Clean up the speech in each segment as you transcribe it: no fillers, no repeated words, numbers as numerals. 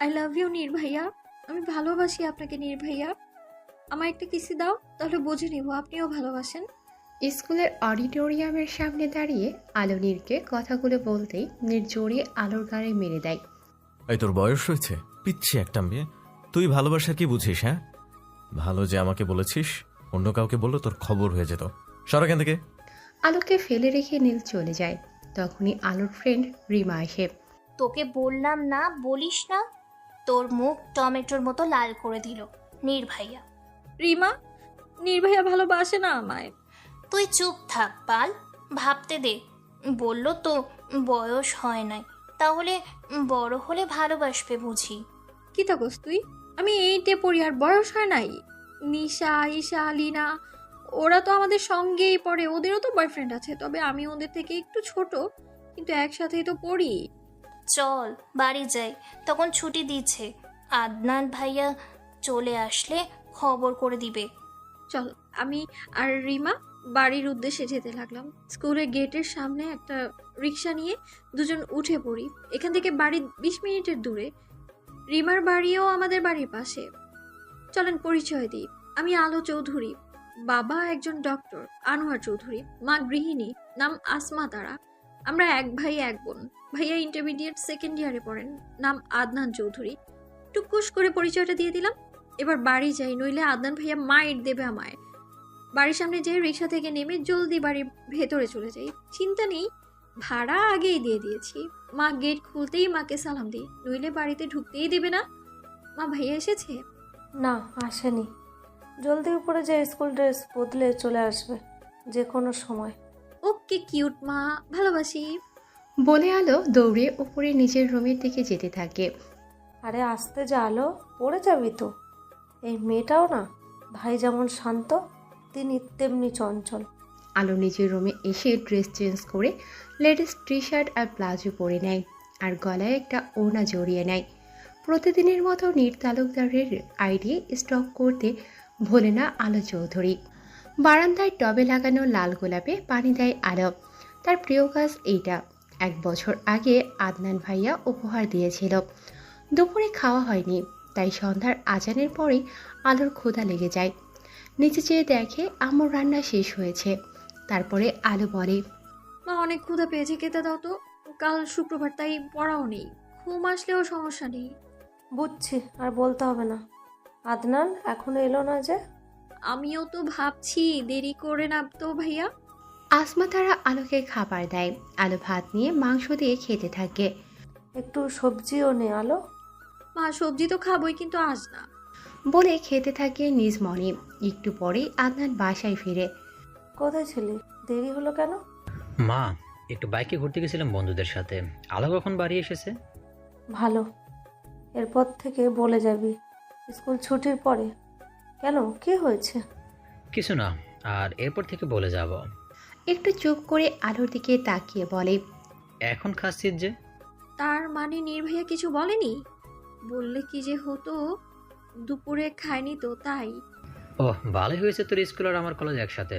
I love you নীর ভাইয়া। আমি ভালোবাসি আপনাকে নীর ভাইয়া। আমার একটা কিসি দাও, তাহলে বুঝে নিব আপনিও ভালোবাসেন। স্কুলের অডিটোরিয়ামের সামনে দাঁড়িয়ে আলো নীরকে কথাগুলো বলতেই নীর জোরে আলোর গাড়ি মেরে দেয়। এই তোর বয়স হয়েছে, পিচ্ছি একটা মেয়ে। তুই ভালোবাসা কি বুঝিস? হ্যাঁ, ভালো যে আমাকে বলেছিস, অন্য কাউকে বললো তোর খবর হয়ে যেত। সর এখান থেকে। আলোকে ফেলে রেখে নীল চলে যায়। তখনই আলোর ফ্রেন্ড রিমা আসে। তোকে বললাম না, বলিস না। তোর মুখ টমেটোর মতো লাল করে দিল নীর ভাইয়া। রিমা, নীর ভাইয়া ভালোবাসে না আমায়। তুই চুপ থাক পাল, ভাবতে দে। বললো তো বয়স হয় নাই, তাহলে বড় হলে ভালোবাসবে বুঝি। কি থাকস তুই? আমি 8-এ পড়ি আর বয়স হয় নাই? নিশা, ঈশা, লিনা ওরা তো আমাদের সঙ্গেই পড়ে, ওদেরও তো বয়ফ্রেন্ড আছে। তবে আমি ওদের থেকে একটু ছোট, কিন্তু একসাথেই তো পড়ি। চল বাড়ি যাই, তখন ছুটি দিচ্ছে। আদনান ভাইয়া চলে আসলে খবর করে দিবে। চল। আমি আর রিমা বাড়ির উদ্দেশ্যে যেতে লাগলাম। স্কুলের গেটের সামনে একটা রিক্সা নিয়ে দুজন উঠে পড়ি। এখান থেকে বাড়ি 20 মিনিটের দূরে। রিমার বাড়িও আমাদের বাড়ির পাশে। চলেন পরিচয় দিই। আমি আলো চৌধুরী। বাবা একজন ডক্টর আনোয়ার চৌধুরী, মা গৃহিণী, নাম আসমা তারা। আমরা এক ভাই এক বোন। ভাইয়া ইন্টারমিডিয়েট সেকেন্ড ইয়ারে পড়েন, নাম আদনান চৌধুরী। টুকুস করে পরিচয়টা দিয়ে দিলাম। এবার বাড়ি যাই, নইলে আদনান ভাইয়া মাইর দেবে আমায়। বাড়ির সামনে যেয়ে রিক্সা থেকে নেমে জলদি বাড়ির ভেতরে চলে যাই। চিন্তা নেই, ভাড়া আগেই দিয়ে দিয়েছি। মা গেট খুলতেই মাকে সালাম দিই, নইলে বাড়িতে ঢুকতেই দেবে না। মা, ভাইয়া এসেছে? না, আসেনি। জলদি উপরে যে স্কুল ড্রেস বদলে চলে আসবে যে কোনো সময়। ওকে কিউট মা, ভালোবাসি। বলে আলো দৌড়ে উপরে নিজের রুমের দিকে যেতে থাকে। আরে আসতে যা আলো, পড়ে যাবি তো। এই মেয়েটাও না, ভাই যেমন শান্ত তিনি তেমনি চঞ্চল। আলো নিজের রুমে এসে ড্রেস চেঞ্জ করে লেডিস টি শার্ট আর প্লাজো পরে নেয় আর গলায় একটা ওড়না জড়িয়ে নেয়। প্রতিদিনের মতো নীর তালুকদারের আইডি স্টক করতে ভোলে না আলো চৌধুরী। বারান্দায় টবে লাগানো লাল গোলাপে পানি দেয় আলো। তার প্রিয় কাজ এইটা। 1 বছর আগে আদনান ভাইয়া উপহার দিয়েছিল। দুপুরে খাওয়া হয়নি, তাই সন্ধ্যার আজানের পরেই আলোর ক্ষুধা লেগে যায়। নিচে চেয়ে দেখে আম্মুর রান্না শেষ হয়েছে। তারপরে আলো বলে, মা, অনেক ক্ষুধা পেয়েছে, খেতে দাও তো। কাল শুক্রবার, তাই পড়াও নেই। ঘুম আসলেও সমস্যা নেই। বুঝছি, আর বলতে হবে না। আদনান এখনো এলো না যে? আমিও তো ভাবছি, দেরি করে না তো ভাইয়া? আসমা তারা আলোকে খাবার দেয়। আলো ভাত নিয়ে মাংস দিয়ে খেতে থাকে। একটু সবজিও নে আলো। মা, সবজি তো খাবোই, কিন্তু আজ না। বলে খেতে থাকে নিজ মনে। একটু পরেই আদনান বাসায় ফিরে। কোথায় ছিলি? দেরি হলো কেন? মা, একটু বাইকে ঘুরতে গেছিলাম বন্ধুদের সাথে। আলো কখন বাড়ি এসেছে? ভালো, এরপর থেকে বলে যাবি স্কুল ছুটির পরে। কেন, কি হয়েছে? কিছু না, আর এরপর থেকে বলে যাব। একটু চুপ করে আলোর দিকে তাকিয়ে বলে, এখন খাচ্ছিস যে? তার মানে নীর ভাইয়া কিছু বলেনি? বললে কি যে হতো, দুপুরে খায়নি তো তাই। ওহ, ভালোই হয়েছে তোর স্কুল আর আমার কলেজ একসাথে।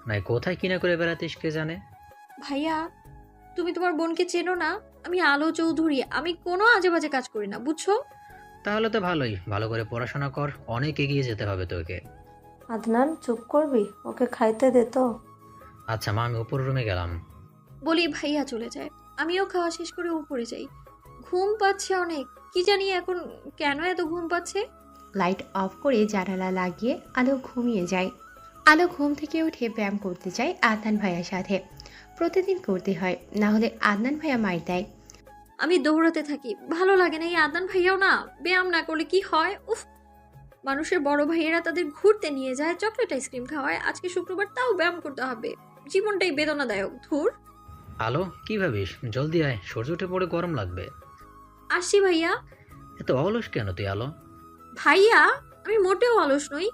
নাই কোথায় কিনা করে বেড়াতিস কে জানে। ভাইয়া, তুমি তোমার বোনকে চেনো না? আমি আলো চৌধুরী, আমি কোনো আজে বাজে কাজ করি না, বুঝছো? তাহলে তো ভালোই, ভালো করে পড়াশোনা কর, অনেক এগিয়ে যেতে হবে তোকে। আদনান চুপ করবি, ওকে খাইতে দে তো। আচ্ছা মা, আমি উপর রুমে গেলাম। বলি ভাইয়া চলে যায়। আমিও খাওয়া শেষ করে উপরে যাই। ঘুম পাচ্ছে অনেক, কি জানি এখন কেন এত ঘুম পাচ্ছে। লাইট অফ করে জানালা লাগিয়ে আলো ঘুমিয়ে যায়। আলো ঘুম থেকে উঠে ব্যায়াম করতে যায় আদনান ভাইয়ার সাথে। প্রতিদিন করতে হয়, না হলে আদনান ভাইয়া মাইর দেয়। আমি দৌড়াতে থাকি, ভালো লাগে না। এই আদনান ভাইয়াও না, ব্যায়াম না করলে কি হয়, উফ। মানুষের বড় ভাইয়েরা তাদের ঘুরতে নিয়ে যায়, চকলেট আইসক্রিম খাওয়ায়, আজকে শুক্রবার তাও ব্যায়াম করতে হবে। জীবনটাই বেদনাদায়ক, ধুর। আলো, কি ভাবিস? জলদি আয়, সূর্য উঠে পড়ে গরম লাগবে। আসি ভাইয়া। এত অলস কেন তুই আলো? ভাইয়া, আমি মোটেও অলস নই।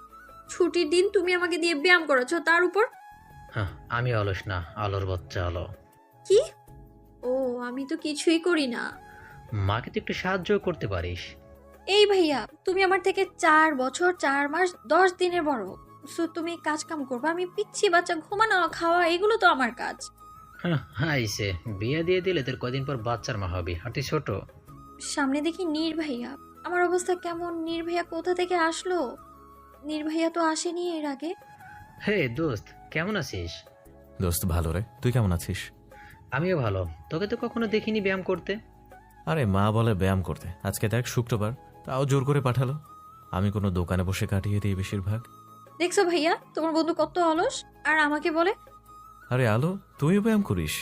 ছুটির দিন তুমি আমাকে দিয়ে ব্যায়াম করাচ্ছ, তার উপর। হ্যাঁ, আমি অলস না, আলোর বাচ্চা আলো। কি? ও, আমি তো কিছুই করি না। মাকে তো একটু সাহায্য করতে পারিস। এই ভাইয়া, তুমি আমার থেকে 4 বছর 4 মাস 10 দিনের বড়। সো তুমি কাজ কাম করবা, আমি পিচ্ছি বাচ্চা, ঘুমানো খাওয়া এগুলো তো আমার কাজ। হ্যাঁ, আইসে বিয়ে দিয়ে দিলে তোর কদিন পর বাচ্চার মা হবি, আর তুই ছোট। সামনে দেখি নির্ভাইয়া। আমার অবস্থা কেমন, নির্ভাইয়া কোথা থেকে আসলো? নির্ভাইয়া তো আসেনি এর আগে। হে দোস্ত, কেমন আছিস? দোস্ত ভালো রে, তুই কেমন আছিস? আমিও ভালো। তোকে তো কখনো দেখিনি ব্যায়াম করতে। আরে মা বলে ব্যায়াম করতে, আজকে দেখ শুক্রবার, তাও জোর করে পাঠালো। আমি কোনো দোকানে বসে কাটিয়ে দিই বেশিরভাগ। দেখছো ভাইয়া, তোমার বন্ধু কত অলস, আর আমাকে বলে আরে আলো, তুইও ব্যায়াম করিস?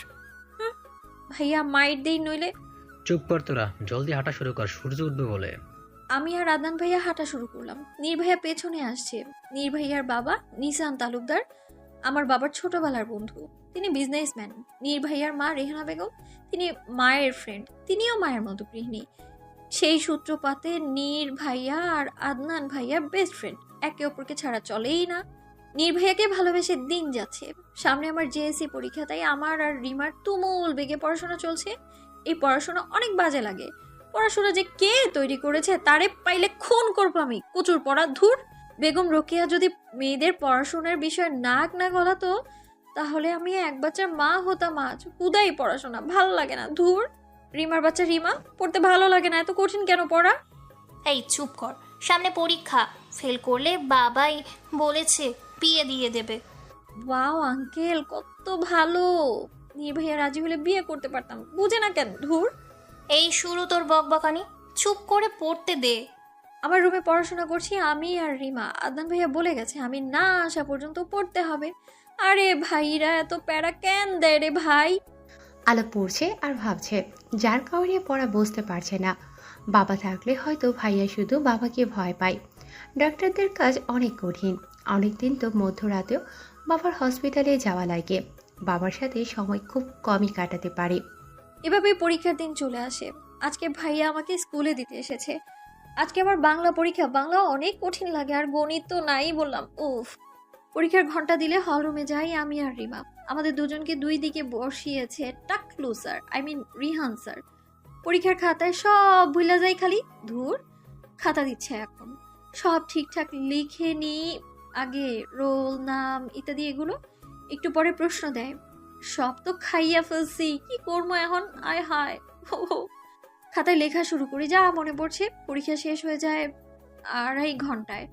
ভাইয়া মাইট দেই নইলে। চুপ কর তোরা, জলদি হাঁটা শুরু কর, সূর্য উঠবে বলে। আমি আর আদনান ভাইয়া হাঁটা শুরু করলাম। নির্ভাইয়া পেছনে আসছে। নির্ভাইয়ার বাবা নিসান তালুকদার আমার বাবার ছোটবেলার বন্ধু। তিনি বিজনেসম্যান। নির্ভাইয়ার মা রেহানা বেগম, তিনি মায়ের ফ্রেন্ড, তিনিও মায়ের মতো গৃহিণী। সেই সূত্রপাতে নির্ভাইয়া আর আদনান ভাইয়া বেস্ট ফ্রেন্ড, একে অপরকে ছাড়া চলেই না। নির্ভাইয়াকে ভালোবেসে দিন যাচ্ছে। সামনে আমার জেএসসি পরীক্ষা, তাই আমার আর রিমার তুমুল বেগে পড়াশোনা চলছে। এই পড়াশোনা অনেক বাজে লাগে। পড়াশোনা যে কে তৈরি করেছে তারে পাইলে খুন করবো আমি। প্রচুর পড়া, ধুর। বেগম রোকেয়া যদি মেয়েদের পড়াশোনার বিষয়ে নাক না গলাতো তাহলে আমি এক বাচ্চার মা হতাম আজ। হুদাই পড়াশোনা ভাল লাগে না, ধুর। রিমার বাচ্চা রিমা, পড়তে ভালো লাগে না, এত কঠিন কেন পড়া? এই চুপ কর, সামনে পরীক্ষা, ফেল করলে বাবাই বলেছে বিয়ে দিয়ে দেবে। ওয়াও আঙ্কেল, কত ভালো। নির্ভাইয়া রাজি হলে বিয়ে করতে পারতাম, বুঝে না কেন, ধুর। এই শুরু তোর বকবকানি, চুপ করে পড়তে দে। আমার রুমে পড়াশোনা করছি আমি আর রিমা। আদনান ভাইয়া বলে গেছে আমি না আসা পর্যন্ত পড়তে হবে। আরে ভাইরা এত প্যারা কেন দেয় রে ভাই? আলো পড়ছে আর ভাবছে, যার কারণে পড়া বুঝতে পারছে না। বাবা থাকলে হয়তো ভাইয়া শুধু বাবাকে ভয় পায়। ডাক্তারদের কাজ অনেক কঠিন। অনেকদিন তো মধ্যরাতেও বাবার হসপিটালে যাওয়া লাগে। বাবার সাথে সময় খুব কমই কাটাতে পারে। এভাবে পরীক্ষার দিন চলে আসে। আজকে ভাইয়া আমাকে স্কুলে দিতে এসেছে। আজকে আমার বাংলা পরীক্ষা। বাংলা অনেক কঠিন লাগে, আর গণিত তো নাই বললাম, উফ। পরীক্ষার ঘন্টা দিলে হল রুমে যাই আমি আর রিমা। আমাদের দুজনকে দুই দিকে বসিয়েছে টাকলু স্যার, রিহান স্যার। পরীক্ষার খাতায় সব ভুলা যায়, খালি ধুর। খাতা দিচ্ছে এখন, সব ঠিকঠাক লিখে নি। আগে রোল, নাম ইত্যাদি এগুলো। একটু পরে প্রশ্ন দেয়, সব তো খাইয়া ফেলছি, কি করবো এখন, আয় হায়। খাতায় লেখা শুরু করি, যা মনে পড়ছে। পরীক্ষা শেষ হয়ে যায় 2.5 ঘন্টায়।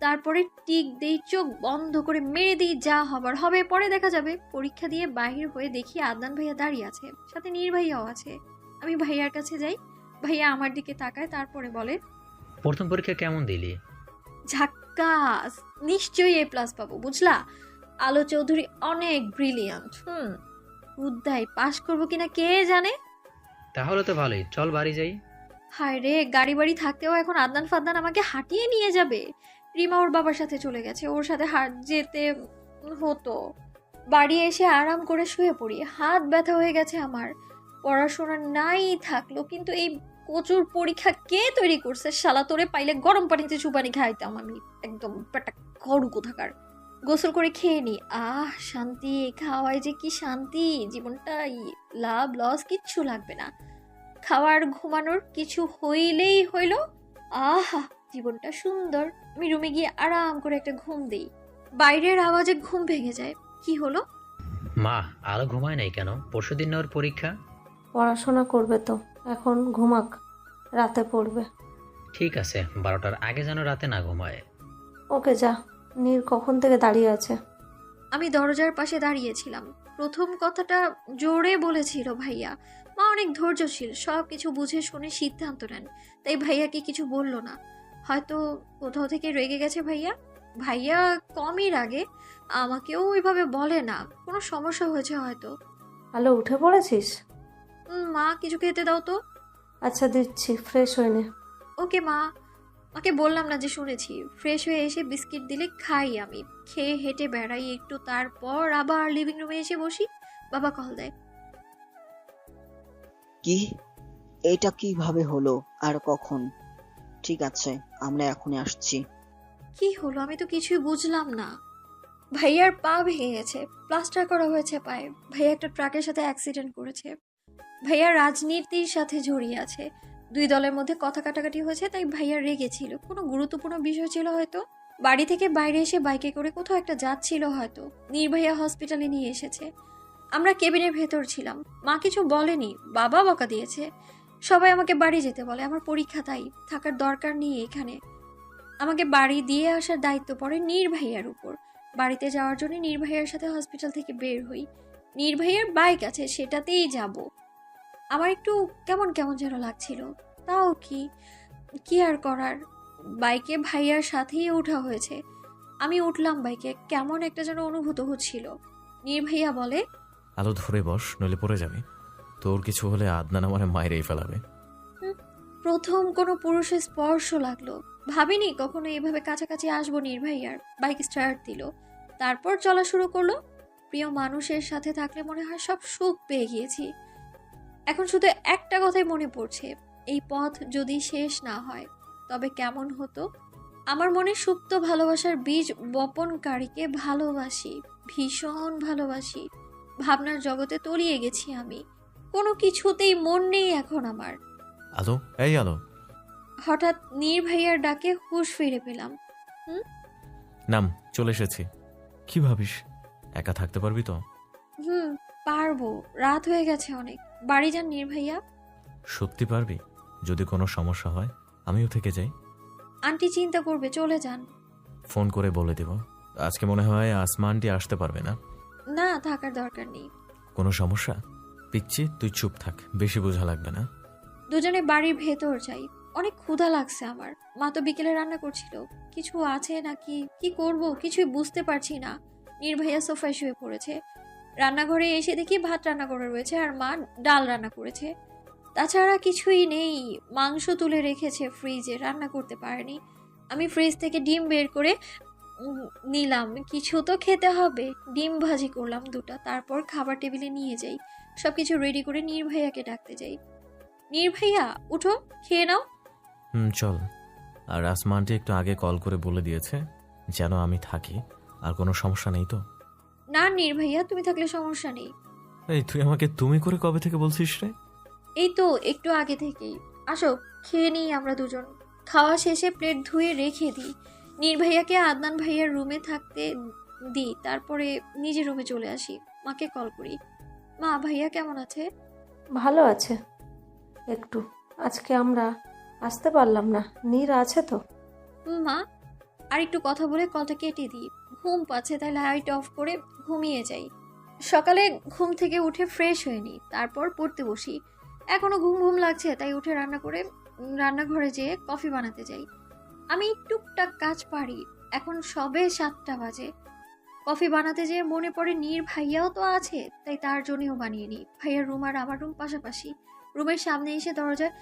তারপরে টিক দেই, চোখ বন্ধ করে মেরে দিই, যা হবার হবে পরে দেখা যাবে। পরীক্ষা দিয়ে বাহির হয়ে দেখি আদনান ভাইয়া দাঁড়িয়ে আছে, সাথে নির্ভাইয়াও আছে। আমি ভাইয়ার কাছে যাই। ভাইয়া আমার দিকে তাকায়, তারপরে বলে, প্রথম পরীক্ষা কেমন দিলি? ঝাক্কাস, নিশ্চয়ই A+ পাবো, বুঝলা? আলো চৌধুরী অনেক ব্রিলিয়ান্ট। উদ্দাই পাশ করবো কিনা কে জানে। তাহলে তো ভালোই, চল বাড়ি যাই। হায় রে, গাড়ি বাড়ি থাকতেও এখন আদনান ফাদনান আমাকে হাঁটিয়ে নিয়ে যাবে। রিমা ওর বাবার সাথে চলে গেছে, ওর সাথে হাঁট যেতে হতো। বাড়ি এসে আরাম করে শুয়ে পড়ি। হাত ব্যথা হয়ে গেছে আমার। পড়াশোনা নাই থাকলো, কিন্তু এই প্রচুর পরীক্ষা কে তৈরি করছে? শালা তোরে পাইলে গরম পানিতে চুপানি খাইতাম আমি, একদম পেটা গরু কোথাকার। গোসল করে খেয়ে নি, আহ শান্তি। খাওয়ায় যে কি শান্তি, জীবনটা লাভ লস কিচ্ছু লাগবে না। খাওয়ার ঘুমানোর কিছু হইলেই হইল, আহা জীবনটা সুন্দর। আমি রুমে গিয়ে আরাম করে একটা ঘুম দেই। বাইরের আওয়াজে ঘুম ভেঙে যায়। কি হলো? মা, আলো ঘুমায় নাই কেন? পরশুদিন না ওর পরীক্ষা। পড়াশোনা করবে তো, এখন ঘুমাক, রাতে পড়বে। ঠিক আছে, 12টার আগে যেন রাতে না ঘুমায়। ওকে যা, নীর কখন থেকে দাঁড়িয়ে আছে। আমি দরজার পাশে দাঁড়িয়েছিলাম। প্রথম কথাটা জোরে বলেছিল ভাইয়া। মা অনেক ধৈর্যশীল, সব কিছু বুঝে শুনে সিদ্ধান্ত নেন, তাই ভাইয়াকে কিছু বলল না। হয়তো কোথাও থেকে রেগে গেছে ভাইয়া। ভাইয়া কমই রাগে, আমাকেও ওইভাবে বলে না। কোনো সমস্যা হয়েছে হয়তো। আলো উঠে পড়েছিস? মা কিছু খেতে দাও তো। আচ্ছা দিচ্ছি, ফ্রেশ হয়ে নে। ওকে মা। মাকে বললাম না যে শুনেছি। ফ্রেশ হয়ে এসে বিস্কিট দিলে খাই আমি। খেয়ে হেঁটে বেড়াই একটু, তারপর আবার লিভিং রুমে এসে বসি। বাবা কল দেয়। কি? এটা কিভাবে হলো আর কখন? ঠিক আছে, আমরা এখনই আসছি। কি হলো? আমি তো কিছুই বুঝলাম না। ভাইয়ার পা ভেঙে গেছে, প্লাস্টার করা হয়েছে পায়ে। ভাইয়া একটা ট্রাকের সাথে অ্যাক্সিডেন্ট করেছে। ভাইয়া রাজনীতির সাথে জড়িয়ে আছে। 2 দলের মধ্যে কথা কাটাকাটি হয়েছে, তাই ভাইয়া রেগেছিল। কোনো গুরুত্বপূর্ণ বিষয় ছিল হয়তো। বাড়ি থেকে বাইরে এসে বাইকে করে কোথাও একটা যাচ্ছিল হয়তো। নির্ভাইয়া হসপিটালে নিয়ে এসেছে। আমরা কেবিনের ভেতর ছিলাম। মা কিছু বলেনি, বাবা বকা দিয়েছে। সবাই আমাকে বাড়ি যেতে বলে, আমার পরীক্ষা তাই থাকার দরকার নেই এখানে। আমাকে বাড়ি দিয়ে আসার দায়িত্ব পড়ে নীর ভাইয়ার উপর। বাড়িতে যাওয়ার জন্য নীর ভাইয়ার সাথে হসপিটাল থেকে বের হই। নীর ভাইয়ার বাইক আছে, সেটাতেই যাব। আমার একটু কেমন কেমন যেন লাগছিল, তাও কি কি আর করার, বাইকে ভাইয়ার সাথেই ওঠা হয়েছে। আমি উঠলাম বাইকে, কেমন একটা যেন অনুভূত হচ্ছিল। নীর ভাইয়া বলে, আলো ধরে বস, নইলে পড়ে যাবে। তোর কিছু হলে আদনান আমার মায়েরই ফেলাবে। প্রথম কোনো পুরুষের স্পর্শ লাগলো। ভাবিনি কখনো এভাবে কাছাকাছি আসবো নীর ভাইয়ার। বাইক স্টার্ট দিল, তারপর চলা শুরু করলো। প্রিয় মানুষের সাথে থাকলে মনে হয় সব সুখ পেয়ে গিয়েছি। এখন শুধু একটা কথাই মনে পড়ছে, এই পথ যদি শেষ না হয় তবে কেমন হতো। আমার মনে সুপ্ত ভালোবাসার বীজ বপনকারীকে ভালোবাসি, ভীষণ ভালোবাসি। ভাবনার জগতে তলিয়ে গেছি আমি, কোনো কিছুতেই মন নেই এখন আমার। আলো, এই আলো। হঠাৎ নীর ভাইয়ার ডাকে হুঁশ ফিরে পেলাম। নাম, চলে এসেছি। কি ভাবিস, একা থাকতে পারবি তো? পারবো, রাত হয়ে গেছে অনেক। বাড়ি যান নীর ভাইয়া। সত্যি পারবি? যদি কোনো সমস্যা হয় আমিও থেকে যাই। আন্টি চিন্তা করবে, চলে যান। ফোন করে বলে দেব। আজকে মনে হয় আসমানটি আসতে পারবে না। না, থাকার দরকার নেই। কোনো সমস্যা? পিচ্ছি, তুই চুপ থাক, বেশি বোঝা লাগবে না। দুজনে বাড়ির ভেতর যাই। অনেক ক্ষুধা লাগছে আমার। মা তো বিকেলে রান্না করছিল, কিছু আছে নাকি কি করব কিছুই বুঝতে পারছি না। নীর ভাইয়া সোফায় শুয়ে পড়েছে। রান্নাঘরে এসে দেখি ভাত রান্না করা রয়েছে আর মা ডাল রান্না করেছে। তাছাড়া কিছুই নেই। মাংস তুলে রেখেছে ফ্রিজে, রান্না করতে পারেনি। আমি ফ্রিজ থেকে ডিম বের করে নিলাম, কিছু তো খেতে হবে। ডিম ভাজি করলাম 2টা, তারপর খাবার টেবিলে নিয়ে যাই। সবকিছু রেডি করে নীর ভাইয়াকে ডাকতে যাই। নীর ভাইয়া উঠো, খেয়ে নাও। চল। আর আসমানটি একটু আগে কল করে বলে দিয়েছে যেন আমি থাকি। আর কোনো সমস্যা নেই তো? না নীর ভাইয়া, তুমি থাকলে সমস্যা নেই। এই তুই আমাকে তুমি করে কবে থেকে বলছিস রে? এই তো একটু আগে থেকেই। আসো খেয়ে নিই আমরা দুজন। খাওয়া শেষে প্লেট ধুয়ে রেখে দিই। নীর ভাইয়াকে আদনান ভাইয়ার রুমে থাকতে দিই, তারপরে নিজের রুমে চলে আসি। মাকে কল করি। মা, ভাইয়া কেমন আছে? ভালো আছে। একটু আজকে আমরা আসতে পারলাম না। নীর আছে তো? মা, আর একটু কথা বলে কলটা কেটে দিই। ঘুম পাচ্ছে, তাই লাইট অফ করে ঘুমিয়ে যাই। সকালে ঘুম থেকে উঠে ফ্রেশ হয়ে নিই, তারপর পড়তে বসি। এখনো ঘুম ঘুম লাগছে, তাই উঠে রান্নাঘরে যেয়ে কফি বানাতে যাই। আমি টুকটাক কাজ পারি। এখন সবে 7টা বাজে। কফি বানাতে যেয়ে মনে পড়ে নীর ভাইয়াও তো আছে, তাই তার জন্যও বানিয়ে নিই। ভাইয়ার রুম আর আমার রুম পাশাপাশি। রুমের সামনে এসে দরজায়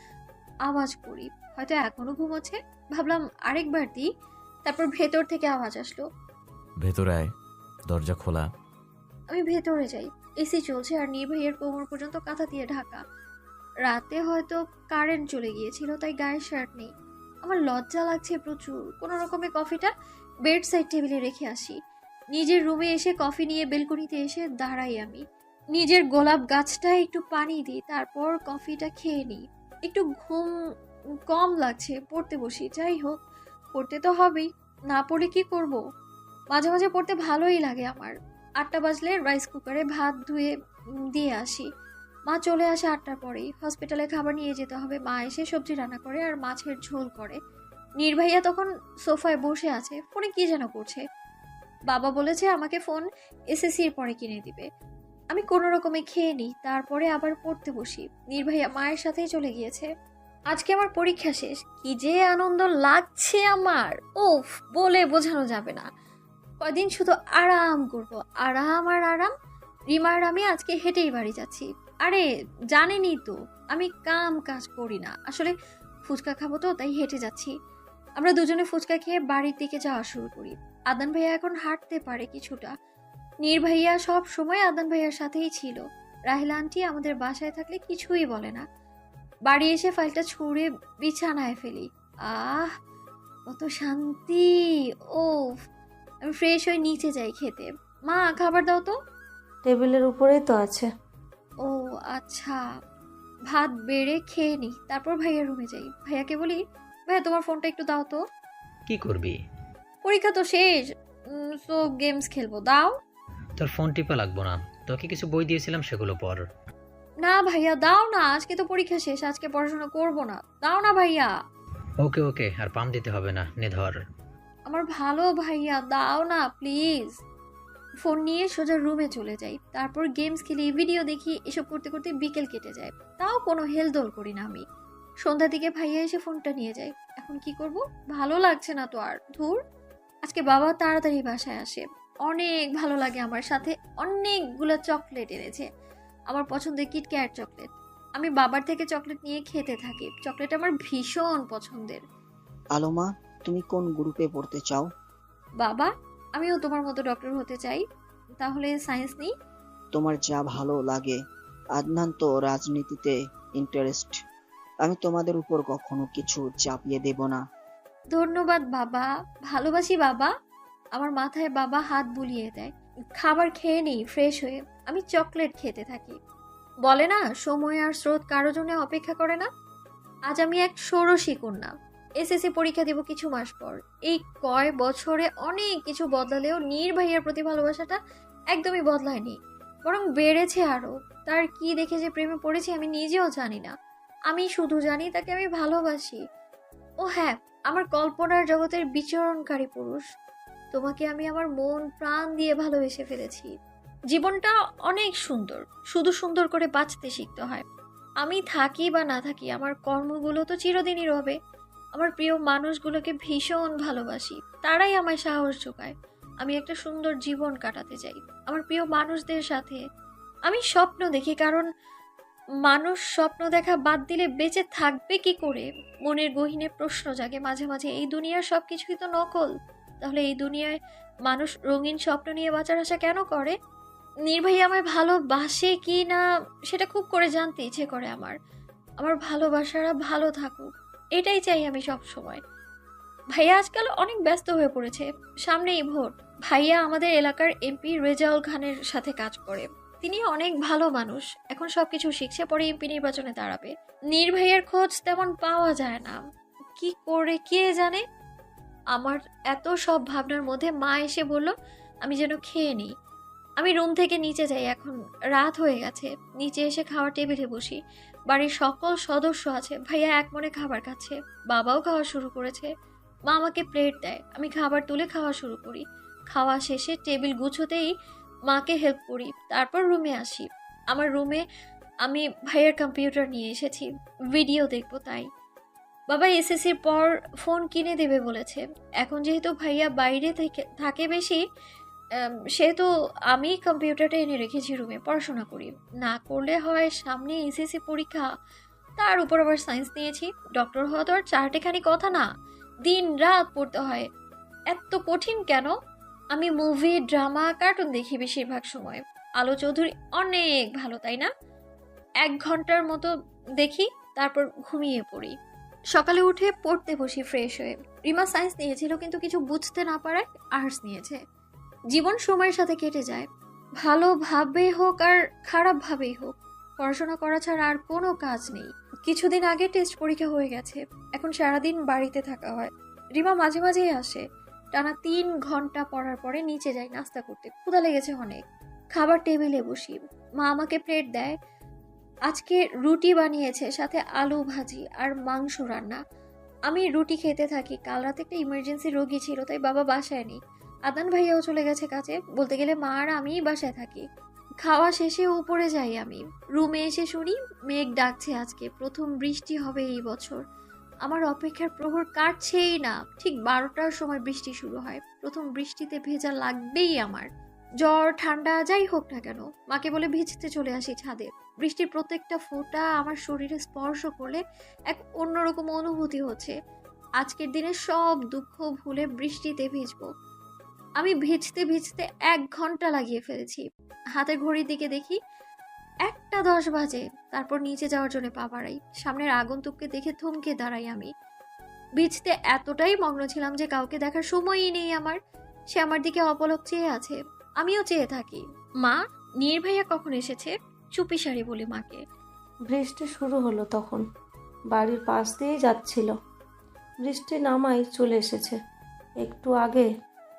আওয়াজ করি, হয়তো এখনো ঘুমোচ্ছে। ভাবলাম আরেকবার দিই, তারপর ভেতর থেকে আওয়াজ আসলো। ভেতরে আয়, দরজা খোলা। আমি ভেতরে যাই। এসি চলছে আর নীর ভাইয়ের কোমর পর্যন্ত কাঁথা দিয়ে ঢাকা। রাতে হয়তো কারেন্ট চলে গিয়েছিল, তাই গায়ে শার্ট নেই। আমার লজ্জা লাগছে প্রচুর। কোনো রকমে কফিটা বেড সাইড টেবিলে রেখে আসি। নিজের রুমে এসে কফি নিয়ে বেলকনিতে এসে দাঁড়াই আমি। নিজের গোলাপ গাছটায় একটু পানি দিই, তারপর কফিটা খেয়ে নিই। একটু ঘুম কম লাগছে, পড়তে বসি। যাই হোক, পড়তে তো হবেই, না পড়ে কি করব। মাঝে মাঝে পড়তে ভালোই লাগে আমার। 8টা বাজলে রাইস কুকারে ভাত ধুয়ে দিয়ে আসি। মা চলে আসে 8টার পরেই। হসপিটালে খাবার নিয়ে যেতে হবে। মা এসে সবজি রান্না করে আর মাছের ঝোল করে। নীর ভাইয়া তখন সোফায় বসে আছে, ফোনে কি যেন করছে। বাবা বলেছে আমাকে ফোন এসএসসির পরে কিনে দিবে। আমি কোনো রকমে খেয়ে নিই, তারপরে আবার পড়তে বসি। নীর ভাইয়া মায়ের সাথেই চলে গিয়েছে। আজকে আমার পরীক্ষা শেষ, কি যে আনন্দ লাগছে আমার, উফ বলে বোঝানো যাবে না। কয়দিন শুধু আরাম করব, আরাম আর আরাম। রিমা আর আমি আজকে হেঁটেই বাড়ি যাচ্ছি। আরে জানেনই তো আমি কাজ করি না, আসলে ফুচকা খাবো তো তাই হেঁটে যাচ্ছি। আমরা দুজনে ফুচকা খেয়ে বাড়ির দিকে যাওয়া শুরু করি। আদান ভাইয়া এখন হাঁটতে পারে কিছুটা। নীর ভাইয়া সব সময় আদান ভাইয়ার সাথেই ছিল। রাহিলা আন্টি আমাদের বাসায় থাকলে কিছুই বলে না। বাড়ি এসে ফাইলটা ছুঁড়ে বিছানায় ফেলি। আহ, কত শান্তি। ওফ, আমি ফ্রেশ হয়ে নিচে যাই খেতে। মা, খাবার দাও তো। টেবিলের উপরেই তো আছে। ও আচ্ছা। ভাত বেড়ে খেয়ে নিই, তারপর ভাইয়ার রুমে যাই। ভাইয়াকে বলি, ভাইয়া তোমার ফোনটা একটু দাও তো। কি করবি? পরীক্ষা তো শেষ, সো গেমস খেলবো, দাও। তোর ফোন টিপা লাগবো না, তোকে কিছু বই দিয়েছিলাম সেগুলো পড়। না ভাইয়া, দাও না, আজকে তো পরীক্ষা শেষ, আজকে পড়াশোনা করব না, দাও না ভাইয়া। ওকে ওকে, আর পাম দিতে হবে না, নে ধর। আমার ভালো ভাইয়া, দাও না প্লিজ। ফোন নিয়ে সোজা রুমে চলে যাই, তারপর গেমস খেলি, ভিডিও দেখি, এসব করতে করতে বিকেল কেটে যায়। তাও কোনো হেলদোল করি না আমি। সন্ধ্যার দিকে ভাইয়া এসে ফোনটা নিয়ে যায়। এখন কি করব, ভালো লাগছে না তো আর, ধুর। আজকে বাবা তাড়াতাড়ি বাসায় আসে, অনেক ভালো লাগে আমার, সাথে অনেকগুলো চকলেট এনেছে, আমার পছন্দের কিটক্যাট চকলেট। আমি বাবার থেকে চকলেট নিয়ে খেতে থাকি, চকলেট আমার ভীষণ পছন্দের। আলোমা, তুমি কোন গ্রুপে পড়তে চাও? বাবা, আমিও তোমার মতো ডক্টর হতে চাই, তাহলে সায়েন্স নিই। তোমার যা ভালো লাগে। আদনান তো রাজনীতিতে ইন্টারেস্ট। আমি তোমাদের উপর কখনো কিছু চাপিয়ে দেব না। ধন্যবাদ বাবা, ভালোবাসি বাবা। আমার মাথায় বাবা হাত বুলিয়ে দেয়। খাবার খেয়ে নেই ফ্রেশ হয়ে, আমি চকলেট খেতে থাকি। বলে না, সময় আর স্রোত কারো জন্য অপেক্ষা করে না। আজ আমি এক ষোড়শী কন্যা, এসএসসি পরীক্ষা দেব কিছু মাস পর। এই কয় বছরে অনেক কিছু বদলালেও নীর ভাইয়ের প্রতি ভালোবাসাটা একদমই বদলায়নি, বরং বেড়েছে আরো। তার কি দেখে যে প্রেমে পড়েছি আমি নিজেও জানি না। আমি শুধু জানি তাকে আমি ভালোবাসি। ও হ্যাঁ, আমার কল্পনার জগতের বিচরণকারী পুরুষ, তোমাকে আমি আমার মন প্রাণ দিয়ে ভালোবেসে ফেলেছি। জীবনটা অনেক সুন্দর, শুধু সুন্দর করে বাঁচতে শিখতে হয়। আমি থাকি বা না থাকি, আমার কর্মগুলো তো চিরদিনই রবে। আমার প্রিয় মানুষগুলোকে ভীষণ ভালোবাসি, তারাই আমায় সাহস যোগায়। আমি একটা সুন্দর জীবন কাটাতে চাই আমার প্রিয় মানুষদের সাথে। আমি স্বপ্ন দেখি, কারণ মানুষ স্বপ্ন দেখা বাদ দিলে বেঁচে থাকবে কি করে? মনের গহীনে প্রশ্ন জাগে মাঝে মাঝে, এই দুনিয়ার সবকিছুই তো নকল, তাহলে এই দুনিয়ায় মানুষ রঙিন স্বপ্ন নিয়ে বাঁচার আশা কেন করে? নির্ভয় আমায় ভালোবাসে কি না সেটা খুব করে জানতে ইচ্ছে করে আমার। আমার ভালোবাসারা ভালো থাকুক, এটাই চাই আমি সব সময়। ভাইয়া আজকাল অনেক ব্যস্ত হয়ে পড়েছে, সামনেই ভোট। ভাইয়া আমাদের এলাকার এমপি রেজাউল খানের সাথে কাজ করে। তিনি অনেক ভালো মানুষ, এখন সবকিছু শিখছে, পরে এমপি নির্বাচনে দাঁড়াবে। নির্ভাইয়ের খোঁজ তেমন পাওয়া যায় না, কি করে কে জানে। আমার এত সব ভাবনার মধ্যে মা এসে বলল আমি যেন খেয়ে নিই। আমি রুম থেকে নিচে যাই, এখন রাত হয়ে গেছে। নিচে এসে খাওয়ার টেবিলে বসি, বাড়ির সকল সদস্য আছে। ভাইয়া এক মনে খাবার খাচ্ছে, বাবাও খাওয়া শুরু করেছে। মা আমাকে প্লেট দেয়, আমি খাবার তুলে খাওয়া শুরু করি। খাওয়া শেষে টেবিল গুছোতেই মাকে হেল্প করি, তারপর রুমে আসি। আমার রুমে আমি ভাইয়ার কম্পিউটার নিয়ে এসেছি, ভিডিও দেখবো তাই। বাবা এসএসসির পর ফোন কিনে দেবে বলেছে। এখন যেহেতু ভাইয়া বাইরে থেকে থাকে বেশি, সেহেতু আমি কম্পিউটারটা এনে রেখেছি রুমে, পড়াশোনা করি। না করলে হয় সামনে এসএসসি পরীক্ষা, তার উপর আবার সায়েন্স নিয়েছি। ডক্টর হওয়া তো আর চারটেখানি কথা না, দিন রাত পড়তে হয়। এত কঠিন কেন? আমি মুভি, ড্রামা, কার্টুন দেখি বেশিরভাগ সময়। আলো চৌধুরী অনেক ভালো, তাই না? 1 ঘন্টার মতো দেখি, তারপর ঘুমিয়ে পড়ি। সকালে উঠে পড়তে বসি ফ্রেশ হয়ে। রিমা সায়েন্স নিয়েছিল, কিন্তু কিছু বুঝতে না পারায় আর্টস নিয়েছে। জীবন সময়ের সাথে কেটে যায়, ভালোভাবে হোক আর খারাপভাবেই হোক। পড়াশোনা করা ছাড়া আর কোনো কাজ নেই। কিছুদিন আগে টেস্ট পরীক্ষা হয়ে গেছে, এখন সারাদিন বাড়িতে থাকা হয়। রিমা মাঝে মাঝেই আসে, টানা 3 ঘন্টা পড়ার পরে নিচে যাই নাস্তা করতে, ক্ষুধা লেগেছে অনেক। খাবার টেবিলে বসি, মা আমাকে প্লেট দেয়। আজকে রুটি বানিয়েছে, সাথে আলু ভাজি আর মাংস রান্না। আমি রুটি খেতে থাকি। কাল রাতে একটা ইমার্জেন্সি রোগী ছিল, তাই বাবা বাসায় নেই। আদান ভাইয়াও চলে গেছে কাজে, বলতে গেলে মা আর আমিই বাসায় থাকি। খাওয়া শেষে উপরে যাই আমি। রুমে এসে শুনি মেঘ ডাকছে, আজকে প্রথম বৃষ্টি হবে এই বছর। আমার অপেক্ষার প্রহর কাটছেই না। ঠিক 12টার সময় বৃষ্টি শুরু হয়। প্রথম বৃষ্টিতে ভেজা লাগবেই আমার। জ্বর ঠান্ডা যাই হোক না কেন, মাকে বলে ভিজতে চলে আসি ছাদে। বৃষ্টির প্রত্যেকটা ফোঁটা আমার শরীরে স্পর্শ করলে এক অন্যরকম অনুভূতি হচ্ছে। আজকের দিনে সব দুঃখ ভুলে বৃষ্টিতে ভিজবো। আমি ভিজতে ভিজতে 1 ঘন্টা লাগিয়ে ফেলেছি। হাতের ঘড়ির দিকে দেখি 1টা 10 বাজে। তারপর নিচে যাওয়ার জন্য পা বাড়াই। সামনের আগন্তুককে দেখে থমকে দাঁড়াই আমি। ভিজতে এতটাই মগ্ন ছিলাম যে কাউকে দেখার সময়ই নেই আমার। সে আমার দিকে অপলক চেয়ে আছে, আমিও চেয়ে থাকি। মা, নির্ভাইয়া কখন এসেছে? চুপিসারি বলি মাকে। বৃষ্টি শুরু হলো তখন, বাড়ির পাশ দিয়েই যাচ্ছিল। বৃষ্টি নামাই চলে এসেছে। একটু আগে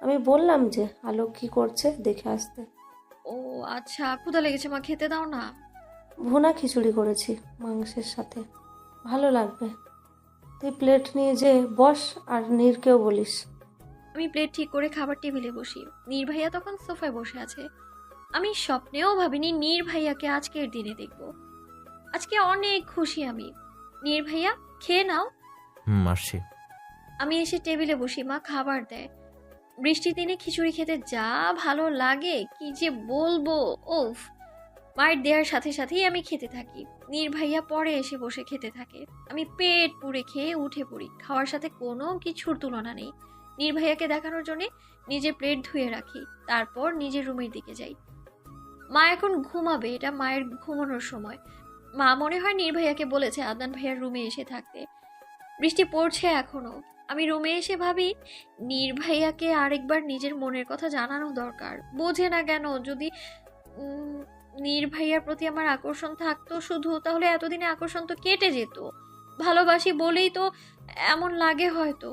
আমি বললাম যে আলো কি করছে দেখে আসতে। ও আচ্ছা, ক্ষুধা লেগেছে মা, খেতে দাও না। ভুনা খিচুড়ি করেছি মাংসের সাথে, ভালো লাগবে। তুই প্লেট নিয়ে যে বস, আর নীরকেও বলিস। আমি প্লেট ঠিক করে খাবার টেবিলে বসি। নীর ভাইয়া তখন সোফায় বসে আছে। আমি স্বপ্নেও ভাবিনি নীর ভাইয়াকে আজকের দিনে দেখব। আজকে অনেক খুশি আমি। নীর ভাইয়া, খেয়ে নাও। আসছি। আমি এসে টেবিলে বসি, মা খাবার দেয়। বৃষ্টির দিনে খিচুড়ি খেতে যা ভালো লাগে কি যে বলবো। ওফ, মায়ের দেওয়ার সাথে সাথেই আমি খেতে থাকি। নীর ভাইয়া পরে এসে বসে খেতে থাকে। আমি পেট পুড়ে খেয়ে উঠে পড়ি। খাওয়ার সাথে কোনো কিছুর তুলনা নেই। নীর ভাইয়াকে দেখানোর জন্য নিজের প্লেট ধুয়ে রাখি, তারপর নিজের রুমের দিকে যাই। মা এখন ঘুমাবে, এটা মায়ের ঘুমানোর সময়। মা মনে হয় নীর ভাইয়াকে বলেছে আদনান ভাইয়ার রুমে এসে থাকতে। বৃষ্টি পড়ছে এখনো। আমি রুমে এসে ভাবি নীর ভাইয়াকে আরেকবার নিজের মনের কথা জানানো দরকার। বোঝে না কেন? যদি নীর ভাইয়ার প্রতি আমার আকর্ষণ থাকতো শুধু, তাহলে এতদিনে আকর্ষণ তো কেটে যেত। ভালোবাসি বলেই তো এমন লাগে হয়তো।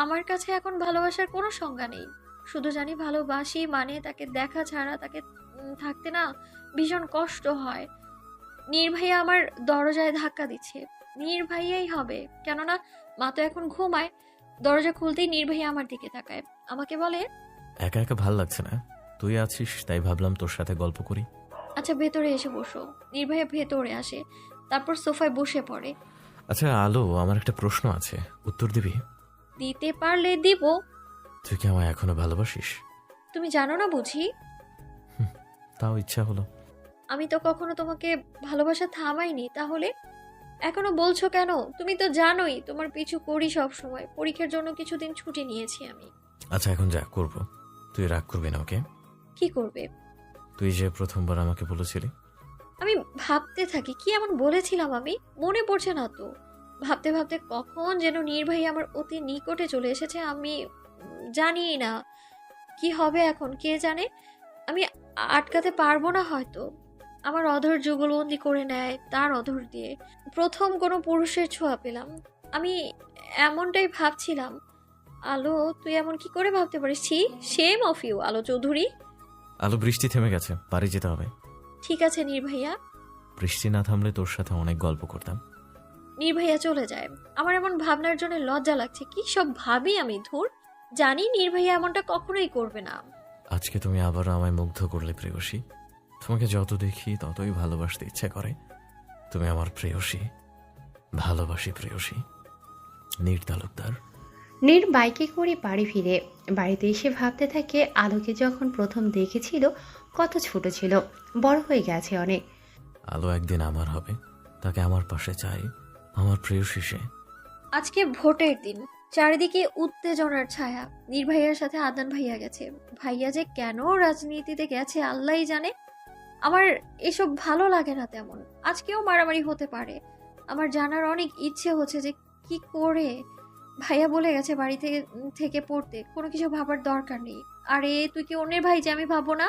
আমার কাছে এখন ভালোবাসার কোনো সংজ্ঞা নেই। শুধু জানি ভালোবাসি মানে তাকে দেখা ছাড়া তাকে থাকতে না ভীষণ কষ্ট হয়। নীর ভাইয়া আমার দরজায় ধাক্কা দিচ্ছে। নীর ভাইয়াই হবে, কেননা মা তো এখন ঘুমায়। দরজা খুলতেই নীর ভাইয়া আমার দিকে তাকায়, আমাকে বলে, একা একা ভাল লাগছে না, তুই আছিস তাই ভাবলাম তোর সাথে গল্প করি। আচ্ছা ভেতরে এসে বসো। নীর ভাইয়া ভেতরে আসে, তারপর সোফায় বসে পড়ে। আচ্ছা আলো, আমার একটা প্রশ্ন আছে, উত্তর দিবি? দিতে পারলে দিব। তুই কি আমায় এখনো ভালোবাসিস? তুমি জানো না বুঝি? তাও ইচ্ছা হলো। আমি তো কখনো তোমাকে ভালোবাসা থামাইনি, তাহলে এখনো বলছো কেন? তুমি তো জানোই তোমার পিছু করি সব সময়। পরীক্ষার জন্য কিছুদিন ছুটি নিয়েছি আমি। আচ্ছা এখন যা করব, তুই রাগ করবি না ওকে? কি করবে? তুই যে প্রথমবার আমাকে বলেছিলি। আমি ভাবতে থাকি কি এমন বলেছিলাম আমি, মনে পড়ছে না তো। ভাবতে ভাবতে কখন যেন নির্বাহী আমার অতি নিকটে চলে এসেছে। আমি জানি না কি হবে এখন, কে জানে। আমি আটকাতে পারবো না হয়তো। আমার অধর যুগলবন্দি করে নেয় তার অধর দিয়ে। প্রথম কোনো পুরুষের ছোঁয়া পেলাম। আমি এমনটাই ভাবছিলাম। আলো, তুই এমন কি করে ভাবতে পারিস? ছি, শেম অফ ইউ আলো চৌধুরী। আলো, বৃষ্টি থেমে গেছে, বাড়ি যেতে হবে। ঠিক আছে নির্ভাইয়া। বৃষ্টি না থামলে তোর সাথে অনেক গল্প করতাম। নির্ভাইয়া চলে যায়। আমার এমন ভাবনার জন্য লজ্জা লাগছে। কি সব ভাবি আমি, ধুর। জানি নির্ভাইয়া এমনটা কখনোই করবে না। আজকে তুমি আবারও আমায় মুগ্ধ করলে প্রেয়সী। তোমাকে যত দেখি ততই ভালোবাসতে ইচ্ছে করে। তুমি আমার প্রেয়সী, ভালোবাসি প্রেয়সী। নীর তালুকদার। নীর বাইকে করে বাড়ি ফিরে। বাড়িতে এসে ভাবতে থাকে আলোকে যখন প্রথম দেখেছিল কত ছোট ছিল, বড় হয়ে গেছে অনেক। আলো একদিন আমার হবে, তাকে আমার পাশে চাই, আমার প্রেয়সী সে। আজকে ভোটের দিন, চারিদিকে উত্তেজনার ছায়া। নির্ভাইয়ার সাথে আদনান ভাইয়া গেছে। ভাইয়া যে কেন রাজনীতিতে গেছে আল্লাহই জানে। আমার এসব ভালো লাগে না তেমন। আজকেও মারামারি হতে পারে। আমার জানার অনেক ইচ্ছে হচ্ছে যে কি করে। ভাইয়া বলে গেছে বাড়ি থেকে পড়তে, কোনো কিছু ভাবার দরকার নেই। আরে তুই কি অন্যের ভাই যে আমি ভাববো না?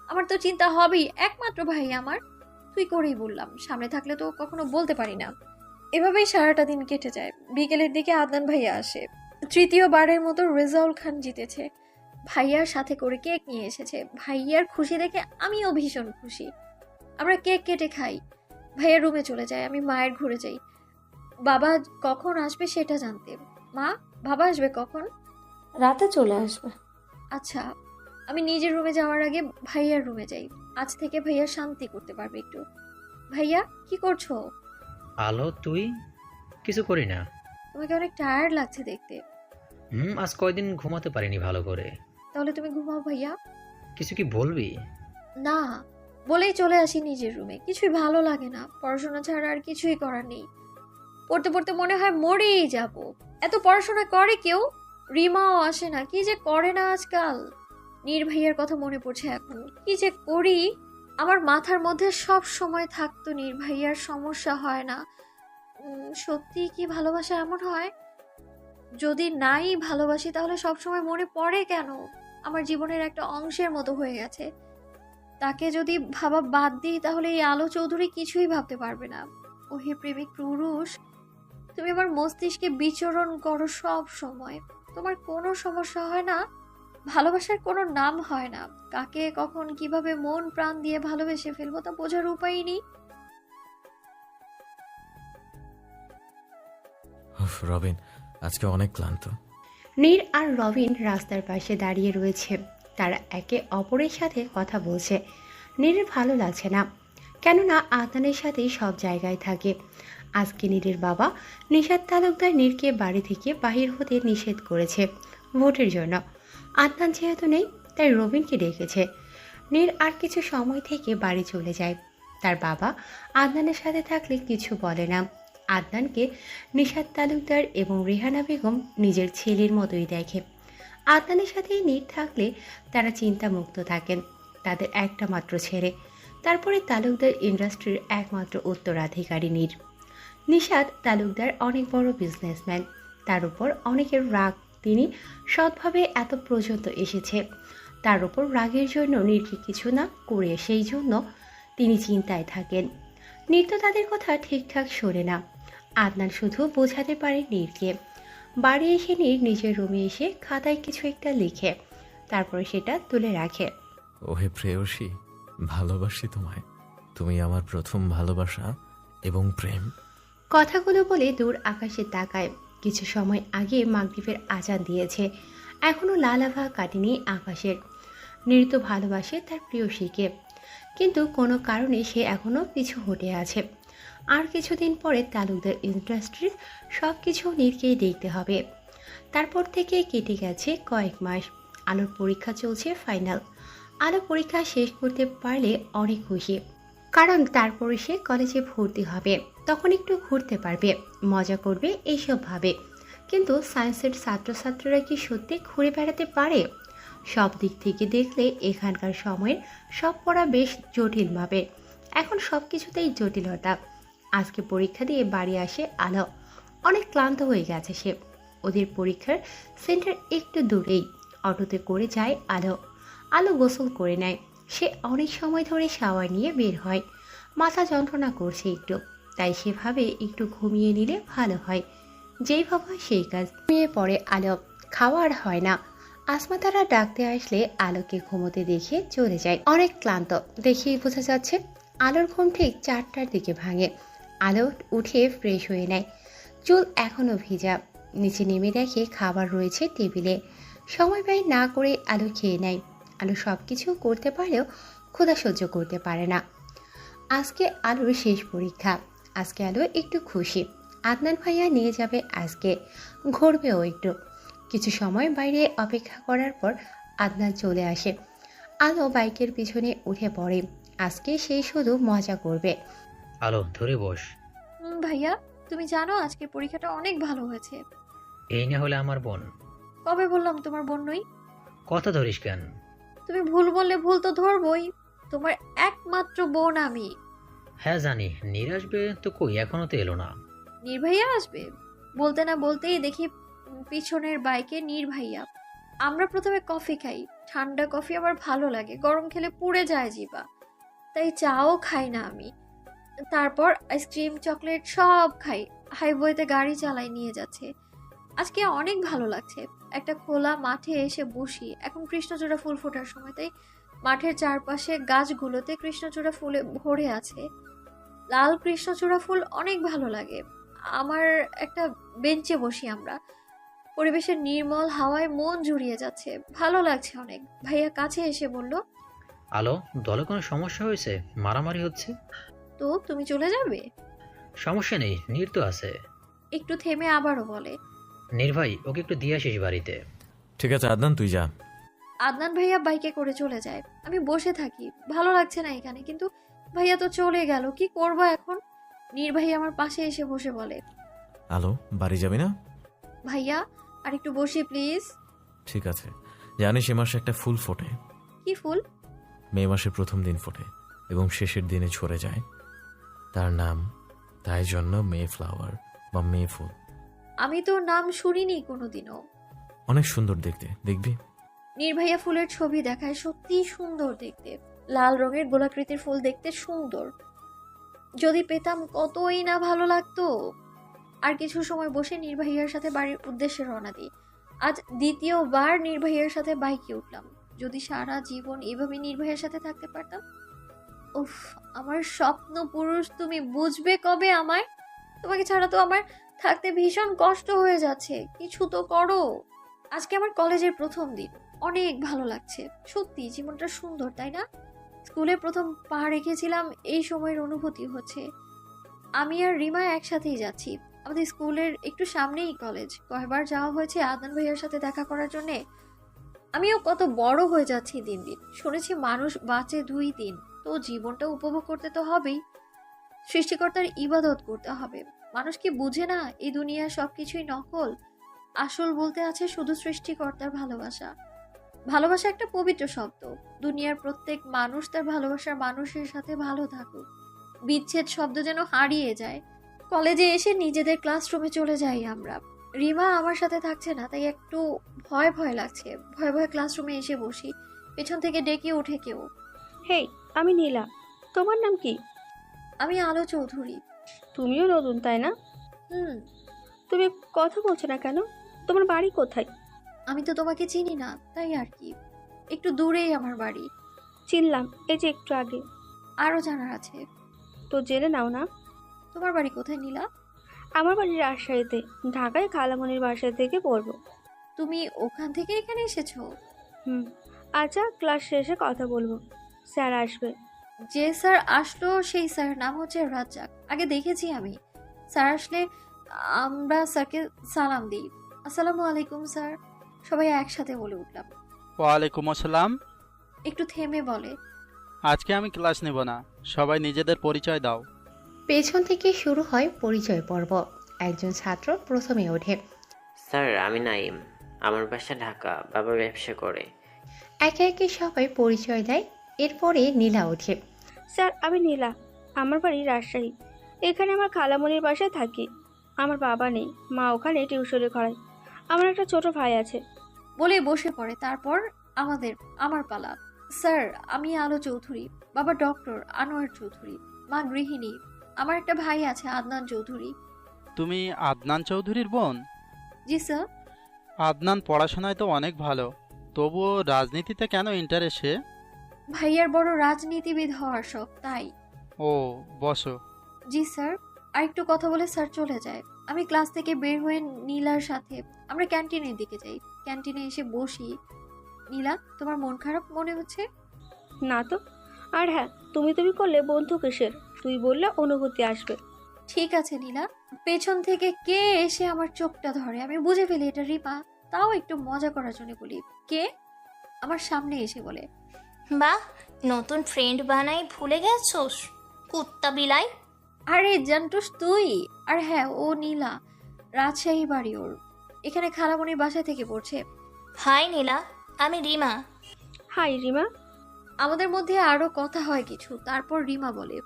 আমার তো চিন্তা হবেই, একমাত্র ভাই আমার। তুই করেই বললাম, সামনে থাকলে তো কখনো বলতে পারি না। এভাবেই সারাটা দিন কেটে যায়। বিকেলের দিকে আদনান ভাইয়া আসে। তৃতীয়বারের মতো রেজাউল খান জিতেছে। ভাইয়ার সাথে করে কেক নিয়ে এসেছে। ভাইয়ার খুশি দেখে আমিও ভীষণ খুশি। আমরা কেক কেটে খাই। ভাইয়ার রুমে চলে যায়। আমি মায়ের ঘুরে যাই বাবা কখন আসবে সেটা জানতে। মা, বাবা আসবে কখন? রাতে চলে আসবে। আচ্ছা। আমি নিজের রুমে যাওয়ার আগে ভাইয়ার রুমে যাই। আজ থেকে ভাইয়া শান্তি করতে পারবে একটু। ভাইয়া, কি করছো? আলো, তুই? কিছু করি না। তোমাকে অনেক টায়ার্ড লাগছে দেখতে। আজ কয়দিন ঘুমাতে পারিনি ভালো করে। তাহলে তুমি ঘুমাও ভাইয়া। কিছু কি বলবি? না, বলেই চলে আসি নিজের রুমে। কিছুই ভালো লাগে না, পড়াশোনা ছাড়া আর কিছুই করার নেই। পড়তে পড়তে মনে হয় মরেই যাব। এত পড়াশোনা করে কেউ? রিমাও আসে না, কি যে করে না আজকাল। নির্ভাইয়ের কথা মনে পড়ছে এখন, কি যে করি। আমার মাথার মধ্যে সব সময় থাকতো নির্ভাইয়ার সমস্যা হয় না। সত্যি কি ভালোবাসা এমন হয়? যদি নাই ভালোবাসি তাহলে সব সময় মনে পড়ে কেন? আমার জীবনের একটা অংশের মতো হয়ে গেছে। তাকে যদি ভাবা বাদ দিই তাহলে এই আলো চৌধুরী কিছুই ভাবতে পারবে না। ওহে প্রেমিক পুরুষ, তুমি আমার মস্তিষ্কে বিচরণ করো সব সময়। তোমার কোনো সমস্যা হয় না? ভালোবাসার কোনো নাম হয় না। কাকে কখন কিভাবে মন প্রাণ দিয়ে ভালোবেসে ফেলবো তা বোঝার উপায়ই নেই। উফ রবিন, আজকে অনেক ক্লান্ত। নীর আর রবিন রাস্তার পাশে দাঁড়িয়ে রয়েছে। তারা একে অপরের সাথে কথা বলছে। নীরের ভালো লাগছে না, কেননা আদনানের সাথেই সব জায়গায় থাকে। আজকে নীরের বাবা নিশাত তালুকদার নীরকে বাড়ি থেকে বাহির হতে নিষেধ করেছে ভোটের জন্য। আদনান যেহেতু নেই, তাই রবিনকে ডেকেছে। নীর আর কিছু সময় থেকে বাড়ি চলে যায়। তার বাবা আদনানের সাথে থাকলে কিছু বলে না। আদনানকে নিশাত তালুকদার এবং রেহানা বেগম নিজের ছেলের মতোই দেখে। আদনানের সাথে নীর থাকলে তারা চিন্তামুক্ত থাকেন। তাদের একটা মাত্র ছেলে, তারপরে তালুকদার ইন্ডাস্ট্রির একমাত্র উত্তরাধিকারী নীর। নিশাত তালুকদার অনেক বড় বিজনেসম্যান, তার উপর অনেকের রাগ। তিনি সৎভাবে এত পর্যন্ত এসেছে, তার উপর রাগের জন্য নীরকে কিছু না করে সেই জন্য তিনি চিন্তায় থাকেন। নীর তো তাদের কথা ঠিকঠাক শোনে না। আদনান শুধু বোঝাতে পারে নীরকে। বাড়ি এসে নীর নিজের রুমে এসে খাতায় কিছু একটা লিখে, তারপরে সেটা তুলে রাখে। ওহে প্রেয়সী, ভালোবাসি তোমায়। তুমি আমার প্রথম ভালোবাসা এবং প্রেম। কথাগুলো বলে দূর আকাশে তাকায়। কিছু সময় আগে মাগরিবের আজান দিয়েছে, এখনো লাল আভা কাটেনি আকাশের। নীর তো ভালোবাসে তার প্রেয়সীকে, কিন্তু কোনো কারণে সে এখনো পিছু হটে আছে। আর কিছুদিন পরে তালুকদার ইন্ডাস্ট্রির সব কিছু নীরকেই দেখতে হবে। তারপর থেকে কেটে গেছে কয়েক মাস। আলোর পরীক্ষা চলছে ফাইনাল। আলো পরীক্ষা শেষ করতে পারলে অনেক খুশি, কারণ তারপরে সে কলেজে ভর্তি হবে। তখন একটু ঘুরতে পারবে, মজা করবে, এইসব ভাবে। কিন্তু সায়েন্সের ছাত্রছাত্রীরা কি সত্যি ঘুরে বেড়াতে পারে? সব দিক থেকে দেখলে এখানকার সময়ের সব পড়া বেশ জটিল ভাবে। এখন সব কিছুতেই জটিলতা। আজকে পরীক্ষা দিয়ে বাড়ি আসে আলো। অনেক ক্লান্ত হয়ে গেছে সে। ওদের পরীক্ষার সেন্টার একটু দূরেই। অটোতে করে যায় আলো। আলো গোসল করে নেয়। সে অনেক সময় ধরে শাওয়ার নিয়ে বের হয়। মাথা যন্ত্রণা করছে একটু, তাই সেভাবে একটু ঘুমিয়ে নিলে ভালো হয়। যেই ভাবা সেই কাজ। ঘুমিয়ে পড়ে আলো। খাওয়া আর হয় না। আসমা তারা ডাকতে আসলে আলোকে ঘুমোতে দেখে চলে যায়। অনেক ক্লান্ত দেখেই বোঝা যাচ্ছে। আলোর ঘুম ঠিক 4টার দিকে ভাঙে। আলো উঠে ফ্রেশ হয়ে নেয়। চুল এখনো ভিজা। নিচে নেমে দেখে খাবার রয়েছে টেবিলে। সময় ব্যয় না করে আলো খেয়ে নেয়। আলো সব কিছু করতে পারলেও ক্ষুধা সহ্য করতে পারে না। আজকে আলোর শেষ পরীক্ষা। আজকে আলো একটু খুশি। আদনান ভাইয়া নিয়ে যাবে আজকে, ঘুরবেও একটু। কিছু সময় বাইরে অপেক্ষা করার পর আদনান চলে আসে। আলো বাইকের পিছনে উঠে পড়ে। আজকে সে শুধু মজা করবে। আলো ধরে বস। ভাইয়া, তুমি জানো আজকে পরীক্ষাটা অনেক ভালো হয়েছে। এই না হলে আমার বোন। কবে বললাম তোমার বোন নই? কথা ধরিস কেন? তুমি ভুল বললে ভুল তো ধরবই। তোমার একমাত্র বোন আমি। হ্যাঁ জানি, নীর আসবে তো কই, এখনো তো এলো না। নির্ভাইয়া আসবে বলতে না বলতেই দেখি পিছনের বাইকে নির্ভাইয়া। আমরা প্রথমে কফি খাই। ঠান্ডা কফি আমার ভালো লাগে, গরম খেলে পুড়ে যায় জিবা, তাই চাও খাই না আমি। তারপর আইসক্রিম, চকলেট সব খাই। হাইওয়েতে গাড়ি চালাই নিয়ে যাচ্ছে। আজকে অনেক ভালো লাগছে। একটা খোলা মাঠে এসে বসি। এখন কৃষ্ণচূড়া ফুল ফোটার সময়, তাই মাঠের চারপাশে গাছগুলোতে কৃষ্ণচূড়া ফুলে ভরে আছে। লাল কৃষ্ণচূড়া ফুল অনেক ভালো লাগে আমার। একটা বেঞ্চে বসি আমরা। পরিবেশের নির্মল হাওয়ায় মন জুড়িয়ে যাচ্ছে, ভালো লাগছে অনেক। ভাইয়া কাছে এসে বলল, আলো, দলে কোনো সমস্যা হয়েছে? মারামারি হচ্ছে? তো তুমি চলে যাবে? সমস্যা নেই, নীর তো আছে। একটু থেমে আবারও বলে, নীর ভাই, ওকে একটু দিয়ে আসিস বাড়িতে। ঠিক আছে আদনান, তুই যা। আদনান ভাইয়া বাইকে করে চলে যায়। আমি বসে থাকি, ভালো লাগছে না এখানে। কিন্তু ভাইয়া তো চলে গেল, কি করব এখন? নীর ভাইয়া আমার পাশে এসে বসে বলে, আলো, বাড়ি যাবি না? ভাইয়া আর একটু বসি প্লিজ। ঠিক আছে। জানিস এ মাসে একটা ফুল ফোটে। কি ফুল? মে মাসের প্রথম দিন ফোটে এবং শেষের দিনে ঝরে যায়। তার নাম, তাই জন্য মে ফ্লাওয়ার বা মে ফুল। আমি তো নাম শুনিনি কোনোদিনও। অনেক সুন্দর দেখতে, দেখবি। নির্ভাইয়া ফুলের ছবি দেখায়, সত্যিই সুন্দর দেখতে। লাল রঙের গোলাকৃতির ফুল দেখতে সুন্দর। যদি পেতাম কতই না ভালো লাগতো। আর কিছু সময় বসে নির্ভাইয়ার সাথে বাড়ির উদ্দেশ্যে রওনা দিই। আজ দ্বিতীয়বার নির্ভাইয়ার সাথে বাইকে উঠলাম। যদি সারা জীবন এভাবে নির্ভাইয়ার সাথে থাকতে পারতাম। উফ, আমার স্বপ্ন পুরুষ, তুমি বুঝবে কবে আমায়? তোমাকে ছাড়া তো আমার থাকতে ভীষণ কষ্ট হয়ে যাচ্ছে, কিছু তো করো। আজকে আমার কলেজের প্রথম দিন, অনেক ভালো লাগছে। সত্যি জীবনটা সুন্দর, তাই না? স্কুলে প্রথম পা রেখেছিলাম, এই সময়ের অনুভূতি হচ্ছে। আমি আর রিমা একসাথেই যাচ্ছি। আমাদের স্কুলের একটু সামনেই কলেজ। কয়বার যাওয়া হয়েছে আদনান ভাইয়ার সাথে দেখা করার জন্যে। আমিও কত বড় হয়ে যাচ্ছি দিন দিন। শুনেছি মানুষ বাঁচে 2 দিন, তো জীবনটা উপভোগ করতে তো হবেই। সৃষ্টিকর্তার ইবাদত করতে হবে। মানুষ কি বুঝে না এই দুনিয়ার সবকিছুই নকল? আসল বলতে আছে শুধু সৃষ্টিকর্তার ভালোবাসা। ভালোবাসা একটা পবিত্র শব্দ। দুনিয়ার প্রত্যেক মানুষ তার ভালোবাসার মানুষের সাথে ভালো থাকুক। বিচ্ছেদ শব্দ যেন হারিয়ে যায়। কলেজে এসে নিজেদের ক্লাসরুমে চলে যাই আমরা। রিমা আমার সাথে থাকছে না, তাই একটু ভয় ভয় লাগছে। ভয় ভয় ক্লাসরুমে এসে বসি। পেছন থেকে ডেকে ওঠে কেউ। হেই, আমি নীলা। তোমার নাম কি? আমি আলো চৌধুরী। তুমিও নতুন, তাই না? হুম। তুমি কথা বলছো না কেন? তোমার বাড়ি কোথায়? আমি তো তোমাকে চিনি না, তাই আর কি। একটু দূরেই আমার বাড়ি। চিনলাম, এই যে একটু আগে। আরও জানার আছে। তো জেনে নাও না। তোমার বাড়ি কোথায় নীলা? আমার বাড়ি রাজশাহীতে। ঢাকায় খালামণির বাসা থেকে পড়বো। তুমি ওখান থেকে এখানে এসেছো? হুম। আচ্ছা, ক্লাস শেষে কথা বলবো। স্যার আসবে। যে স্যার আসলো সেই স্যার নাম হচ্ছে রাজ্জাক। আগে দেখেছি আমি। স্যার আসলে আমরা স্যারকে সালাম দিই। আসসালামু আলাইকুম স্যার, সবাই একসাথে বলে উঠলাম। ওয়ালাইকুম আসসালাম। একটু থেমে বলে, আজকে আমি ক্লাস নেব না, সবাই নিজেদের পরিচয় দাও। পেছন থেকে শুরু হয় পরিচয় পর্ব। একজন ছাত্র প্রথমে ওঠে। স্যার, আমি নাইম। আমার বাসা ঢাকা, বাবা ব্যবসা করে। একে একে সবাই পরিচয় দেয়। এরপরে নীলা ওঠে। স্যার, আমি নীলা। আমার বাড়ি রাজশাহী। এখানে আমার খালামণির বাসায় থাকি। আমার বাবা নেই, মা ওখানে টিউশনে করায়। আমার একটা ছোট ভাই আছে। বলে বসে পড়ে। তারপর আমার পালা। স্যার, আমি আলো চৌধুরী। বাবা ডক্টর আনোয়ার চৌধুরী, মা গৃহিণী। আমার একটা ভাই আছে আদনান চৌধুরী। তুমি আদনান চৌধুরীর বোন? জি স্যার। আদনান পড়াশোনায় তো অনেক ভালো, তবুও রাজনীতিতে কেন ইন্টারেস্ট? ভাইয়ার বড় রাজনীতিবিদ হওয়ার শখ, তাই। ও, বসো। জি স্যার। আরেকটু কথা বলে স্যার চলে যায়। আমি ক্লাস থেকে বের হয়ে নীলার সাথে আমরা ক্যান্টিনের দিকে যাই। ক্যান্টিনে এসে বসি। নীলা, তোমার মন খারাপ মনে হচ্ছে? না তো। আর হ্যাঁ, তুমি করলে বন্ধু কিসের? তুই বললে অনুভূতি আসবে। ঠিক আছে নীলা। পেছন থেকে কে এসে আমার চোখটা ধরে, আমি বুঝে ফেলি এটা রিমা। তাও একটু মজা করার জন্য বলি, কে? আমার সামনে এসে বলে, বাহ, নতুন ফ্রেন্ড বানাই ভুলে গেছোস কুত্তা বিলাই। আরে জান্টুস তুই? আর হ্যাঁ, ও নীলা, রাজশাহী বাড়ি ওর। এখানে খালামণির বাসায় থেকে পড়ছে। হাই নীলা, আমি রিমা। হাই রিমা। আমাদের মধ্যে আরো কথা হয় কিছু। তারপর রিমা বলে,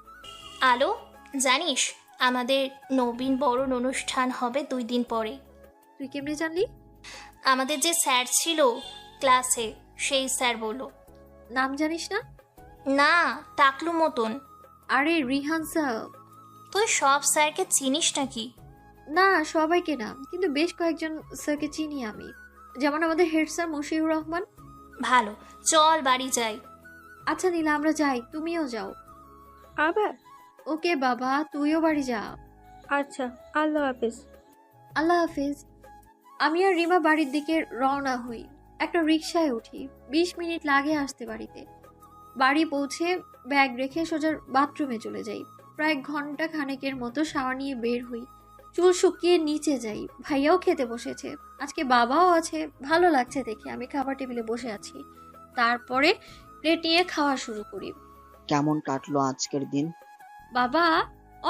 আলো, জানিস আমাদের নবীন বরণ অনুষ্ঠান হবে 2 দিন পরে। তুই কেমনে জানলি? আমাদের যে স্যার ছিল ক্লাসে, সেই স্যার বলল। নাম জানিস না? না, টাকলু মতন। আরে রিহান স্যার। তুই সব স্যারকে চিনিস নাকি? না, সবাইকে না, কিন্তু বেশ কয়েকজন স্যারকে চিনি আমি। যেমন আমাদের হেড স্যার মশিউর রহমান। ভালো, চল বাড়ি যাই। আচ্ছা নীলা, আমরা যাই, তুমিও যাও। আবার? ওকে বাবা, তুইও বাড়ি যা। আচ্ছা, আল্লাহ হাফেজ। আল্লাহ হাফিজ। আমি আর রিমা বাড়ির দিকে রওনা হই। একটা রিকশায় উঠি। 20 মিনিট লাগে আসতে বাড়িতে। বাড়ি পৌঁছে ব্যাগ রেখে সোজা বাথরুমে চলে যাই। প্রায় ঘন্টা খানেকের মতো শাওয়ার নিয়ে বের হই। চুল শুকিয়ে নিচে যাই। ভাইয়াও খেতে বসেছে, আজকে বাবাও আছে। ভালো লাগছে দেখে আমি খাবার টেবিলে বসে আছি। তারপরে প্লেট নিয়ে খাওয়া শুরু করি। কেমন কাটলো আজকের দিন? বাবা,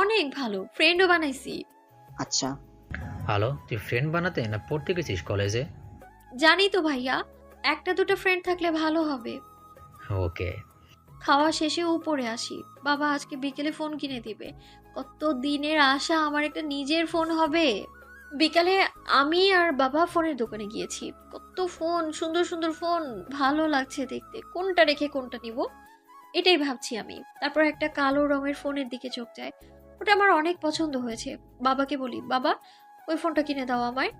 অনেক ভালো, ফ্রেন্ডও বানাইছি। আচ্ছা। হ্যালো, তুই ফ্রেন্ড বানাতে না পড়তে গেছিস কলেজে? জানি তো ভাইয়া, একটা দুটো ফ্রেন্ড থাকলে ভালো হবে। ওকে। খাওয়া শেষে উপরে আসি। বাবা আজকে বিকেলে ফোন কিনে দিবে। কত দিনের আশা আমার একটা নিজের ফোন হবে। বিকালে আমি আর বাবা ফোনের দোকানে গিয়েছি। কত ফোন, সুন্দর সুন্দর ফোন, ভালো লাগছে দেখতে। কোনটা রেখে কোনটা নিব এটাই ভাবছি আমি। তারপর একটা কালো রঙের ফোনের দিকে চোখ যায়। ওটা আমার অনেক পছন্দ হয়েছে। বাবাকে বলি, বাবা ওই ফোনটা কিনে দাও আমায়।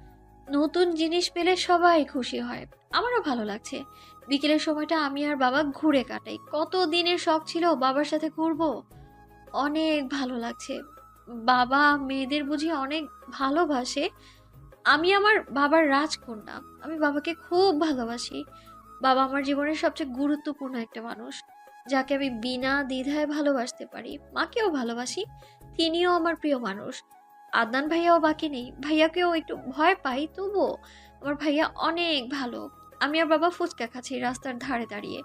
নতুন জিনিস পেলে সবাই খুশি হয়, আমারও ভালো লাগছে। বিকেলের সময়টা আমি আর বাবা ঘুরে কাটাই। কত দিনের শখ ছিল বাবার সাথে ঘুরবো, অনেক ভালো লাগছে। বাবা মেয়েদের বুঝি অনেক ভালোবাসে। আমি আমার বাবার রাজকন্যা, আমি বাবাকে খুব ভালোবাসি। বাবা আমার জীবনের সবচেয়ে গুরুত্বপূর্ণ একটা মানুষ, যাকে আমি বিনা দ্বিধায় ভালোবাসতে পারি। মাকেও ভালোবাসি, তিনিও আমার প্রিয় মানুষ। আদনান ভাইয়াও বাকি নেই, ভাইয়াকেও একটু ভয় পাই, তবুও আমার ভাইয়া অনেক ভালো। আমি আর বাবা ফুচকা খাচ্ছি রাস্তার ধারে দাঁড়িয়ে।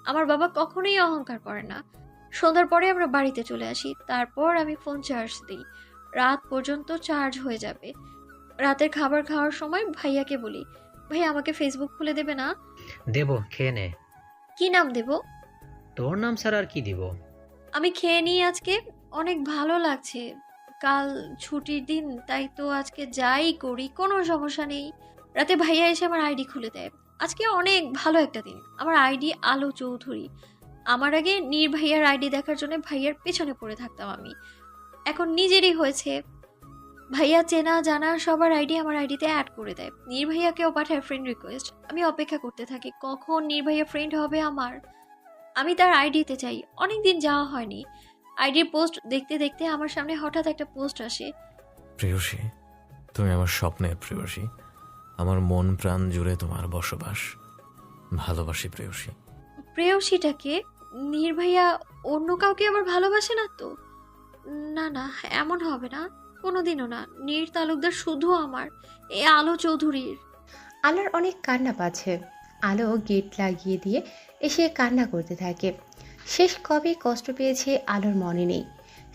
আমার বাবা কখনোই অহংকার করে না। সন্ধ্যার পরে আমরা বাড়িতে চলে আসি, তারপর আমি ফোন চার্জ দিই। রাত পর্যন্ত চার্জ হয়ে যাবে। রাতের খাবার খাওয়ার সময় ভাইয়াকে বলি, ভাইয়া আমাকে ফেসবুক খুলে দেবে না? দেবো, খেয়ে নে। কি নাম দেব? তোর নাম ছাড়া আর কি দিব? আমি খেয়ে নিই আজকে, অনেক ভালো লাগছে। কাল ছুটির দিন, তাই তো আজকে যাই করি কোনো সমস্যা নেই। রাতে ভাইয়া এসে আমার আইডি খুলে দেয়। আজকে অনেক ভালো একটা দিন। আমার আইডি আলো চৌধুরী। আমার আগে নীর ভাইয়ার আইডি দেখার জন্য ভাইয়ার পেছনে পড়ে থাকতাম আমি, এখন নিজেরই হয়েছে। ভাইয়া চেনা জানা সবার আইডি আমার আইডিতে অ্যাড করে দেয়। নীর ভাইয়াকেও পাঠায় ফ্রেন্ড রিকোয়েস্ট। আমি অপেক্ষা করতে থাকি কখন নীর ভাইয়া ফ্রেন্ড হবে আমার। আমি তার আইডিতে চাই, অনেকদিন যাওয়া হয়নি। আইডির পোস্ট দেখতে দেখতে আমার সামনে হঠাৎ একটা পোস্ট আসে। প্রেয়সী, তুমি আমার স্বপ্নের প্রেয়সী, আমার মন প্রাণ জুড়ে তোমার বসবাস। ভালোবাসি প্রেয়সী। প্রেয়সীটাকে? নীর ভাইয়া অন্য কাউকে আবার ভালোবাসে না তো? না না, এমন হবে না, কোনোদিনও না। নীর তালুকদার শুধু আমার, এ আলো চৌধুরীর। আলোর অনেক কান্না পাচ্ছে। আলো গেট লাগিয়ে দিয়ে এসে কান্না করতে থাকে। শেষ কবে কষ্ট পেয়েছে আলোর মনে নেই।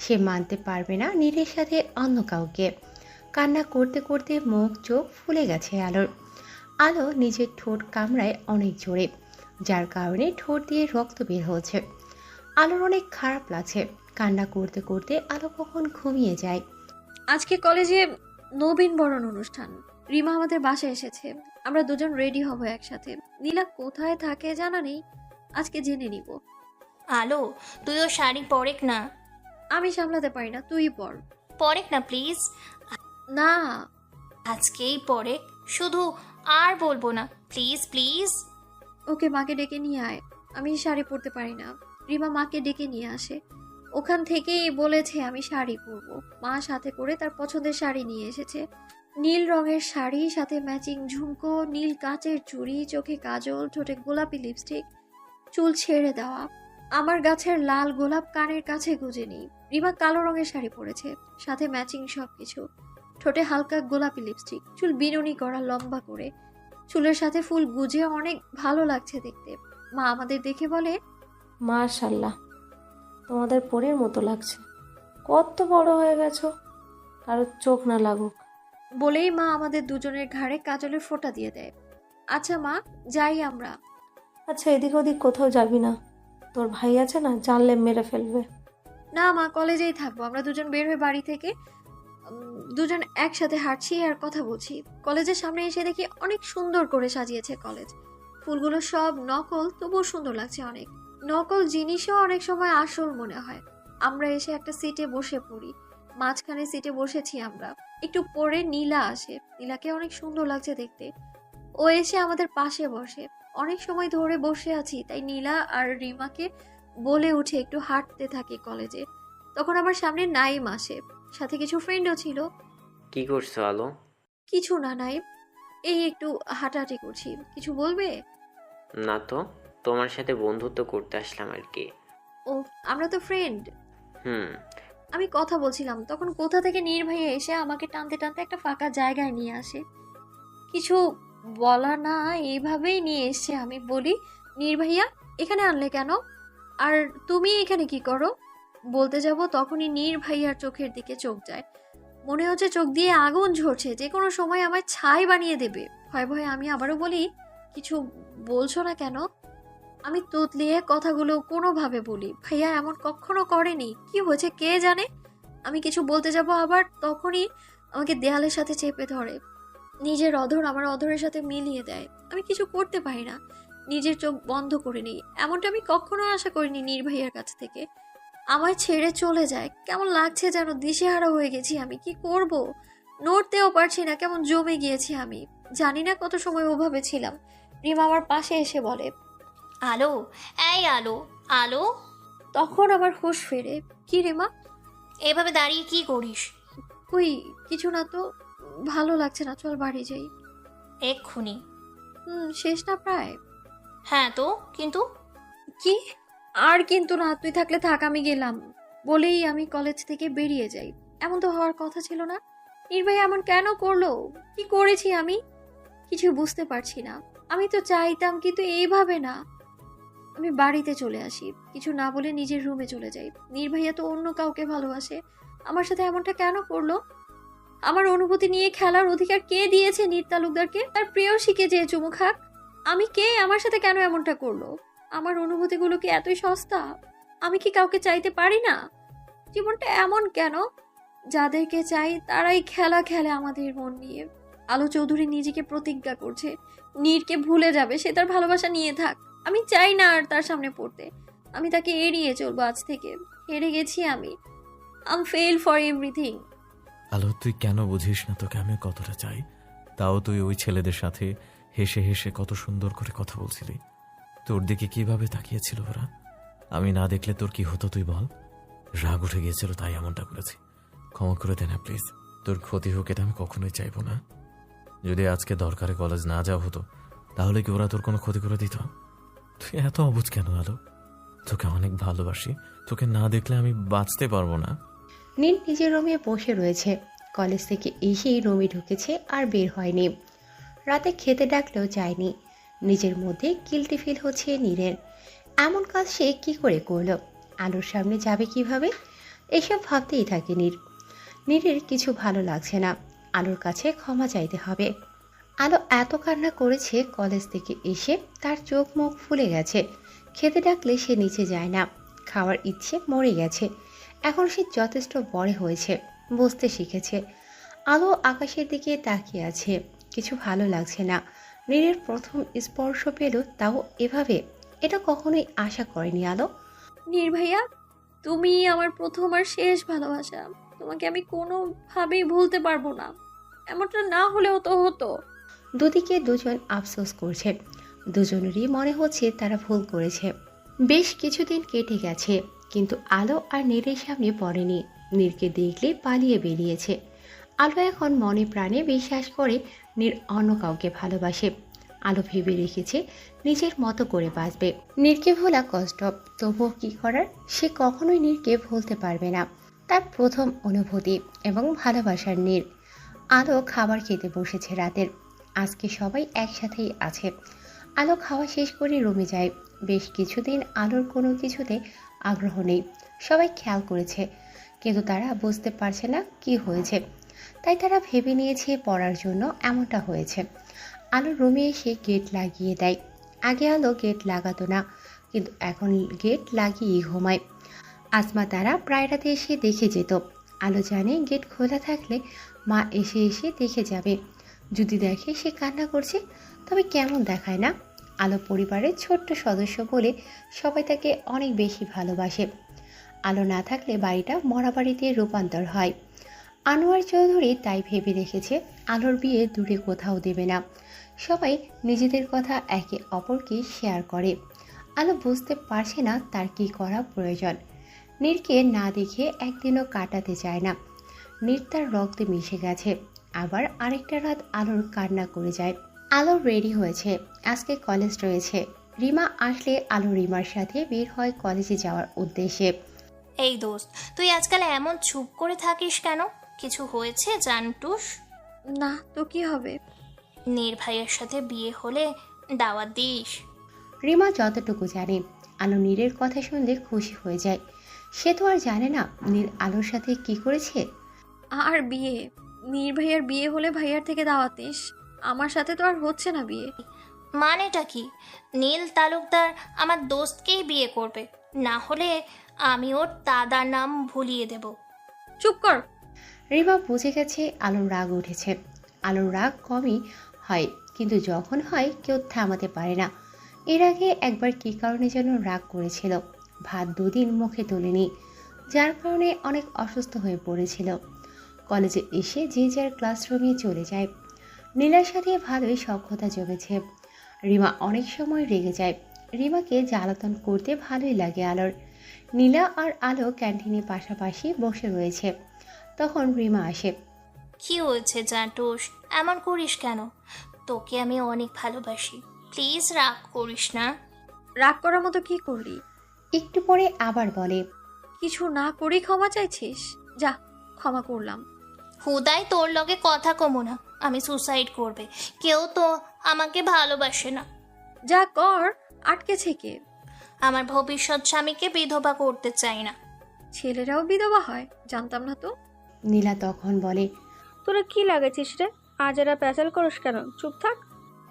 সে মানতে পারবে না নীরের সাথে অন্য কাউকে। কান্না করতে করতে মুখ চোখ ফুলে গেছে আলোর। আলো নিজের ঠোঁট কামড়ায় অনেক জোরে, যার কারণে ঠোঁট দিয়ে রক্ত বের হচ্ছে। আলোর অনেক খারাপ লাগছে। কান্না করতে করতে আলো কখন ঘুমিয়ে যায়। আজকে কলেজে নবীন বরণ অনুষ্ঠান। রিমা আমাদের বাসায় এসেছে। আমরা দুজন রেডি হব একসাথে। নীলা কোথায় থাকে জানা নেই, আজকে জেনে নিব। আলো, তুইও শাড়ি পরেক না। আমি সামলাতে পারি না, তুই পর। পরেক না প্লিজ। না, আজকেই পরেক, শুধু আর বলবো না, প্লিজ প্লিজ। ওকে মাকে ডেকে নিয়ে আয়। আমি শাড়ি পরতে পারি না। রিমা মাকে ডেকে নিয়ে আসে। ওখান থেকেই বলেছে আমি শাড়ি পরবো। মা সাথে করে তার পছন্দের শাড়ি নিয়ে এসেছে। নীল রঙের শাড়ি, সাথে ম্যাচিং ঝুমকো, নীল কাচের চুড়ি, চোখে কাজল, ঠোঁটে গোলাপি লিপস্টিক, চুল ছেড়ে দেওয়া। আমার গাছের লাল গোলাপ কানের কাছে গুজে নেই। রিমা কালো রঙের শাড়ি পরেছে, সাথে ম্যাচিং সবকিছু। ঠোঁটে হালকা গোলাপি লিপস্টিক, চুল বিনুনি করা লম্বা করে, চুলের সাথে ফুল গুজে অনেক ভালো লাগছে দেখতে। মা আমাদের দেখে বলে, মাশাল্লাহ, তোমাদের পরীর মতো লাগছে। কত বড় হয়ে গেছো, কারোর চোখ না লাগুক। বলেই মা আমাদের দুজনের ঘাড়ে কাজলের ফোঁটা দিয়ে দেয়। আচ্ছা মা, যাই আমরা। আচ্ছা, এদিক ওদিক কোথাও যাবি না? তোর ভাই আছে না, জানলে মেরে ফেলবে। না মা, কলেজেই থাকবো। আমরা দুজন বের হয়ে বাড়ি থেকে দুজন একসাথে হাঁটছি আর কথা বলছি। কলেজের সামনে এসে দেখি অনেক সুন্দর করে সাজিয়েছে কলেজ। ফুলগুলো সব নকল, তবুও সুন্দর লাগছে অনেক। নকল জিনিসও অনেক সময় আসল মনে হয়। আমরা এসে একটা সিটে বসে পড়ি। মাঝখানে সিটে বসেছি আমরা। একটু পরে নীলা আসে। নীলাকে অনেক সুন্দর লাগছে দেখতে। ও এসে আমাদের পাশে বসে। অনেক সময় ধরে বসে আছি, তাই নীলা আর রিমাকে বলে উঠে একটু হাঁটতে থাকি কলেজে। তখন আমার সামনে নাইম আসে, সাথে কিছু ফ্রেন্ডও ছিল। কি করছো আলো? কিছু না নাইম, এই একটু হাঁটাহাঁটি করছি। কিছু বলবে? না তো, তোমার সাথে বন্ধুত্ব করতে আসলাম আর কি। ও, আমরা তো ফ্রেন্ড। হুম। আমি কথা বলছিলাম, তখন কোথা থেকে নীর ভাইয়া এসে আমাকে টানতে টানতে একটা ফাঁকা জায়গায় নিয়ে আসে। কিছু বলা না, এইভাবেই নিয়ে এসছে। আমি বলি, নীর ভাইয়া এখানে আনলে কেন? আর তুমি এখানে কি করো? বলতে যাব, তখনই নীর ভাইয়ার চোখের দিকে চোখ যায়। মনে হচ্ছে চোখ দিয়ে আগুন ঝরছে, যে কোনো সময় আমায় ছাই বানিয়ে দেবে। ভয় ভয়ে আমি আবারও বলি, কিছু বলছো না কেন? আমি তুতলিয়ে কথাগুলো কোনোভাবে বলি, ভাইয়া এমন কখনো করেনি। কি হয়েছে কে জানে? আমি কিছু বলতে যাব, আবার তখনই আমাকে দেয়ালের সাথে চেপে ধরে। নিজের অধর আমার অধরের সাথে মিলিয়ে দেয়। আমি কিছু করতে পারি না, নিজের চোখ বন্ধ করে নিই। এমনটা আমি কখনো আশা করিনি নীর ভাইয়ার কাছ থেকে। আমায় ছেড়ে চলে যায়। কেমন লাগছে যেন, দিশেহারা হয়ে গেছি আমি। কি করব? নড়তেও পারছি না, কেমন জমে গিয়েছি আমি। জানি না কত সময় ওভাবে ছিলাম। রিমা আমার পাশে এসে বলে, আলো, এই আলো, আলো। তখন আমার হুঁশ ফেরে। কি রিমা? এভাবে দাঁড়িয়ে কি করিস? কই কিছু না তো, ভালো লাগছে না, চল বাড়ি যাই। এক্ষুনি? শেষ না প্রায়? হ্যাঁ তো, কিন্তু কি? আর কিন্তু না, তুই থাকলে থাক, আমি গেলাম বলেই আমি কলেজ থেকে বেরিয়ে যাই। এমন তো হওয়ার কথা ছিল না। নির্ভয় এমন কেন করলো? কি করেছি আমি? কিছু বুঝতে পারছি না। আমি তো চাইতাম, কিন্তু এইভাবে না। আমি বাড়িতে চলে আসি, কিছু না বলে নিজের রুমে চলে যাই। নির্ভয়া তো অন্য কাউকে ভালোবাসে, আমার সাথে এমনটা কেন করলো? আমার অনুভূতি নিয়ে খেলার অধিকার কে দিয়েছে নীর তালুকদারকে? তার প্রেয়সীকে যে চুমু খাক। আমি কে? আমার সাথে কেন এমনটা করলো? আমার অনুভূতিগুলো কি এতই সস্তা? আমি কি কাউকে চাইতে পারি না? জীবনটা এমন কেন? যাদেরকে চাই তারাই খেলা খেলে আমাদের মন নিয়ে। আলো চৌধুরী নিজেকে প্রতিজ্ঞা করছে নীরকে ভুলে যাবে, সে তার ভালোবাসা নিয়ে থাক। আমি চাই না আর তার সামনে পড়তে। আমি তাকে এড়িয়ে চলবো আজ থেকে। হেরে গেছি আমি। I am fail for everything. আলো, তুই কেন বুঝিস না তোকে আমি কতটা চাই? তাও তুই ওই ছেলেদের সাথে হেসে হেসে কত সুন্দর করে কথা বলছিলি। তোর দিকে কিভাবে তাকিয়েছিল ওরা? আমি না দেখলে তোর কি হতো তুই বল? রাগ উঠে গিয়েছিল তাই এমনটা করেছি। ক্ষমা করে দে না প্লিজ। তোর ক্ষতি হোক এটা আমি কখনোই চাইবো না। যদি আজকে দরকারে কলেজ না যাওয়া হতো তাহলে কি ওরা তোর কোনো ক্ষতি করে দিত? তুই এত অবুঝ কেন আলো? তোকে অনেক ভালোবাসি, তোকে না দেখলে আমি বাঁচতে পারবো না। নীল নিজের রুমে বসে রয়েছে। কলেজ থেকে এসেই রুমে ঢুকেছে আর বের হয়নি। রাতে খেতে ডাকলেও যায়নি। নিজের মধ্যে গিল্টি ফিল হচ্ছে নীরের। এমন কাজ সে কি করে করলো? আলোর সামনে যাবে কিভাবে? এসব ভাবতেই থাকে নীরের কিছু ভালো লাগছে না। আলোর কাছে ক্ষমা চাইতে হবে। আলো এত কান্না করেছে কলেজ থেকে এসে, তার চোখ মুখ ফুলে গেছে। খেতে ডাকলে সে নিচে যায় না। খাওয়ার ইচ্ছে মরে গেছে। এখন সে যথেষ্ট বড় হয়েছে, বুঝতে শিখেছে। আলো আকাশের দিকে তাকিয়ে আছে। কিছু ভালো লাগছে না। নীরের প্রথম স্পর্শ পেল, তাও এভাবে। এটা কখনোই আশা করেনি আলো। নির্ভয়া, তুমি আমার প্রথম আর শেষ ভালোবাসা। তোমাকে আমি কোনোভাবেই ভুলতে পারবো না। এমনটা না হলেও তো হতো। দুদিকে দুজন আফসোস করছে। দুজনেরই মনে হচ্ছে তারা ভুল করেছে। বেশ কিছুদিন কেটে গেছে, কিন্তু আলো আর নীরের সামনে পড়েনি। নীরকে দেখলে পালিয়ে বেরিয়েছে। আলো এখন মনে প্রাণে বিশ্বাস করে নীর অন্য কাউকে ভালোবাসে। আলো ভেবে রেখেছে নিজের মতো করে বাঁচবে। নীরকে ভোলা কষ্ট, তবুও কি করার? সে কখনোই নীরকে ভুলতে পারবে না। তার প্রথম অনুভূতি এবং ভালোবাসার নীর। আলো খাবার খেতে বসেছে রাতের। আজকে সবাই একসাথেই আছে। আলো খাওয়া শেষ করে রুমে যায়। বেশ কিছুদিন আলোর কোনো কিছুতে আগ্রহ নেই। সবাই খেয়াল করেছে, কিন্তু তারা বুঝতে পারছে না কি হয়েছে। তাই তারা ভেবে নিয়েছে পড়ার জন্য এমনটা হয়েছে। আলো রুমে এসে গেট লাগিয়ে দেয়। আগে আলো গেট লাগাতো না, কিন্তু এখন গেট লাগিয়ে ঘুমায়। আসমা তারা প্রায় রাতে এসে দেখে যেত। আলো জানে গেট খোলা থাকলে মা এসে এসে দেখে যাবে। যদি দেখে সে কান্না করছে, তবে কেমন দেখায় না? আলো পরিবারের ছোট্ট সদস্য বলে সবাই তাকে অনেক বেশি ভালোবাসে। আলো না থাকলে বাড়িটা মরা বাড়িতে রূপান্তর হয়। আনোয়ার চৌধুরী তাই ভেবে রেখেছে আলোর বিয়ে দূরে কোথাও দেবে না। সবাই নিজেদের কথা একে অপরকে শেয়ার করে। আলো বুঝতে পারছে না তার কি করা প্রয়োজন। নীরকে না দেখে একদিনও কাটাতে চায় না। নীর তার রক্তে মিশে গেছে। আবার আরেকটা রাত আলোর কান্না করে যায়। আলো রেডি হয়েছে, আজকে কলেজ রয়েছে। রিমা আসলে আলো রিমার সাথে বের হয় কলেজে যাওয়ার উদ্দেশ্যে। এই দোস্ত, তুই আজকাল এমন চুপ করে থাকিস কেন? কিছু হয়েছে জানটুস? না তো কি হবে? নির্ভয়ের সাথে বিয়ে হলে দাওয়াত দিস। রিমা যতটুকু জানে, আলো নীরের কথা শুনলে খুশি হয়ে যায়। সে তো আর জানে না নীর আলোর সাথে কি করেছে। আর বিয়ে? নির্ভয়ার বিয়ে হলে ভাইয়ার থেকে দাওয়াত নিস। আমার সাথে তো আর হচ্ছে না বিয়ে। মানেটা কি? নীল তালুকদার আমার দোস্তকেই বিয়ে করবে, না হলে আমি ওর দাদার নাম ভুলিয়ে দেব। চুপ কর। রিমা বুঝে গেছে আলোর রাগ উঠেছে। আলোর রাগ কমই হয়, কিন্তু যখন হয় কেউ থামাতে পারে না। এর আগে একবার কী কারণে যেন রাগ করেছিল। ভাত দুদিন মুখে তোলেনি, যার কারণে অনেক অসুস্থ হয়ে পড়েছিল। কলেজে এসে যে যার ক্লাসরুমে চলে যায়। নীলার সাথে ভালোই সখ্যতা জমেছে। রিমা অনেক সময় রেগে যায়। রিমাকে জ্বালাতন করতে ভালোই লাগে আলোর। নীলা আর আলো ক্যান্টিনে পাশাপাশি বসে রয়েছে। তখন রিমা আসে। কি হয়েছে জান্টুস, এমন করিস কেন? তোকে আমি অনেক ভালোবাসি, প্লিজ রাগ করিস না। রাগ করার মতো কি করলি? একটু পরে আবার বলে, কিছু না করেই ক্ষমা চাইছিস? যা, ক্ষমা করলাম। হুদাই তোর লগে কথা কমো না, আমি সুসাইড করবে। কেউ তো আমাকে ভালোবাসে না। যা কর, আটকেছে কে? আমার ভবিষ্যৎ স্বামীকে বিধবা করতে চাই না। ছেলেরাও বিধবা হয়? জানতাম না তো। নীলা তখন বলে, তোরা কি লাগাইছিস রে? আজ এরা প্যাচাল করিস কেন? চুপ থাক।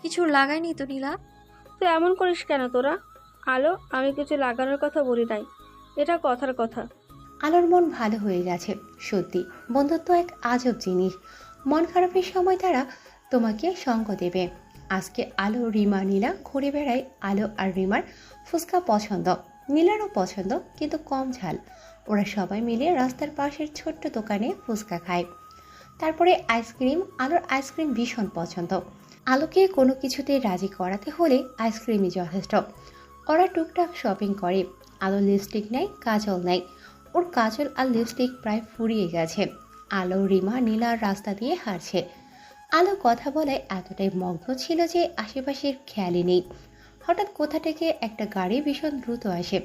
কিছু লাগাইনি তো নীলা। তুই এমন করিস কেন তোরা? আলো, আমি কিছু লাগানোর কথা বলি নাই, এটা কথার কথা। আলোর মন ভালো হয়ে গেছে। সত্যি বন্ধুত্ব এক আজব জিনিস। মন খারাপের সময় তারা তোমাকে সঙ্গ দেবে। আজকে আলো, রিমা, নীলা ঘুরে বেড়ায়। আলো আর রিমার ফুচকা পছন্দ, নীলারও পছন্দ, কিন্তু কম ঝাল। ওরা সবাই মিলে রাস্তার পাশের ছোট্ট দোকানে ফুচকা খায়। তারপরে আইসক্রিম। আলোর আইসক্রিম ভীষণ পছন্দ। আলোকে কোনো কিছুতে রাজি করাতে হলে আইসক্রিমই যথেষ্ট। ওরা টুকটাক শপিং করে। আলো লিপস্টিক নেয়, কাজল নেয়। ওর কাজল আর লিপস্টিক প্রায় ফুরিয়ে গেছে। আলো, রিমা, নীলার রাস্তা দিয়ে হাঁটছে। আলো কথা বলায় এতটাই মগ্ন ছিল যে আশেপাশের খেয়ালই নেই। হঠাৎ কোথা থেকে একটা গাড়ি ভীষণ দ্রুত আসে।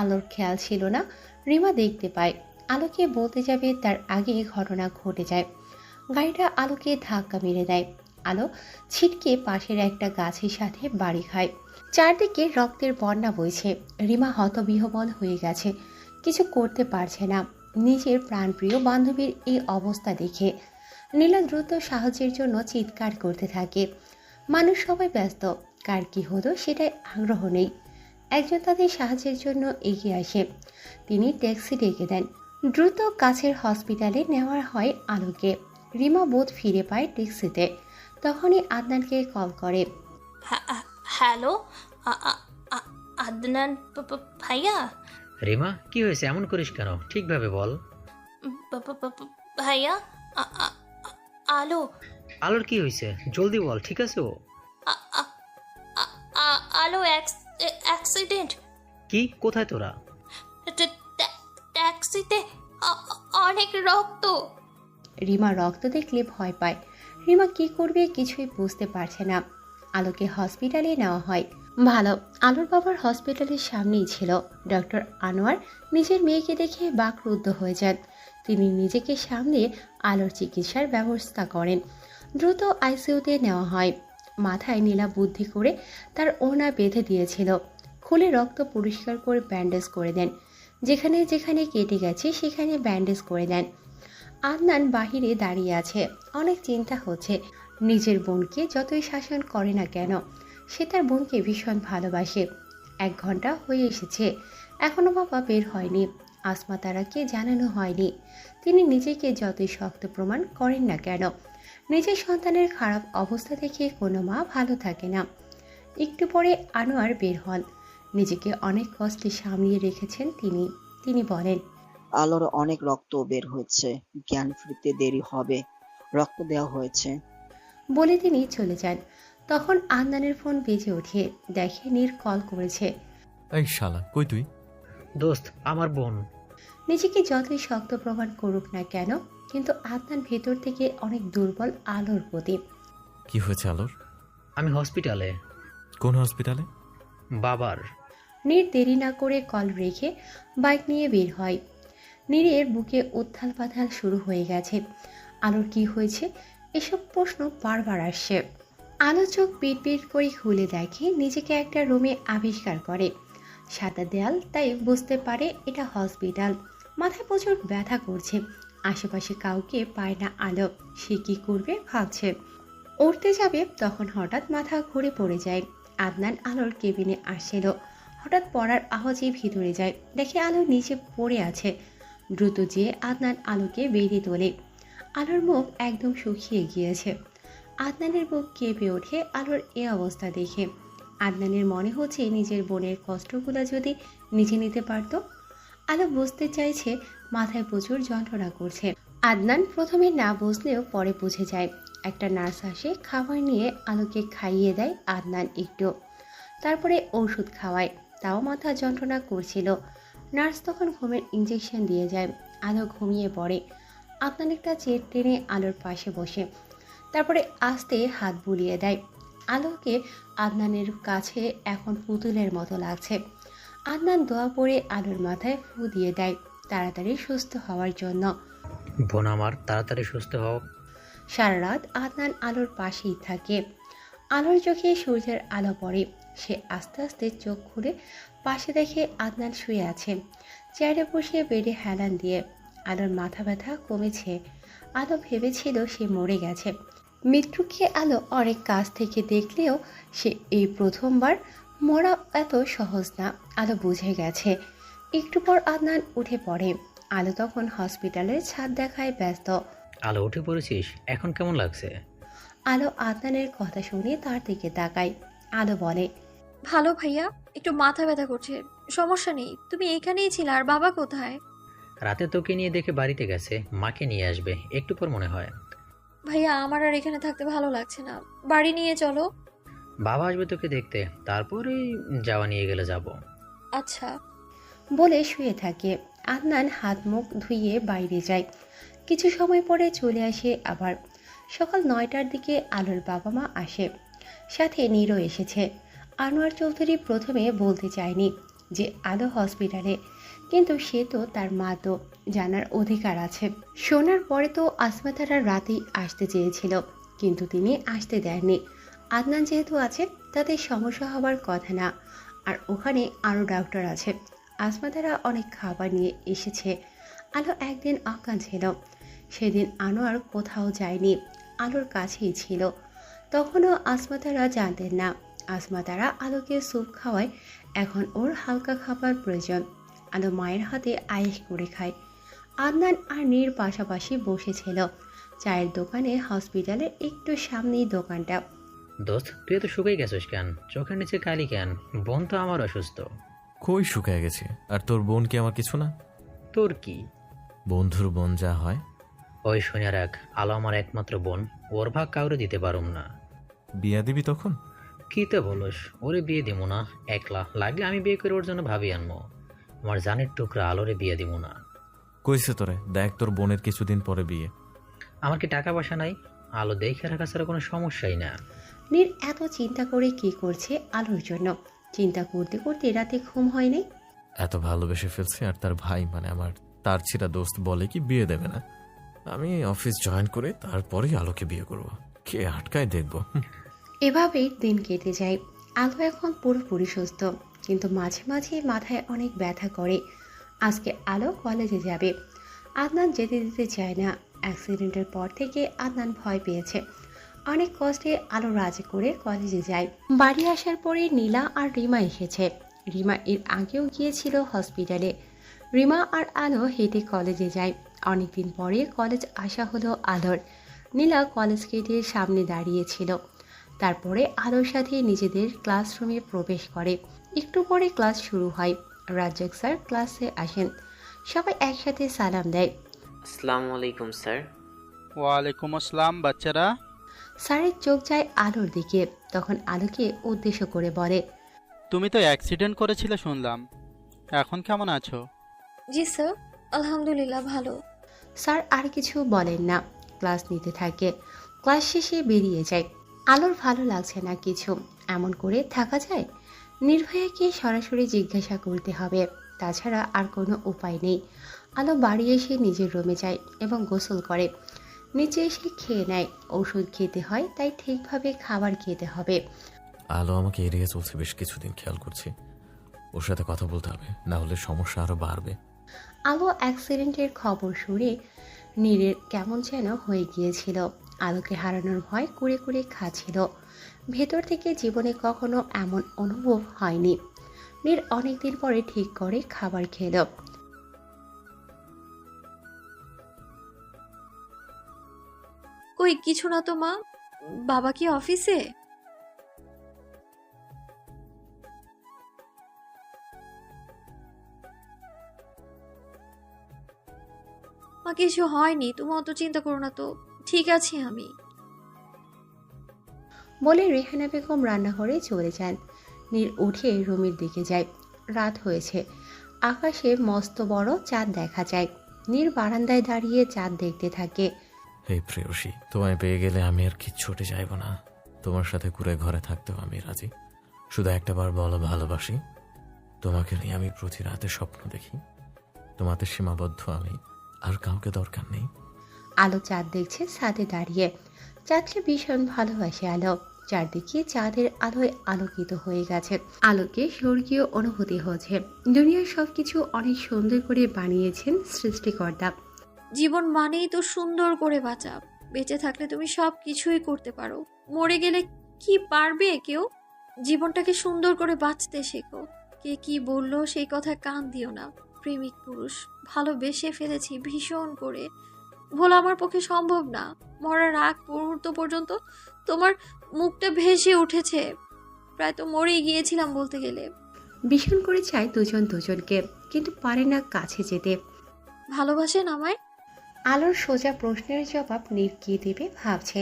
আলোর খেয়াল ছিল না। রিমা দেখতে পায়। আলোকে বলতে যাবে তার আগে ঘটনা ঘটে যায়। গাড়িটা আলোকে ধাক্কা মেরে দেয়। আলো ছিটকে পাশের একটা গাছের সাথে বাড়ি খায়। চারদিকে রক্তের বন্যা বইছে। রিমা হতবিহ্বল হয়ে গেছে, কিছু করতে পারছে না নিজের প্রাণপ্রিয় বান্ধবীর এই অবস্থা দেখে। নীলা দ্রুত সাহায্যের জন্য চিৎকার করতে থাকে। মানুষ সবাই ব্যস্ত, কার কি হলো সেটাই আগ্রহ নেই। একজন তাদের সাহায্যের জন্য এগিয়ে আসে। তিনি ট্যাক্সি ডেকে দেন। দ্রুত কাছের হসপিটালে নেওয়া হয় আলোকে। রিমা বোধ ফিরে পায় ট্যাক্সিতে। তখনই আদনানকে কল করে। হ্যালো, আদনান ভাইয়া? রিমা, কি হয়েছে? এমন করিস কেন? ঠিকভাবে বল। ভাইয়া, আলো। আলোর কি হয়েছে? জলদি বল। ঠিক আছে ও? আলো অ্যাক্সিডেন্ট। কি? কোথায় তোরা? ট্যাক্সিতে অনেক রক্ত। রিমা রক্ত দেখলে ভয় পায়। রিমা কি করবে কিছুই বুঝতে পারছে না। আলোকে হসপিটালে নেওয়া হয়। ভালো, আলোর বাবার হসপিটালের সামনেই ছিল। ডক্টর আনোয়ার নিজের মেয়েকে দেখে বাকরুদ্ধ হয়ে যান। তিনি নিজেকে সামলিয়ে আলোর চিকিৎসার ব্যবস্থা করেন। দ্রুত আইসিইউতে নেওয়া হয়। মাথায় নীলা বুদ্ধি করে তার ওড়না বেঁধে দিয়েছিল। খুলে রক্ত পরিষ্কার করে ব্যান্ডেজ করে দেন। যেখানে যেখানে কেটে গেছে সেখানে ব্যান্ডেজ করে দেন। আদনান বাহিরে দাঁড়িয়ে আছে। অনেক চিন্তা হচ্ছে। নিজের বোনকে যতই শাসন করে না কেন, সে তার বোনকে ভীষণ ভালোবাসে। 1 ঘন্টা হয়ে এসেছে, এখনো বাবা বের হয়নি। আসমা তারাকে জানানো হয়নি। তিনি নিজেকে যতই শক্ত প্রমাণ করেন না কেন, নিজের সন্তানের খারাপ অবস্থা দেখে কোনো মা ভালো থাকে না। একটু পরে আনোয়ার বের হন। নিজেকে অনেক কষ্টে সামলিয়ে রেখেছেন তিনি। তিনি বলেন, আলোর অনেক রক্ত বের হয়েছে, জ্ঞান ফিরতে দেরি হবে, রক্ত দেওয়া হয়েছে। বলে তিনি চলে যান। তখন আদনানের ফোন বেজে ওঠে। দেখে নীর কল করেছে। এই শালা, কই তুই? দোস্ত, আমার বোন। নিজেকে যতই শক্ত প্রমাণ করুক না কেন, কিন্তু আদনান ভেতর থেকে অনেক দুর্বল আলোর প্রতি। কি হয়েছে আলোর? আমি হসপিটালে। কোন হসপিটালে? বাবার। নীর দেরি না করে কল রেখে বাইক নিয়ে বের হয়। নীরের বুকে উত্থাল পাথাল শুরু হয়ে গেছে। আলোর কি হয়েছে এসব প্রশ্ন বারবার আসছে। আলো চোখ পিট পিট করে খুলে দেখে নিজেকে একটা রুমে আবিষ্কার করে। সাদা দেয়াল, তাই বুঝতে পারে এটা হসপিটাল। মাথায় প্রচুর ব্যথা করছে। আশেপাশে কাউকে পায় না আলো। সে কি করবে ভাবছে। উঠতে যাবে তখন হঠাৎ মাথা ঘুরে পড়ে যায়। আদনান আলোর কেবিনে আসছিল। হঠাৎ পড়ার আওয়াজে ভিতরে যায়, দেখে আলো নিচে পড়ে আছে। দ্রুত যেয়ে আদনান আলোকে বেরিয়ে তোলে। আলোর মুখ একদম শুকিয়ে গিয়েছে। আদনানের বুক কেঁপে ওঠে আলোর এ অবস্থা দেখে। আদনানের মনে হচ্ছে নিজের বোনের কষ্টগুলো যদি নিজে নিতে পারত। আলো বুঝতে চাইছে মাথায় প্রচুর যন্ত্রণা করছে। আদনান প্রথমে না বুঝলেও পরে বুঝে যায়। একটা নার্স আসে, খাবার নিয়ে আলোকে খাইয়ে দেয় আদনান একটু। তারপরে ওষুধ খাওয়ায়, তাও মাথা যন্ত্রণা করছিল। নার্স তখন ঘুমের ইঞ্জেকশন দিয়ে যায়। আলো ঘুমিয়ে পড়ে। আদনান একটা চেয়ার টেনে আলোর পাশে বসে, তারপরে আস্তে হাত বুলিয়ে দেয়। আলোকে আদনানের কাছে এখন পুতুলের মতো লাগছে। আদনান দোয়া পড়ে আলোর মাথায় ফু দিয়ে দেয় তাড়াতাড়ি সুস্থ হওয়ার জন্য। বোন আমার, তাড়াতাড়ি সুস্থ হও। সারা রাত আদনান আলোর পাশেই থাকে। আলোর চোখে সূর্যের আলো পড়ে। সে আস্তে আস্তে চোখ খুলে পাশে দেখে আদনান শুয়ে আছে, চেয়ারে বসে বেডে হেলান দিয়ে। আলোর মাথা ব্যথা কমেছে। আলো ভেবেছিল সে মরে গেছে। মৃত্যুকে আলো অনেক কাছ থেকে দেখলেও সে এই প্রথমবার। মরা এত সহজ না, আলো বুঝে গেছে। একটু পর আদনান উঠে পড়ে। আলো তখন হসপিটালের ছাদ দেখায় ব্যস্ত। আলো, উঠে পড়েছিস? এখন কেমন লাগছে? আলো আদনানের কথা শুনে তার দিকে তাকায়। আলো বলে, ভালো ভাইয়া, একটু মাথা ব্যথা করছে, সমস্যা নেই। তুমি এখানেই ছিলে, আর বাবা কোথায়? রাতে তোকে নিয়ে দেখে বাড়িতে গেছে, মাকে নিয়ে আসবে একটু পর মনে হয়। ভাইয়া, আমার আর এখানে থাকতে ভালো লাগছে না, বাড়ি নিয়ে চলো। বাবা আসবে তোকে দেখতে, তারপরে যাওয়া নিয়ে গেলে যাব। আচ্ছা। বলে শুয়ে থাকে। আদনান হাত মুখ ধুইয়ে বাইরে যায়। কিছু সময় পরে চলে আসে আবার। সকাল 9টার দিকে আলোর বাবা মা আসে, সাথে নীরও এসেছে। আনোয়ার চৌধুরী প্রথমে বলতে চায়নি যে আলো হসপিটালে, কিন্তু সে তো তার মা, তো জানার অধিকার আছে। শোনার পরে তো আসমা তারা রাতেই আসতে চেয়েছিল, কিন্তু তিনি আসতে দেননি। আদনান যেহেতু আছে তাতে সমস্যা হবার কথা না, আর ওখানে আরও ডাক্তার আছে। আসমা তারা অনেক খাবার নিয়ে এসেছে। আলো একদিন অজ্ঞান ছিল, সেদিন আনোয়ার কোথাও যায়নি, আলোর কাছেই ছিল। তখনও আসমা তারা জানতেন না। আসমা তারা আলোকে স্যুপ খাওয়ায়, এখন ওর হালকা খাবার প্রয়োজন। আলো মায়ের হাতে আয়েশ করে খায়। আদনান আর নীর পাশাপাশি বসেছিল চায়ের দোকানে। হসপিটালের একটু সামনেই দোকানটা। দোস্ত, তুই এত শুকিয়ে গেছিস কেন? চোখের নিচে কালি কেন? বোন তো আমার অসুস্থ। কই শুকায় গেছে? আর তোর বোন কি আমার কিছু না? তোর কি? বন্ধুর বোন যা হয়। ওই শুনে রাখ, আলো আমার একমাত্র বোন, ওর ভাগ কাউরে দিতে পারুম না। বিয়া দিবি তখন? কিতে বলস? ওরে বিয়ে দিব না, একলা লাগলে আমি বিয়ে করে ওর জন্য ভাবি আনবো। আমার জানের টুকরা আলোরে বিয়ে দিব না। কইছে তোরে, দেখ তোর বোনের কিছুদিন পরে বিয়ে। আমার কি টাকা পয়সা নাই? আলো দেখে রাখা ছাড়া কোনো সমস্যাই না। নীর এত চিন্তা করে কি করছে আলোর জন্য, চিন্তা করতে করতে রাতে ঘুম হয়নি। এত ভালোবেসে ফেলছে, আর তার ভাই মানে আমার তার ছিঁড়া দোস্ত বলে কি বিয়ে দেবে না। আমি অফিস জয়েন করে তারপরেই আলোকে বিয়ে করব। কে আটকায় দেখবো। এভাবেই দিন কেটে যায়। আলো এখন পুরোপুরি সুস্থ, কিন্তু মাঝে মাঝে মাথায় অনেক ব্যথা করে। আজকে আলো কলেজে যাবে। আদনান যেতে দিতে চায় না। অ্যাক্সিডেন্টের পর থেকে আদনান ভয় পেয়েছে। অনেক কষ্টে আলো রাজি করে কলেজে যায়। বাড়ি আসার পরে নীলা আর রিমা এসেছে। রিমা এর আগেও গিয়েছিল হসপিটালে। রিমা আর আলো হেঁটে কলেজে যায়। অনেকদিন পরে কলেজ আসা হলো আলোর। নীলা কলেজ গেটের সামনে দাঁড়িয়েছিল। তারপরে আলোর সাথে নিজেদের ক্লাসরুমে প্রবেশ করে। একটু পরে ক্লাস শুরু হয়। রাজ্জাক স্যার ক্লাসে আসেন। সবাই একসাথে সালাম দেয়। আসসালামু আলাইকুম স্যার। ওয়ালাইকুম আসসালাম বাচ্চারা। স্যারের চোখ যায় আলোর দিকে, তখন আলোকে উদ্দেশ্য করে বলে, তুমি তো অ্যাক্সিডেন্ট করেছিলে শুনলাম, এখন কেমন আছো? জি স্যার, আলহামদুলিল্লাহ ভালো। স্যার আর কিছু বলেন না, ক্লাস নিতে থাকে। ক্লাস শেষে বেরিয়ে যায়। আলোর ভালো লাগছে না কিছু, এমন করে থাকা যায়? নির্ভয়াকে সরাসরি জিজ্ঞাসা করতে হবে, তাছাড়া আর কোনো উপায় নেই। আলো বাড়ি এসে নিজের রুমে যায় এবং গোসল করে। নিচে এসে খেয়ে নেয়। ওষুধ খেতে হয়, তাই ঠিকভাবে খাবার খেতে হবে। আলো আমাকে এড়িয়ে চলছে বেশ কিছুদিন, খেয়াল করছি। ওর সাথে কথা বলতে হবে, না হলে সমস্যা আরো বাড়বে। আলো অ্যাক্সিডেন্টের খবর শুনে নীরের কেমন যেন হয়ে গিয়েছিল। আলোকে হারানোর ভয় কুড়ে কুড়ে খাচ্ছিল। ভেতর থেকে জীবনে কখনো এমন অনুভব হয়নি। নীর অনেকদিন পরে ঠিক করে খাবার খেল। কই কিছু না তো মা। বাবা কি অফিসে? মা কিছু হয়নি, তুমি অত চিন্তা করো না তো, ঠিক আছি আমি। বলে রেহানা বেগম রান্নাঘরে চলে যান। নীর উঠে রুমের দিকে যায়। রাত হয়েছে। আকাশে মস্ত বড় চাঁদ দেখা যায়। নীর বারান্দায় দাঁড়িয়ে চাঁদ দেখতে থাকে। এই প্রেয়সী, তোমায় পেয়ে গেলে আমি আর কিচ্ছু ছুটে যাইব না। তোমার সাথে ঘুরে ঘরে থাকতেও আমি রাজি। শুধু একটাবার বলো ভালোবাসি। তোমাকে নিয়ে আমি প্রতি রাতে স্বপ্ন দেখি। তোমাতে সীমাবদ্ধ আমি, আর কাউকে দরকার নেই। আলো চাঁদ দেখছে ছাদে দাঁড়িয়ে। চাঁদকে ভীষণ ভালোবাসে আলো। চারদিকে চাঁদের আলোয় আলোকিত হয়ে গেছে। আলোকে স্বর্গীয় অনুভূতি হচ্ছে। দুনিয়ার সবকিছু অনেক সুন্দর করে বানিয়েছেন সৃষ্টিকর্তা। জীবন মানেই তো সুন্দর করে বাঁচা। বেঁচে থাকলে তুমি সব কিছুই করতে পারো, মরে গেলে কি পারবে কেউ? জীবনটাকে সুন্দর করে বাঁচতে শেখো। কে কি বললো সেই কথায় কান দিও না। প্রেমিক পুরুষ, ভালোবেসে ফেলেছি ভীষণ করে, ভোলা আমার পক্ষে সম্ভব না। মরার আগ মুহূর্ত পর্যন্ত তোমার মুখটা ভেসে উঠেছে। প্রায় তো মরেই গিয়েছিলাম বলতে গেলে। ভীষণ করে চায় দুজন দুজনকে, কিন্তু পারে না কাছে যেতে। ভালোবাসেন আমায়? আলোর সোজা প্রশ্নের জবাব নীর কি দেবে ভাবছে।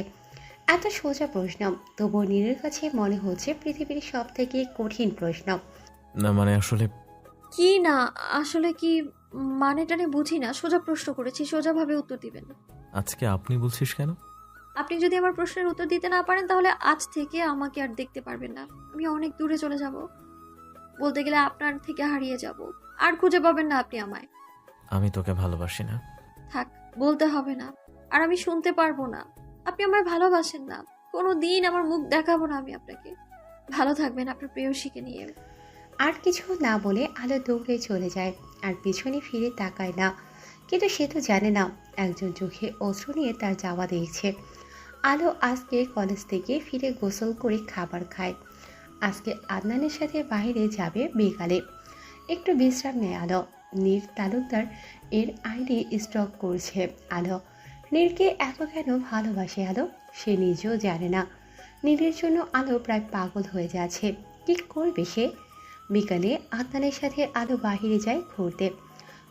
এত সোজা প্রশ্ন, তবুও নীরের কাছে মনে হচ্ছে পৃথিবীর সব থেকে কঠিন প্রশ্ন। না মানে আসলে কি না আসলে কি, মানে টানে বুঝি না। সোজা প্রশ্ন করেছি, সোজাভাবে উত্তর দিবেন। আজকে আপনি বলছিস কেন? আপনি যদি আমার প্রশ্নের উত্তর দিতে না পারেন তাহলে আজ থেকে আমাকে আর দেখতে পারবেন না। আমি অনেক দূরে চলে যাব, বলতে গেলে আপনার থেকে হারিয়ে যাব। আর খুঁজে পাবেন না আপনি আমায়। আমি তোকে ভালোবাসি না। থাক, বলতে হবে না। আর আমি শুনতে পারবো না। আপনি আমায় ভালোবাসেন না। কোনো দিন আমার মুখ দেখাবো না আমি আপনাকে। ভালো থাকবেন আপনার প্রেয়সীকে নিয়ে। আর কিছু না বলে আলো দৌড়ে চলে যায়, আর পিছনে ফিরে তাকায় না। কিন্তু সে তো জানে না একজন চোখে অশ্রু নিয়ে তার যাওয়া দেখছে। আলো আজকে কলেজ থেকে ফিরে গোসল করে খাবার খায়। আজকে আদনানের সাথে বাইরে যাবে বিকালে। একটু বিশ্রাম নেয় আলো। নীর তালুকদার এর আইডি স্টক করছে আলো। নীরকে এত কেন ভালোবাসে আলো সে নিজেও জানে না। নীরের জন্য আলো প্রায় পাগল হয়ে যাচ্ছে। কি করবে সে? বিকালে আদনানের সাথে আলো বাহিরে যায় ঘুরতে।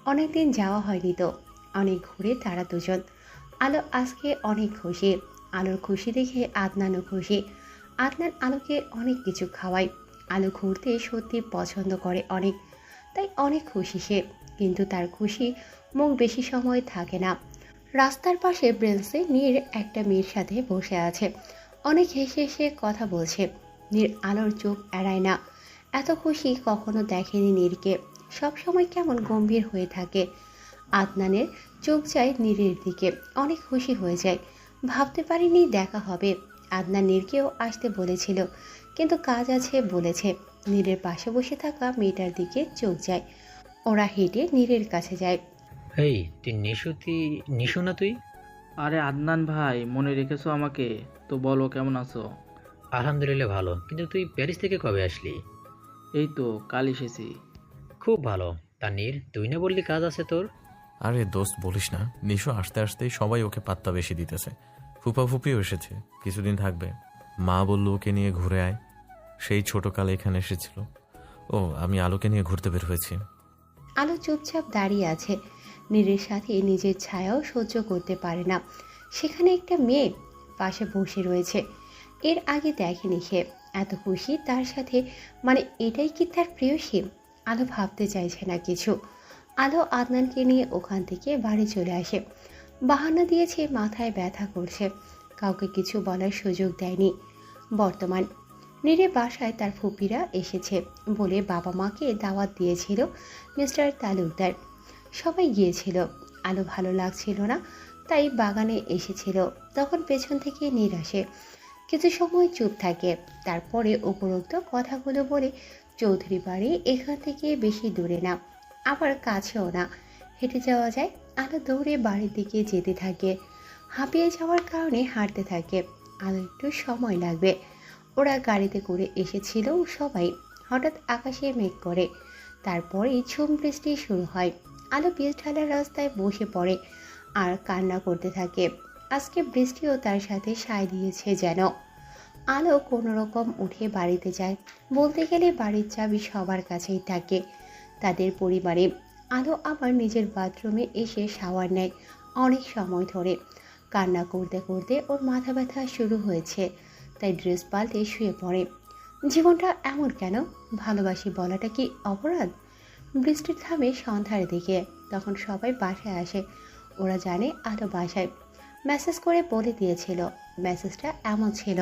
অনেকদিন যাওয়া হয়নি তো, অনেক ঘুরে তারা দুজন। আলো আজকে অনেক খুশি। আলোর খুশি দেখে আদনানও খুশি। আদনান আলোকে অনেক কিছু খাওয়ায়। আলো ঘুরতে সত্যি পছন্দ করে অনেক, তাই অনেক খুশি সে। কিন্তু তার খুশি মুখ বেশি সময় থাকে না। রাস্তার পাশে ব্রেঞ্চে নীর একটা মেয়ের সাথে বসে আছে। অনেক হেসে হেসে কথা বলছে। নীর আলোর চোখ এড়ায় না। এত খুশি কখনো দেখেনি নীরকে। সবসময় কেমন গম্ভীর হয়ে থাকে। আদনানের চোখ যায় নীরের দিকে, অনেক খুশি হয়ে যায়। ভাবতে পারিনি দেখা হবে। আদনান নীরকেও আসতে বলেছিল, কিন্তু কাজ আছে বলেছে। নীরের পাশে বসে থাকা মেয়েটার দিকে চোখ যায়। ওরা হেঁটে নীরের কাছে যায়। হেই, তুই নিশু না তুই? আরে আদনান ভাই, মনে রেখেছো আমাকে? তো বলো, কেমন আছো? আলহামদুলিল্লাহ ভালো, কিন্তু তুই প্যারিস থেকে কবে আসলি? এই তো কাল এসেছি। খুব ভালো। তানির, তুই না বললি কাজ আছে তোর? আরে দোস্ত বলিস না, নিশো আসতে আসতেই সবাই ওকে পাত্তা বেশি দিতেছে। ফুপা ফুপিও এসেছে, কিছুদিন থাকবে। মা বলল ওকে নিয়ে ঘুরে আয়। সেই ছোটকালে এখানে এসেছিল ও। আমি আলোকে নিয়ে ঘুরতে বের হয়েছি। আলো চুপচাপ দাঁড়িয়ে আছে। নীরের সাথে নিজের ছায়াও সহ্য করতে পারে না। সেখানে একটা মেয়ে পাশে বসে রয়েছে। এর আগে দেখেনি সে। এত খুশি তার সাথে, মানে এটাই কি তার প্রেয়সী? আলো ভাবতে চাইছে না কিছু। আলো আদনানকে নিয়ে ওখান থেকে বাড়ি চলে আসে। বাহানা দিয়েছে মাথায় ব্যথা করছে, কাউকে কিছু বলার সুযোগ দেয়নি। বর্তমান নীরের বাসায় তার ফুপিরা এসেছে বলে বাবা মাকে দাওয়াত দিয়েছিল মিস্টার তালুকদার। সবাই গিয়েছিল। আলো ভালো লাগছিল না, তাই বাগানে এসেছিল। তখন পেছন থেকে নীর আসে, কিছু সময় চুপ থাকে। তারপরে উপরোক্ত কথাগুলো বলে, চৌধুরী বাড়ি এখান থেকে বেশি দূরে না, আবার কাছেও না, হেঁটে যাওয়া যায়। আলো দৌড়ে বাড়ির দিকে যেতে থাকে। হাঁপিয়ে যাওয়ার কারণে হাঁটতে থাকে। আলো একটু সময় লাগবে। ওরা গাড়িতে করে এসেছিল সবাই। হঠাৎ আকাশে মেঘ করে, তারপরেই ঝুম বৃষ্টি শুরু হয়। আলো পিচঢালার রাস্তায় বসে পড়ে আর কান্না করতে থাকে। আজকে বৃষ্টিও তার সাথে সায় দিয়েছে যেন। আলো কোনো রকম উঠে বাড়িতে যায়। বলতে গেলে বাড়ির চাবি সবার কাছেই থাকে তাদের পরিবারে। আলো আবার নিজের বাথরুমে এসে শাওয়ার নেয় অনেক সময় ধরে। কান্না করতে করতে ওর মাথা ব্যথা শুরু হয়েছে, তাই ড্রেস পাল্টে শুয়ে পড়ে। জীবনটা এমন কেন? ভালোবাসি বলাটা কি অপরাধ? বৃষ্টি থামে সন্ধ্যার দিকে। তখন সবাই বাসায় আসে। ওরা জানে আলো বাসায়। মেসেজ করে বলে দিয়েছিল। মেসেজটা এমন ছিল: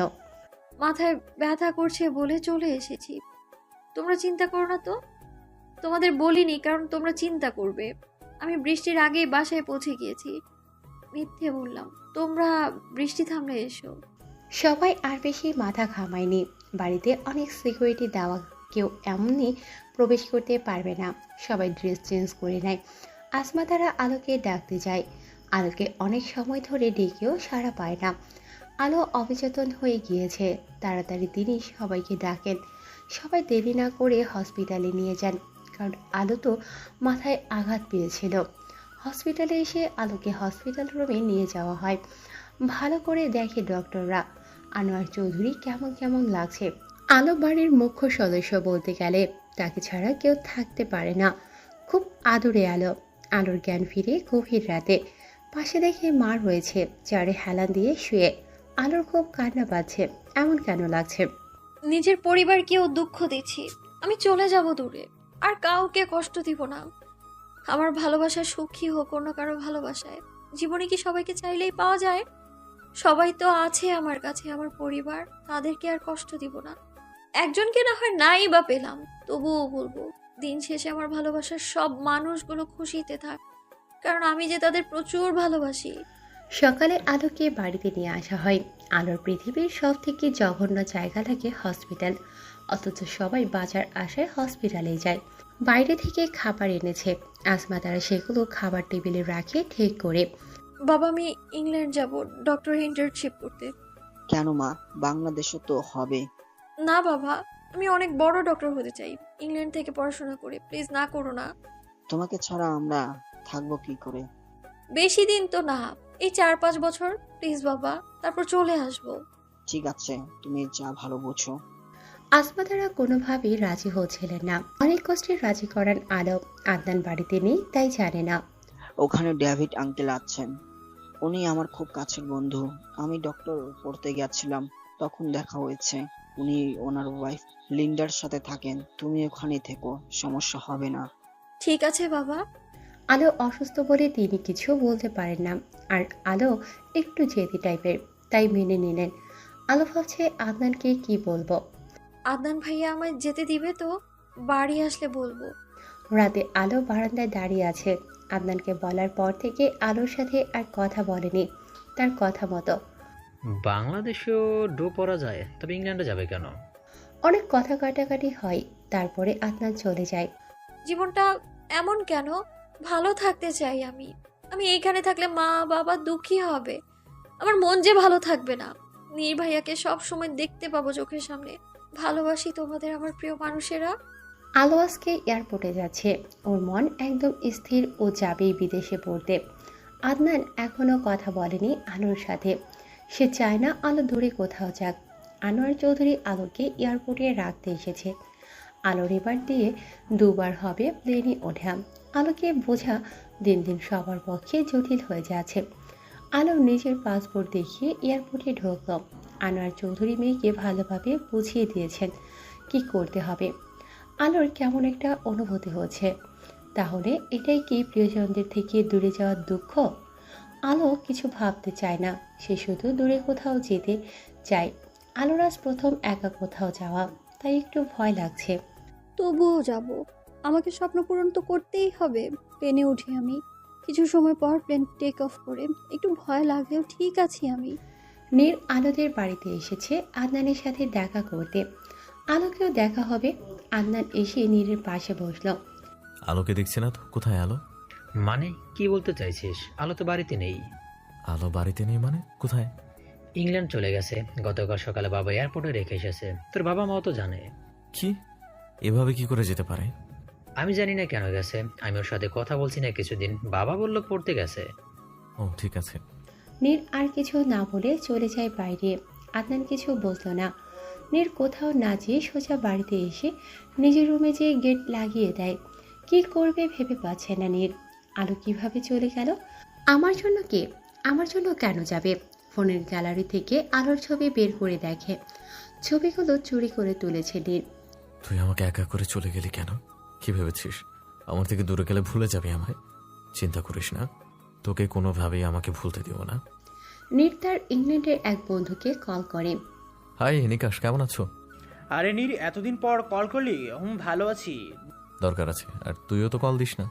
মাথায় ব্যথা করছে বলে চলে এসেছি। তোমরা চিন্তা করো না তো। তোমাদের বলিনি কারণ তোমরা চিন্তা করবে। আমি বৃষ্টির আগেই বাসায় পৌঁছে গিয়েছি। মিথ্যে বললাম। তোমরা বৃষ্টি থামলে এসো। সবাই আর বেশি মাথা ঘামায়নি। বাড়িতে অনেক সিকিউরিটি দেওয়া, কেউ এমনি প্রবেশ করতে পারবে না। সবাই ড্রেস চেঞ্জ করে নেয়। আসমা তারা আলোকে ডাকতে যায়। আলোকে অনেক সময় ধরে ডেকেও সাড়া পায় না। আলো অবচেতন হয়ে গিয়েছে। তাড়াতাড়ি তিনি সবাইকে ডাকেন। সবাই দেরি না করে হসপিটালে নিয়ে যান, কারণ আলো তো মাথায় আঘাত পেয়েছিল। হসপিটালে এসে আলোকে হসপিটাল রুমে নিয়ে যাওয়া হয়। ভালো করে দেখে ডক্টররা। আনোয়ার চৌধুরী কেমন কেমন লাগছে। আলো বাড়ির মুখ্য সদস্য বলতে গেলে। তাকে ছাড়া কেউ থাকতে পারে না। খুব আদরে আলো। আলোর জ্ঞান ফিরে গভীর রাতে। পাশে দেখে মা রয়েছে, চারে হেলান দিয়ে শুয়ে। আলোর খুব কান্না পাচ্ছে। এমন কেন লাগছে? নিজের পরিবারকেও দুঃখ দিচ্ছি। আমি চলে যাব দূরে, আর কাউকে কষ্ট দিব না। আমার ভালোবাসা সুখী হোক অন্য কারো ভালোবাসায়। জীবনে কি সবাইকে চাইলেই পাওয়া যায়? সবাই তো আছে আমার কাছে, আমার পরিবার। তাদেরকে আর কষ্ট দিব না। একজনকে না হয় নাই বা পেলাম, তবুও বলবো দিন শেষে আমার ভালোবাসার সব মানুষগুলো খুশিতে থাক, কারণ আমি যে তাদের প্রচুর ভালোবাসি। সকালে আলোকে বাড়িতে নিয়ে আসা হয়। আলোর পৃথিবীর সব থেকে জঘন্য জায়গা লাগে হসপিটাল, অথচ সবাই বাজার আসায় হসপিটালে যায়। বাইরে থেকে খাবার এনেছে। আসমা তারা সেগুলো খাবার টেবিলে রাখে ঠিক করে। বাবা, আমি ইংল্যান্ড যাব ডক্টর ইন্টার্নশিপ করতে। কেন মা, বাংলাদেশে তো হবে। না বাবা, আমি অনেক বড় ডক্টর হতে চাই, ইংল্যান্ড থেকে পড়াশোনা করে। প্লিজ না করো না। তোমাকে ছাড়া আমরা থাকবো কি করে? বেশি দিন তো না, এই 4-5 বছর। প্লিজ বাবা, তারপর চলে আসবো। ঠিক আছে, তুমি যা ভালো বোঝো। আসমা তারা কোনোভাবেই রাজি হচ্ছিলেন না। অনেক কষ্টে রাজি করান আলো। আদনান বাড়িতে নেই, তাই জানে না। ওখানে ডেভিড আঙ্কেল আছেন, উনি আমার খুব কাছের বন্ধু। আমি ডক্টর পড়তে গেছিলাম, তখন দেখা হয়েছে। উনি ওনার ওয়াইফ লিন্ডার সাথে থাকেন। তুমি ওখানে থেকো, সমস্যা হবে না। ঠিক আছে বাবা। আলো অসুস্থ বলে তিনি কিছু বলতে পারেন না। আর আলো একটু জেদি টাইপের, তাই মেনে নিলেন। আলো ভাবছে আদনানকে কি বলবো। আদনান ভাইয়া আমায় যেতে দিবে তো? বাড়ি আসলে বলবো। রাতে আলো বারান্দায় দাঁড়িয়ে আছে। আদনানকে বলার পর থেকে আলোর সাথে আর কথা বলেনি। তার কথা মতো বাংলাদেশেও ডো পরা যায়, তবে ইংল্যান্ডে যাবে কেন? অনেক কথা কাটাকাটি হয়। তারপরে আদনান চলে যায়। জীবনটা এমন কেন? ভালো থাকতে চাই আমি। আমি এইখানে থাকলে মা বাবা দুঃখী হবে। আমার মন যে ভালো থাকবে না। নীর ভাইয়াকে সব সময় দেখতে পাবো চোখের সামনে। ভালোবাসি তোমাদের আমার প্রিয় মানুষেরা। আলো আজকে এয়ারপোর্টে যাচ্ছে। ওর মন একদম স্থির, ও যাবেই বিদেশে পড়তে। আদনান এখনো কথা বলেনি আলোর সাথে। সে চায় না আলো দূরে কোথাও যাক। আনোয়ার চৌধুরী আলোকে এয়ারপোর্টে রাখতে এসেছে। আলোর এবার দিয়ে 2 বার হবে প্লেনে ওঠা। আলোকে বোঝা দিন দিন সবার পক্ষে জটিল হয়ে যাচ্ছে। আলো নিজের পাসপোর্ট দেখিয়ে এয়ারপোর্টে ঢুকল। আনোয়ার চৌধুরী মেয়েকে ভালোভাবে বুঝিয়ে দিয়েছেন কি করতে হবে। আলোর কেমন একটা অনুভূতি হচ্ছে। তাহলে এটাই কি প্রিয়জনদের থেকে দূরে যাওয়ার দুঃখ? আলো কিছু ভাবতে চায় না, সে শুধু দূরে কোথাও যেতে চায়। আলোর আজ প্রথম একা কোথাও যাওয়া, তাই একটু ভয় লাগছে। তবুও যাব। আমাকে স্বপ্ন পূরণ তো করতেই হবে। প্লেনে উঠি আমি। কিছু সময় পর প্লেন টেক অফ করে। একটু ভয় লাগলেও ঠিক আছি আমি। নীর আলোদের বাড়িতে এসেছে আদনানের সাথে দেখা করতে। আলোকেও দেখা হবে। আদনান এসে নীরের পাশে বসল। আলোকে দেখছি না তো, কোথায় আলো? মানে কি বলতে চাইছিস? আলো তো বাড়িতে নেই। আলো বাড়িতে নেই মানে কোথায়? ইংল্যান্ড চলে গেছে। গতকাল সকালে বাবা এয়ারপোর্টে রেখে এসেছে। তোর বাবা মাও তো জানে। কি? এভাবে কি করে যেতে পারে? আমি জানি না কেন গেছে। আমি ওর সাথে কথা বলছি না কিছুদিন। বাবা বলল পড়তে গেছে। ও ঠিক আছে। নীর আর কিছু না বলে চলে যায় বাইরে। আদনান কিছু বলল না। নীর কোথাও না যেয়ে সোজা বাড়িতে এসে নিজের রুমে যেয়ে গেট লাগিয়ে দেয়। কি করবে ভেবে পাচ্ছে না নীর। আলো কিভাবে চলে গেল? আমার জন্য কে? আমার জন্য কেন যাবে? ফোনের গ্যালারি থেকে আলোর ছবি বের করে দেখে। ছবিগুলো চুরি করে তুলেছে নীর। তুই আমাকে একা করে চলে গেলি কেন? কি ভেবেছিস আমার থেকে দূরে গেলে ভুলে যাবি আমায়। চিন্তা করিস না, তোকে কোনোভাবেই আমাকে ভুলতে দিব না। নীর তার ইংল্যান্ডের এক বন্ধুকে কল করে। হাই নিকাশ, কেমন আছো? আরে নীর, এতদিন পর কল করলি? ভালো আছি। দরকার আছে, আর তুইও তো কল দিস না।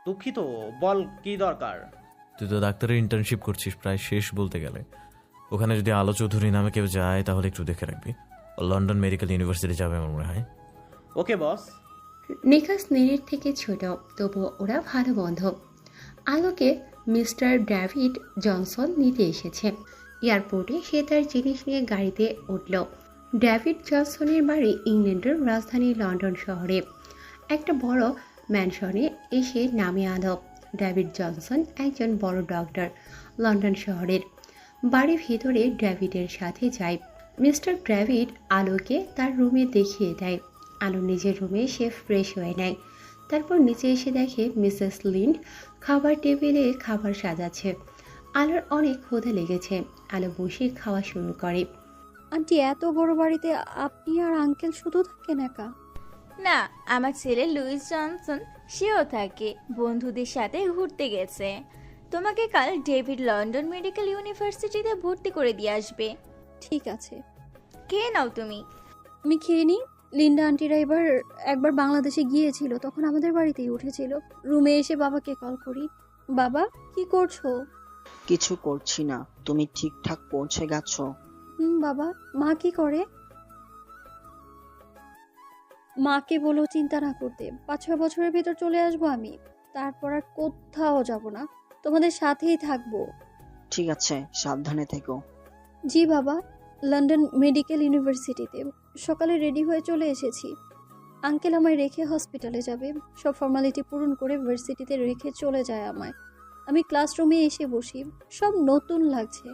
দুঃখিত, বল কি দরকার? তুই তো ডাক্তারের ইন্টার্নশিপ করছিস, প্রায় শেষ বলতে গেলে। ওখানে যদি আলো চৌধুরী নামে কেউ যায় তাহলে একটু দেখে রাখবি। ও লন্ডন মেডিকেল ইউনিভার্সিটি যাবে আমার মনে হয়। ওকে বস। নিকাশ নীরের থেকে ছোট, তবুও ওরা ভালো বন্ধু। আলোকে মিস্টার ডেভিড জনসন নিতে এসেছে। এয়ারপোর্টে সে তার জিনিস নিয়ে গাড়িতে উঠল। ডেভিড জনসনের বাড়ি ইংল্যান্ডের রাজধানী লন্ডন শহরে একটা বড় ম্যানশনে এসে নামে আলো। ডেভিড জনসন একজন বড় ডক্টর লন্ডন শহরের। বাড়ি ভিতরে ডেভিডের সাথে যায়। মিস্টার ডেভিড আলোকে তার রুমে দেখিয়ে দেয়। আলো নিজের রুমে এসে ফ্রেশ হয়ে নেয়। তারপর নিচে এসে দেখে মিসেস লিন্ড খাবার টেবিলে খাবার সাজাচ্ছে। আলোর অনেক ক্ষুধা লেগেছে। আলো বসে খাওয়া শুরু করে। আন্টি, এত বড় বাড়িতে আপনি আর আঙ্কেল শুধু থাকেন একা? না, আমার ছেলে লুইস জনসন সেও থাকে, বন্ধুদের সাথে ঘুরতে গেছে। তোমাকে কাল ডেভিড লন্ডন মেডিকেল ইউনিভার্সিটিতে ভর্তি করে দিয়ে আসবে। ঠিক আছে, খেয়ে নাও তুমি। আমি খেয়ে নিই। লিন্ডা আন্টিরা একবার বাংলাদেশে গিয়েছিল, তখন আমাদের বাড়িতেই উঠেছিল। রুমে এসে বাবাকে কল করি। বাবা, কি করছো? কিছু করছি না। তুমি ঠিকঠাক পৌঁছে গেছো? বাবা। মা কি করে? মাকে বলো চিন্তা না করতে। 5-6 বছরের ভেতর চলে আসবো আমি। তারপর আর কোথাও যাব না, তোমাদের সাথেই থাকবো। ঠিক আছে, সাবধানে থেকো। জি বাবা। লন্ডন মেডিকেল ইউনিভার্সিটিতে সকালে রেডি হয়ে চলে এসেছি। আঙ্কেল আমায় রেখে হসপিটালে যাবে। সব ফর্মালিটি পূরণ করে ভার্সিটিতে রেখে চলে যায় আমায়। আমি ক্লাসরুমে এসে বসি। সব নতুন লাগছে।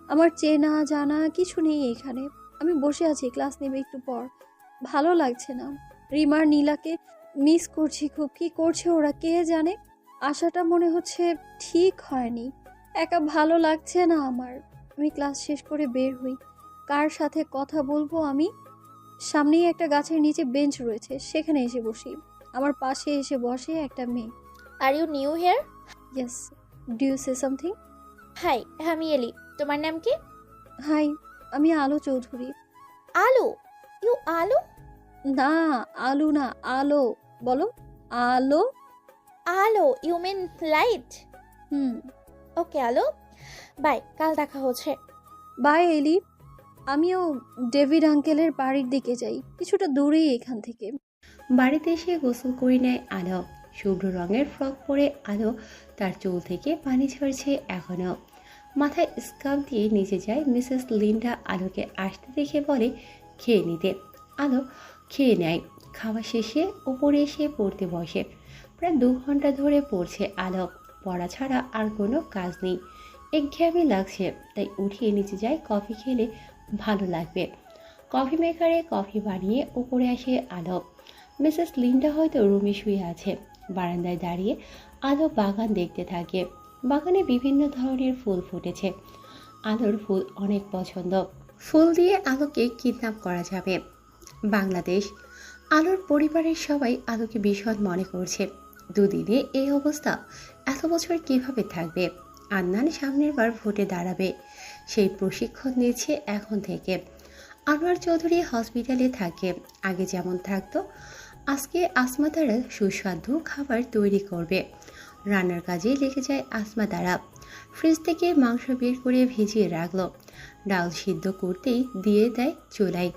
আমার চেনা জানা কিছু নেই এখানে। আমি বসে আছি, ক্লাস নেবে একটু পর। ভালো লাগছে না। রিমার নীলাকে মিস করছি খুব। কি করছে ওরা কে জানে। আশাটা মনে হচ্ছে ঠিক হয়নি। একা ভালো লাগছে না আমার। আমি ক্লাস শেষ করে বের হই। কার সাথে কথা বলবো আমি? সামনেই একটা গাছের নিচে বেঞ্চ রয়েছে, সেখানে এসে বসি। আমার পাশে এসে বসে একটা মেয়ে। Are you new here? Yes. Do you say something? Hi, আমি এলি। তোমার নাম কি? হাই, আমি আলো চৌধুরী। আলো? ইউ আলো? না, আলু না, আলো। বলো আলো। আলো, ইউ মিন লাইট? ওকে আলো, বাই, কাল দেখা হচ্ছে। বাই এলি। আমিও ডেভিড আঙ্কেলের বাড়ির দিকে যাই, কিছুটা দূরেই এখান থেকে। বাড়িতে এসে গোসল করে নেয় আলো। শুভ্র রঙের ফ্রক পরে আলো তার চুল থেকে পানি ঝরছে এখনও। মাথায় স্কার্ফ দিয়ে নিচে যায়। মিসেস লিন্ডা আলোকে আসতে দেখে বলে খেয়ে নিতে। আলো খেয়ে নেয়। খাওয়া শেষে উপরে এসে পড়তে বসে। প্রায় 2 ঘন্টা ধরে পড়ছে আলো। পড়া ছাড়া আর কোনো কাজ নেই। একঘেয়েমি লাগছে, তাই উঠিয়ে নিচে যায়। কফি খেলে ভালো লাগবে। কফি মেকারে কফি বানিয়ে উপরে আসে আলো। মিসেস লিন্ডা হয়তো রুমে শুয়ে আছে। বারান্দায় দাঁড়িয়ে আলো বাগান দেখতে থাকে। বাগানে বিভিন্ন ধরনের ফুল ফুটেছে। আলোর ফুল অনেক পছন্দ। ফুল দিয়ে আলোকে কিডন্যাপ করা যাবে। বাংলাদেশ। আলোর পরিবারের সবাই আলোকে ভীষণ মনে করছে। দুদিনে এই অবস্থা, এত বছর কিভাবে থাকবে? আদনান সামনের বার ভোটে দাঁড়াবে, সেই প্রশিক্ষণ নিচ্ছে এখন থেকে। আনোয়ার চৌধুরী হসপিটালে থাকে, আগে যেমন থাকতো। আজকে আসমা তারা সুস্বাদু খাবার তৈরি করবে। রান্নার কাজে লেগে যায় আসমা তারা। ফ্রিজ থেকে মাংস বের করে ভিজিয়ে রাখলো। ডাল সিদ্ধ করতেই দিয়ে দেয় চুলায়।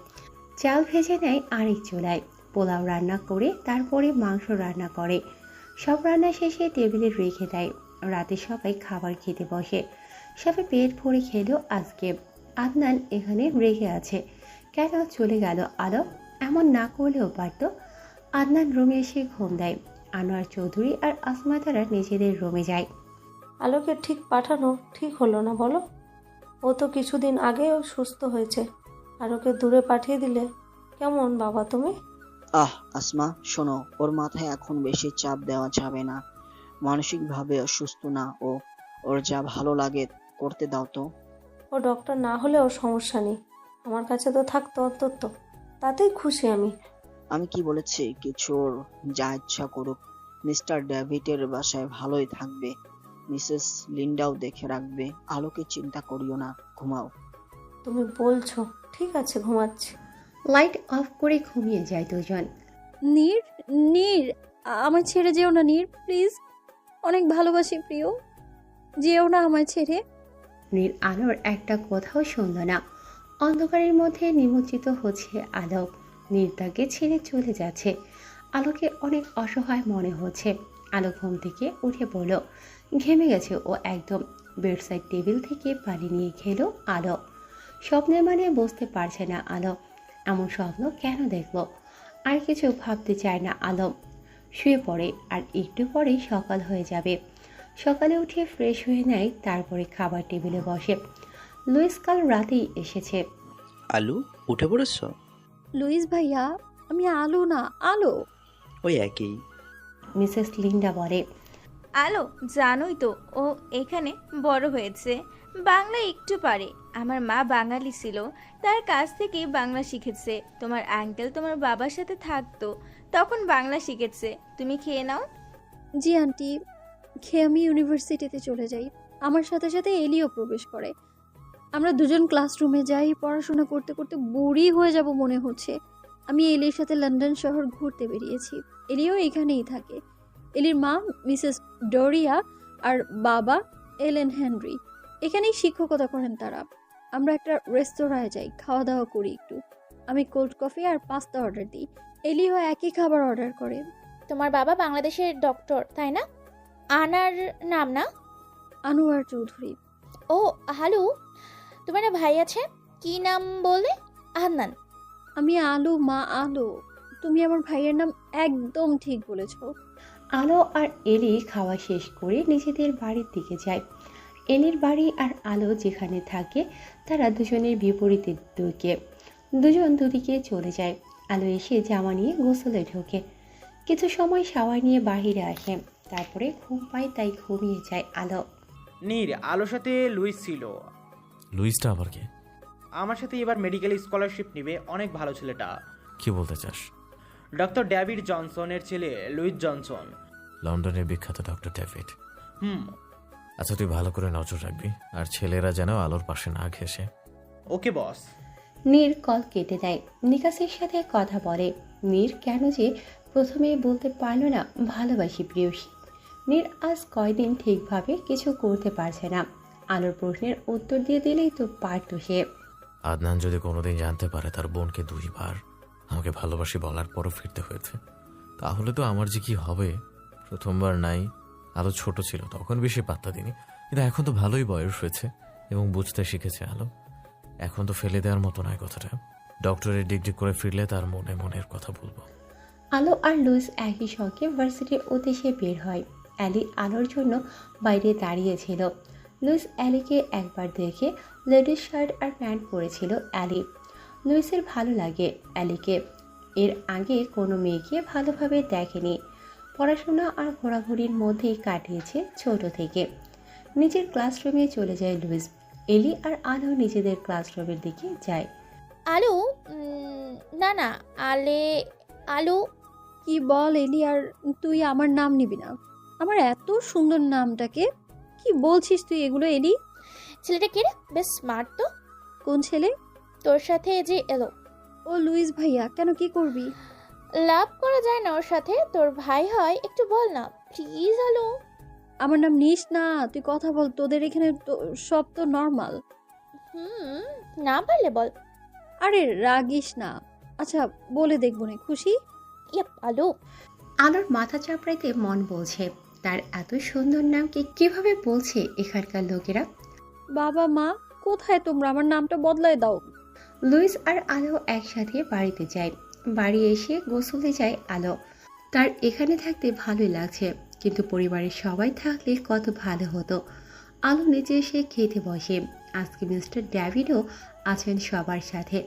চাল ভেজে নেয় আরেক চুলায়। পোলাও রান্না করে তারপরে মাংস রান্না করে। সব রান্না শেষে টেবিলে রেখে দেয়। রাতে সবাই খাবার খেতে বসে। সবাই পেট ভরে খেলো আজকে। আদনান এখানে রেখে আছে। কেন চলে গেল আলো? এমন না করলেও পারত। আদনান রুমে এসে ঘুম দেয়। আনোয়ার চৌধুরী আর আসমা তারা নিজেদের রুমে যায়। আলোকে ঠিক পাঠানো ঠিক হলো না বলো? ও তো কিছুদিন আগেও সুস্থ হয়েছে, আর ওকে দূরে পাঠিয়ে দিলে কেমন বাবা তুমি? আসমা শোনো, ওর মাথায় এখন বেশি চাপ দেওয়া যাবে না। মানসিকভাবে অসুস্থ না ও। ওর যা ভালো লাগে করতে দাও তো। ও ডক্টর না হলেও সমস্যা নেই, আমার কাছে তো থাকতো অন্তত, তাতেই খুশি আমি। আমি কি বলেছি? কিছু ওর যা ইচ্ছা করুক, মিস্টার ডেভিডের বাসায় ভালোই থাকবে। মিসেস লিন্ডাও দেখে রাখবে। আলোকে চিন্তা করিও না, ঘুমাও। তুমি বলছো, ঠিক আছে, ঘুমাচ্ছি। লাইট অফ করে ঘুমিয়ে যায় দুজন। নীর, নীর, আমার ছেড়ে যেও না নীর, প্লিজ। অনেক ভালোবাসি প্রিয়, যেও না আমায় ছেড়ে। নীর আলোর একটা কথাও শুনল না। অন্ধকারের মধ্যে নিমজ্জিত হচ্ছে আলো। নীর তাকে ছেড়ে চলে যাচ্ছে। আলোকে অনেক অসহায় মনে হচ্ছে। আলো ঘুম থেকে উঠে পড়ল। ঘেমে গেছে ও একদম। বেডসাইড টেবিল থেকে পানি নিয়ে খেলো আলো। স্বপ্নের মানে বুঝতে পারছে না আলো। এমন স্বপ্ন কেন দেখলো? আর কিছু ভাবতে চায় না আলো। শুয়ে পড়ে। আর একটু পরেই সকাল হয়ে যাবে। সকালে উঠে ফ্রেশ হয়ে নেয়, তারপরে খাবার টেবিলে বসে। লুইস কাল রাতেই এসেছে। আলু, উঠে পড়েছ? লুইস ভাইয়া, আমি আলো না, আলো। ওই একই। মিসেস লিন্ডা বলে। আলো, জানোই তো ও এখানে বড় হয়েছে, বাংলা একটু পারে। আমার মা বাঙালি ছিল, তার কাছ থেকেই বাংলা শিখেছে। তোমার আঙ্কেল তোমার বাবার সাথে থাকতো, তখন বাংলা শিখেছে। তুমি খেয়ে নাও। জি আন্টি, খেয়ে আমি ইউনিভার্সিটিতে চলে যাই। আমার সাথে সাথে এলিও প্রবেশ করে। আমরা দুজন ক্লাসরুমে যাই। পড়াশোনা করতে করতে বুড়ি হয়ে যাব মনে হচ্ছে। আমি এলির সাথে লন্ডন শহর ঘুরতে বেরিয়েছি। এলিও এখানেই থাকে। এলির মা মিসেস ডোরিয়া আর বাবা এলেন হেনরি। এখানেই শিক্ষকতা করেন তারা। আমরা একটা রেস্তোরাঁয় যাই, খাওয়া দাওয়া করি একটু। আমি কোল্ড কফি আর পাস্তা অর্ডার দিই। এলিও একই খাবার অর্ডার করে। তোমার বাবা বাংলাদেশের ডক্টর, তাই না? আনার নাম না? আনোয়ার চৌধুরী। ও হ্যালো, তোমার ভাই আছে, কি নাম বলে? আদনান। আমি আলো মা, আলো। তুমি আমার ভাইয়ের নাম একদম ঠিক বলেছ। আলো আর এলি খাওয়া শেষ করে নিজেদের বাড়ির দিকে যায়। এলির বাড়ি আর আলো যেখানে থাকে তারা দুজনের বিপরীতের দিকে। দুজন দুদিকে চলে যায়। আলো এসে জামা নিয়ে গোসলে ঢোকে। কিছু সময় শাওয়ার নিয়ে বাহিরে আসে। তারপরে ঘুম পায়, তাই ঘুমিয়ে যায় আলো। নীর, আলোর সাথে লুইস ছিল। লুইসটা আবার কে? আমার সাথে এবার মেডিকেল স্কলারশিপ নেবে। অনেক ভালো ছেলেটা। কি বলতে চাস? ডক্টর ডেভিড জনসনের ছেলে লুইস জনসন। লন্ডনের বিখ্যাত ডক্টর ডেভিড। হুম। আচ্ছা, তুই ভালো করে নজর রাখবি, আর ছেলেরা যেন আলোর পাশে না ঘেসে। ওকে বস। নীর কল কেটে দেয়। নিকাশের সাথে কথা বলে। নীর কেন যে প্রথমে বলতে পারল না ভালোবাসি প্রিয়সী। নীর আজ কয়দিন ঠিকভাবে কিছু করতে পারছে না। আলোর প্রশ্নের উত্তর দিয়ে দিলেই তো পারত সে। আদনান যদি কোনোদিন জানতে পারে তার বোনকে 2 বার আমাকে ভালোবাসি বলার পরও ফিরতে হয়েছে, তাহলে তো আমার যে কি হবে। প্রথমবার নাই, আলো ছোট ছিল তখন বেশি পাত্তা দিনি, কিন্তু এখন তো ভালোই বয়স হয়েছে এবং বুঝতে শিখেছে আলো। এখন তো ফেলে দেওয়ার মতো নয় কথাটা। ডক্টরের ডিগ্রি করে ফিরলে তার মনে মনের কথা বলবো। আলো আর লুইস একই সঙ্গে ভার্সিটির উদ্দেশ্যে বের হয়। অ্যালি আলোর জন্য বাইরে দাঁড়িয়েছিল। লুইস অ্যালিকে একবার দেখে লেডিস শার্ট আর প্যান্ট পরেছিল অ্যালি। লুইসের ভালো লাগে অ্যালিকে। এর আগে কোনো মেয়েকে ভালোভাবে দেখেনি। পড়াশোনা আর ঘোরাঘুরির মধ্যেই কাটিয়েছে ছোট থেকে। নিজের ক্লাসরুমে চলে যায় লুইস। এলি আর আলো নিজেদের ক্লাসরুমের দিকে যায়। আলু, না না, আলু। কি বল এলি, আর তুই আমার নাম নিবি না? আমার এত সুন্দর নামটাকে কি বলছিস তুই এগুলো এলি? ছেলেটা কে রে? বেশ স্মার্ট তো। কোন ছেলে? তোর সাথে যে এলো। ও লুইস ভাইয়া। কেন, কি করবি? লাভ করা যায় না ওর সাথে, তোর ভাই হয়। একটু বল না প্লিজ। আলু, আমার নাম নিস না, তুই কথা বল। তোদের এখানে তো সব তো নর্মাল। না পারলে বল। আরে রাগিস না। আচ্ছা বলে দেখবো না, খুশি? আলু। আলোর মাথা চাপড়াইতে মন বলছে তার এত সুন্দর নামকে কিভাবে বলছে এখানকার লোকেরা। বাবা মা কোথায় তোমরা? আমার নামটা বদলায় দাও। লুইস আর আলো একসাথে বাড়িতে যায়। বাড়ি এসে গোসলে যায় আলো। তার এখানে থাকতে ভালোই লাগছে, কিন্তু পরিবারের সবাই থাকলে কত ভালো হতো। আলো নিচে এসে খেতে বসে। আজকে মিস্টার ডেভিডও আছেন সবার সাথে।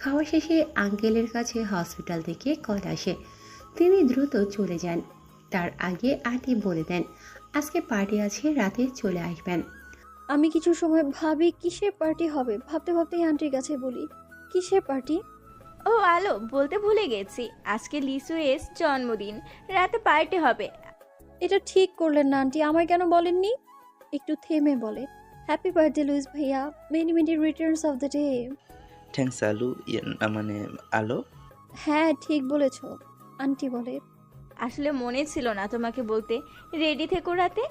খাওয়া শেষে আঙ্কেলের কাছে হসপিটাল থেকে কল আসে। তিনি দ্রুত চলে যান। তার আগে আন্টি বলে দেন আজকে পার্টি আছে, রাতে চলে আসবেন। আমি কিছু সময় ভাবি কিসের পার্টি হবে। ভাবতে ভাবতেই আন্টির কাছে বলি, কিসের পার্টি? ও আলো, বলতে ভুলে গেছি, আজকে লিসুয়ের জন্মদিন, রাতে পার্টি হবে। এটা ঠিক করলেন না আন্টি, আমায় কেন বলেননি? একটু থেমে বলে, হ্যাপি বার্থডে লুইস ভাইয়া, many many Returns of the day. Thanks আলু, না মানে আলো। হ্যাঁ ঠিক বলেছ, আন্টি বলে। আসলে মনে ছিল না তোমাকে বলতে, রেডি থেকো রাতে।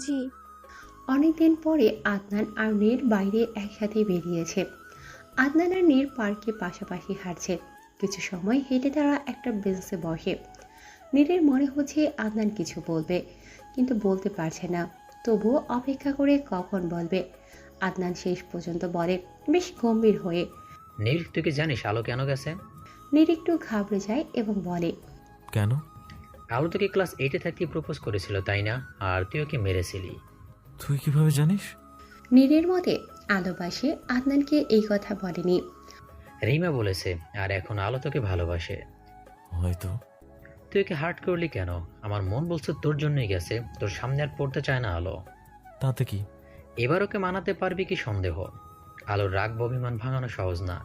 জি। অনেকদিন পরে আদনান আর নীর বাইরে একসাথে বেরিয়েছে। আদনান আর নীর পার্কে পাশাপাশি হাঁটছে। কিছু সময় হেঁটে তারা একটা বেঞ্চে বসে। নীরের মনে হচ্ছে আদনান কিছু বলবে, কিন্তু বলতে পারছে না। তবুও অপেক্ষা করে কখন বলবে। আদনান শেষ পর্যন্ত বলে, বেশ গম্ভীর হয়ে। নীর, তুই কি জানিস আলো কেন গেছে? নীর একটু ঘাবড়ে যায় এবং বলে, কেন? আলো তোকে ক্লাস 8-এ থাকতে প্রপোজ করেছিল, তাই না? আর তুই ওকে মেরেছিলি। তুই কিভাবে জানিস? নীরের মতে আলোবাসে আদনানকে এই কথা বলেনি। রিমা বলেছে, আর এখন আলো তোকে ভালোবাসে। হয়তো। তুই ওকে হার্ট করলি কেন? আমার মন বলছে তোর জন্যই গেছে, তোর সামনে আর পড়তে চায় না আলো। তাতে কি? এবার ওকে মানাতে পারবি কি সন্দেহ? আলোর রাগ অভিমান ভাঙানো সহজ না।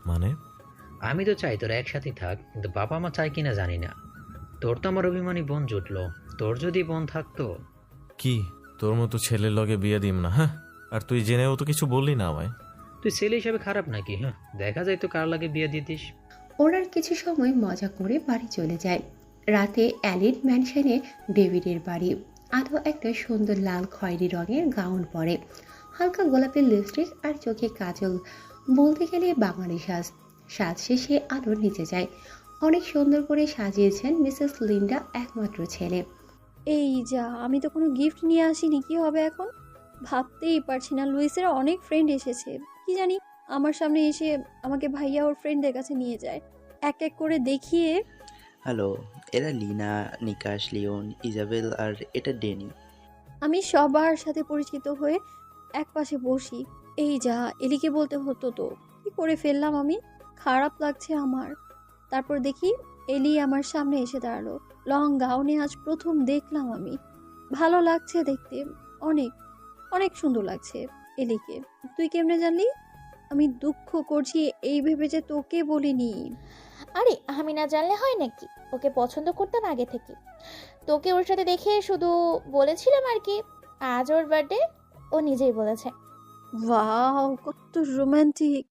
মানে? আমি তো চাই তোরা একসাথে থাক, কিন্তু বাবা মা চাই কিনা জানি না। তোর তো আমার অভিমানী বোন জুটলো, তোর যদি বোন থাকতো। কি তোর মতো ছেলের লগে বিয়ে দিম না? হ্যাঁ, আর তুই জেনেও তো কিছু বললি না আমায়। তুই ছেলে হিসাবে খারাপ নাকি? হ্যাঁ, দেখা যায় তো কার লাগে বিয়ে দিতিস। ওরা কিছু সময় মজা করে বাড়ি চলে যায়। রাতে অ্যালির ম্যানশনে ডেভিডের বাড়ি। আলো একটা সুন্দর লাল খয়েরি রঙের গাউন পরে, হালকা গোলাপি লিপস্টিক আর চোখে কাজল, বলতে গেলে বাঙালি সাজ। সাজ শেষে আলো নিচে যায়। অনেক সুন্দর করে সাজিয়েছেন মিসেস লিন্ডা, একমাত্র ছেলে। এই যা, আমি তো কোনো গিফট নিয়ে আসিনি, কি হবে এখন? ভাবতেই পারছি না। লুইসের অনেক ফ্রেন্ড এসেছে, কি জানি আমার সামনে এসে আমাকে ভাইয়া ওর ফ্রেন্ডদের কাছে নিয়ে যায়, এক এক করে দেখিয়ে। হ্যালো, এরা লিনা, নিকাশ, লিওন, ইজাবেল আর এটা ডেনি। আমি সবার সাথে পরিচিত হয়ে এক পাশে বসি। এই যা, এলিকে বলতে হতো তো, কি করে ফেললাম আমি, খারাপ লাগছে আমার। তারপর দেখি এলি আমার সামনে এসে দাঁড়ালো, লং গাউনে। আজ প্রথম দেখলাম আমি, ভালো লাগছে দেখতে, অনেক অনেক সুন্দর লাগছে এলিকে। তুই কেমনে জানলি? আমি দুঃখ করছি এই ভেবে যে তোকে বলিনি। আরে আমি না জানলে হয় নাকি, ওকে পছন্দ করতাম আগে থেকে। তোকে ওর সাথে দেখে শুধু বলেছিলাম আর কি। আজ ওর বার্থডে, ও নিজেই বলেছে। ওয়াও, কত রোমান্টিক।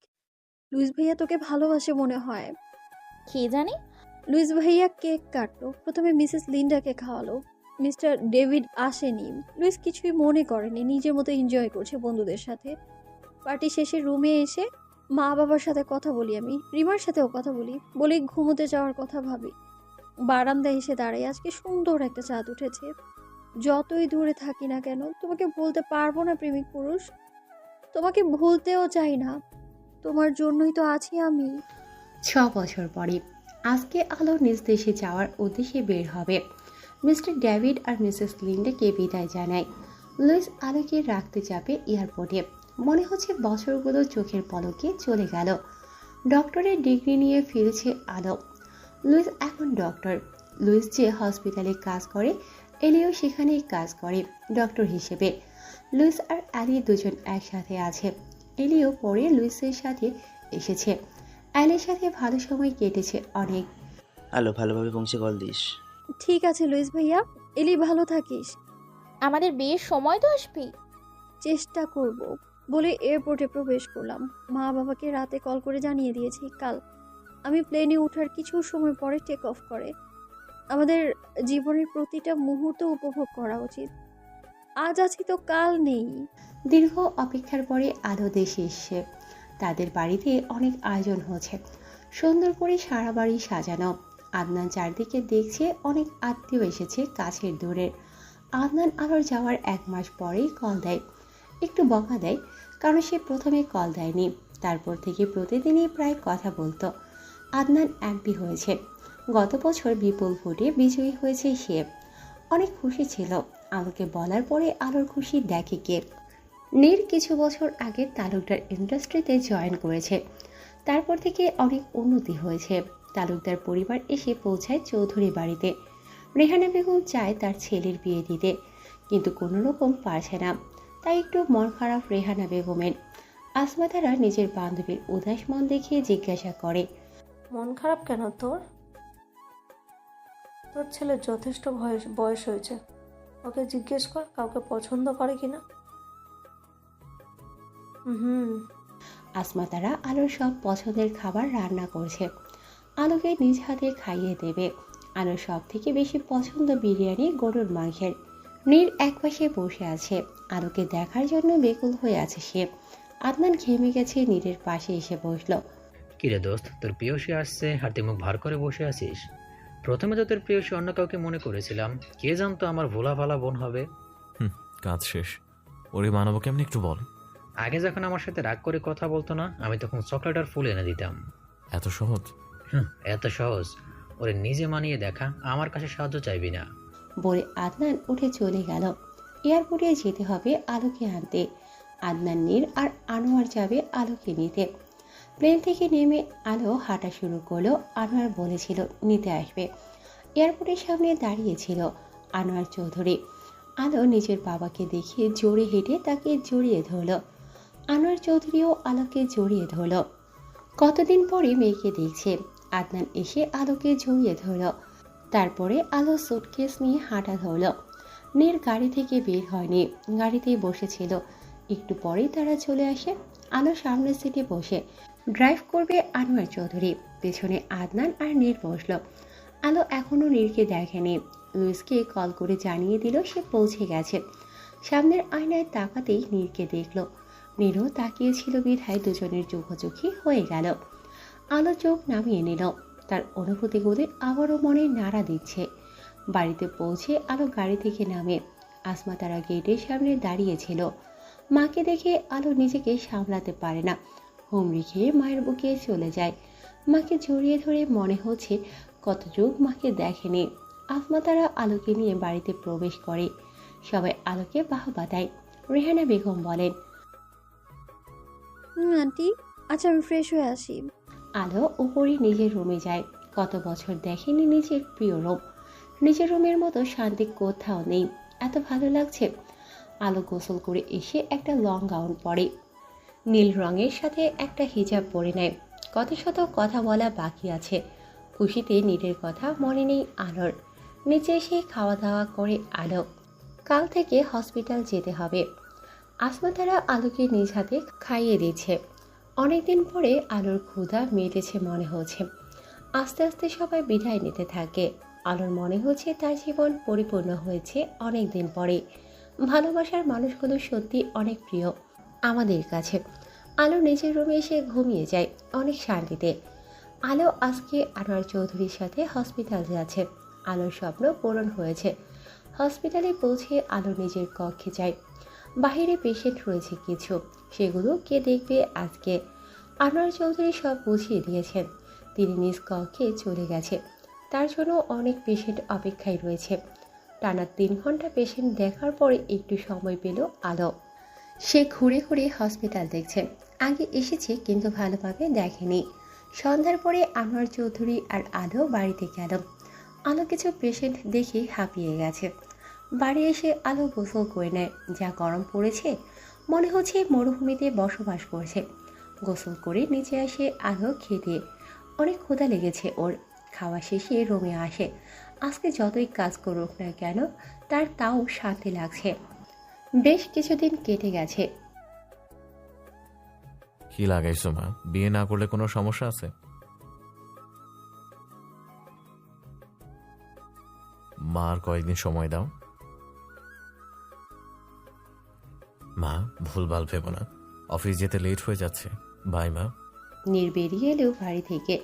লুইস ভাইয়া তোকে ভালোবাসে মনে হয়। কি জানি। লুইস ভাইয়া কেক কাটলো, প্রথমে মিসেস লিন্ডাকে খাওয়ালো। মিস্টার ডেভিড আসেনি। লুইস কিছুই মনে করেনি, নিজের মতো এনজয় করছে বন্ধুদের সাথে। পার্টি শেষে রুমে এসে মা বাবার সাথে কথা বলি, আমি রিমার সাথেও কথা বলি ঘুমোতে যাওয়ার কথা ভাবি। বারান্দায় এসে দাঁড়াই, আজকে সুন্দর একটা চাঁদ উঠেছে। যতই দূরে থাকি না কেন তোমাকে বলতে পারবো না প্রেমিক পুরুষ, তোমাকে ভুলতেও চাই না, তোমার জন্যই তো আছি আমি। 6 বছর পরে আজকে আলো নিজ দেশে যাওয়ার উদ্দেশ্যে বের হবে। মিস্টার ডেভিড আর মিসেস লিন্ডাকে বিদায় জানায়। লুইস আলোকে রাখতে যাবে এয়ারপোর্টে। মনে হচ্ছে বছরগুলো চোখের পলকে চলে গেল। ডক্টরের ডিগ্রি নিয়ে ফিরেছে আলো। লুইস এখন ডক্টর। লুইস যে হসপিটালে কাজ করে, এলিও সেখানেই কাজ করে ডক্টর হিসেবে। লুইস আর অ্যালি দুজন একসাথে আছে। এলিও পরে লুইসের সাথে এসেছে। অ্যালির সাথে ভালো সময় কেটেছে অনেক। আলো, ভালোভাবে পৌঁছে কল দিস। ঠিক আছে লুইস ভাইয়া, এলি ভালো থাকিস। আমাদের বিয়ের সময় তো আসবি। চেষ্টা করব বলে এয়ারপোর্টে প্রবেশ করলাম। মা বাবাকে রাতে কল করে জানিয়ে দিয়েছি কাল আমি প্লেনে ওঠার কিছু সময় পরে টেক অফ করে। আমাদের জীবনের প্রতিটা মুহূর্ত উপভোগ করা উচিত। আজ আছি তো কাল নেই। দীর্ঘ অপেক্ষার পরে আলো দেশে এসছে। তাদের বাড়িতে অনেক আয়োজন হচ্ছে, সুন্দর করে সারা বাড়ি সাজানো। আদনান চারদিকে দেখছে, অনেক আত্মীয় এসেছে কাছের দূরের। আদনান আবার যাওয়ার 1 মাস পরেই কল দেয়। একটু বকা দেয়, কারণ সে প্রথমে কল দেয়নি। তারপর থেকে প্রতিদিনই প্রায় কথা বলতো। আদনান এমপি হয়েছে। গত বছর বিপুল ভোটে বিজয়ী হয়েছে সে। অনেক খুশি ছিল। আলোকে বলার পরে আলোর খুশি দেখে কে। নীর কিছু বছর আগে তালুকদার ইন্ডাস্ট্রিতে জয়েন করেছে। তারপর থেকে অনেক উন্নতি হয়েছে। তালুকদার পরিবার এসে পৌঁছায় চৌধুরী বাড়িতে। রেহানা বেগম চায় তার ছেলের বিয়ে দিতে, কিন্তু কোনো রকম পারছে না। তাই একটু মন খারাপ রেহানা বেগমের। আসমা তারা নিজের বান্ধবীর উদাস মন দেখিয়ে জিজ্ঞাসা করে, মন খারাপ কেন তোর? তোর ছেলে যথেষ্ট বয়স হয়েছে, ওকে জিজ্ঞেস কর কাউকে পছন্দ করে কিনা। হুম। আসমা তারা আলোর সব পছন্দের খাবার রান্না করছে, আলোকে নিজ হাতে খাইয়ে দেবে। আলোর সব থেকে বেশি পছন্দ বিরিয়ানি, গরুর মাংসের। নীর একপাশে বসে আছে, আলোকে দেখার জন্য বেকুল হয়ে আছে সে। আদনান ঘেমে গেছে, নীরের পাশে এসে বসলো। কিরে দোস্ত, তোর প্রিয়সী আসছে আর তুই মুখ ভার করে বসে আছিস? প্রথমে তো তোর প্রিয়সী অন্য কাউকে মনে করেছিলাম, কে জানতো আমার ভোলা ভালা বোন হবে। কাজ শেষ, ওরে মানব কেমনি একটু বল। আগে যখন আমার সাথে রাগ করে কথা বলতো না, আমি তখন চকলেট আর ফুল এনে দিতাম। এত সহজ? এত সহজ? ওরে নিজে মানিয়ে দেখা, আমার কাছে সাহায্য চাইবি না। বলে আদনান উঠে চলে গেল। এয়ারপোর্টে যেতে হবে আলোকে আনতে। আদনান, নীর আর আনোয়ার যাবে আলোকে নিতে। প্লেন থেকে নেমে আলো হাঁটা শুরু করলো। আনোয়ার বলেছিল নিতে আসবে। এয়ারপোর্টের সামনে দাঁড়িয়েছিল আনোয়ার চৌধুরী। আলো নিজের বাবাকে দেখে জোরে হেঁটে তাকে জড়িয়ে ধরল। আনোয়ার চৌধুরীও আলোকে জড়িয়ে ধরল। কতদিন পরে মেয়েকে দেখছে। আদনান এসে আলোকে জড়িয়ে ধরল। তারপরে আলো সুটকেস নিয়ে হাঁটা ধরল। নীর গাড়ি থেকে বের হয়নি, গাড়িতেই বসেছিল। একটু পরেই তারা চলে আসে। আলো সামনের সিটে বসে, ড্রাইভ করবে আনোয়ার চৌধুরী। পেছনে আদনান আর নীর বসলো। আলো এখনও নীরকে দেখেনি। লুইসকে কল করে জানিয়ে দিল সে পৌঁছে গেছে। সামনের আয়নায় তাকাতেই নীরকে দেখলো। নীরও তাকিয়েছিল বিধায় দুজনের চোখাচোখি হয়ে গেল। আলো চোখ নামিয়ে নিল। তার অনুভূতিগুলি আবারও মনে নাড়া দিচ্ছে। বাড়িতে পৌঁছে আলো গাড়ি থেকে নামে। আসমা তারা গেটের সামনে দাঁড়িয়েছিল। মাকে দেখে আলো নিজেকে সামলাতে পারে না, হুমড়ি খেয়ে মায়ের বুকে চলে যায়। মাকে জড়িয়ে ধরে মনে হচ্ছে কত যুগ মাকে দেখেনি। আসমা তারা আলোকে নিয়ে বাড়িতে প্রবেশ করে। সবাই আলোকে বাহবা দেয়। রেহানা বেগম বলেন, আন্টি আচ্ছা আমি ফ্রেশ হয়ে আসি। আলো উপরে নিজের রুমে যায়। কত বছর দেখেনি নিজের প্রিয় রুম। নিজের রুমের মতো শান্তি কোথাও নেই। এত ভালো লাগছে। আলো গোসল করে এসে একটা লং গাউন পরে, নীল রঙের সাথে একটা হিজাব পরে নেয়। কত শত কথা বলা বাকি আছে। খুশিতে নীলের কথা মনে নেই আলোর। নিচে এসে খাওয়া দাওয়া করে আলো। কাল থেকে হসপিটাল যেতে হবে। আসমা তারা আলোকে নিজ হাতে খাইয়ে দিচ্ছে। অনেকদিন পরে আলোর ক্ষুধা মেটেছে মনে হচ্ছে। আস্তে আস্তে সবাই বিদায় নিতে থাকে। আলোর মনে হচ্ছে তার জীবন পরিপূর্ণ হয়েছে অনেক দিন পরে। ভালোবাসার মানুষগুলো সত্যি অনেক প্রিয় আমাদের কাছে। আলো নিজের রুমে এসে ঘুমিয়ে যায় অনেক শান্তিতে। আলো আজকে আনোয়ার চৌধুরীর সাথে হসপিটাল যাচ্ছে। আলোর স্বপ্ন পূরণ হয়েছে। হসপিটালে পৌঁছে আলো নিজের কক্ষে যায়। বাহিরে পেশেন্ট রয়েছে কিছু, সেগুলো কে দেখবে আজকে। আনোয়ার চৌধুরী সব বুঝিয়ে দিয়েছেন। তিনি নিজ কক্ষে চলে গেছে। তার জন্য অনেক পেশেন্ট অপেক্ষায় রয়েছে। টানা 3 ঘন্টা পেশেন্ট দেখার পরে একটু সময় পেল আলো। সে ঘুরে ঘুরে হসপিটাল দেখছে। আগে এসেছে কিন্তু ভালোভাবে দেখেনি। সন্ধ্যার পরে আনোয়ার চৌধুরী আর আলো বাড়িতে গেল। আলো কিছু পেশেন্ট দেখে হাঁপিয়ে গেছে। বাড়ি এসে আলো গোসল করে নেয়। যা গরম পড়েছে, মনে হচ্ছে মরুভূমিতে বসবাস করছে। গোসল করে নিচে আসে আলো খেতে। অনেক ক্ষুধা লেগেছে ওর। খাওয়া শেষে রুমে আসে। আজকে যতই কাজ করুক না কেন তার তাও শান্তি লাগছে। বেশ কিছুদিন কেটে গেছে। কি লাগাইছো মা? বিয়ে না করলে কোনো সমস্যা আছে? মা আর কয়েকদিন সময় দাও। মা ভুলভাল ভেবো না, অফিস যেতে লেট হয়ে যাচ্ছে। বাই মা। নীর বেরিয়ে এলেও বাড়ি থেকে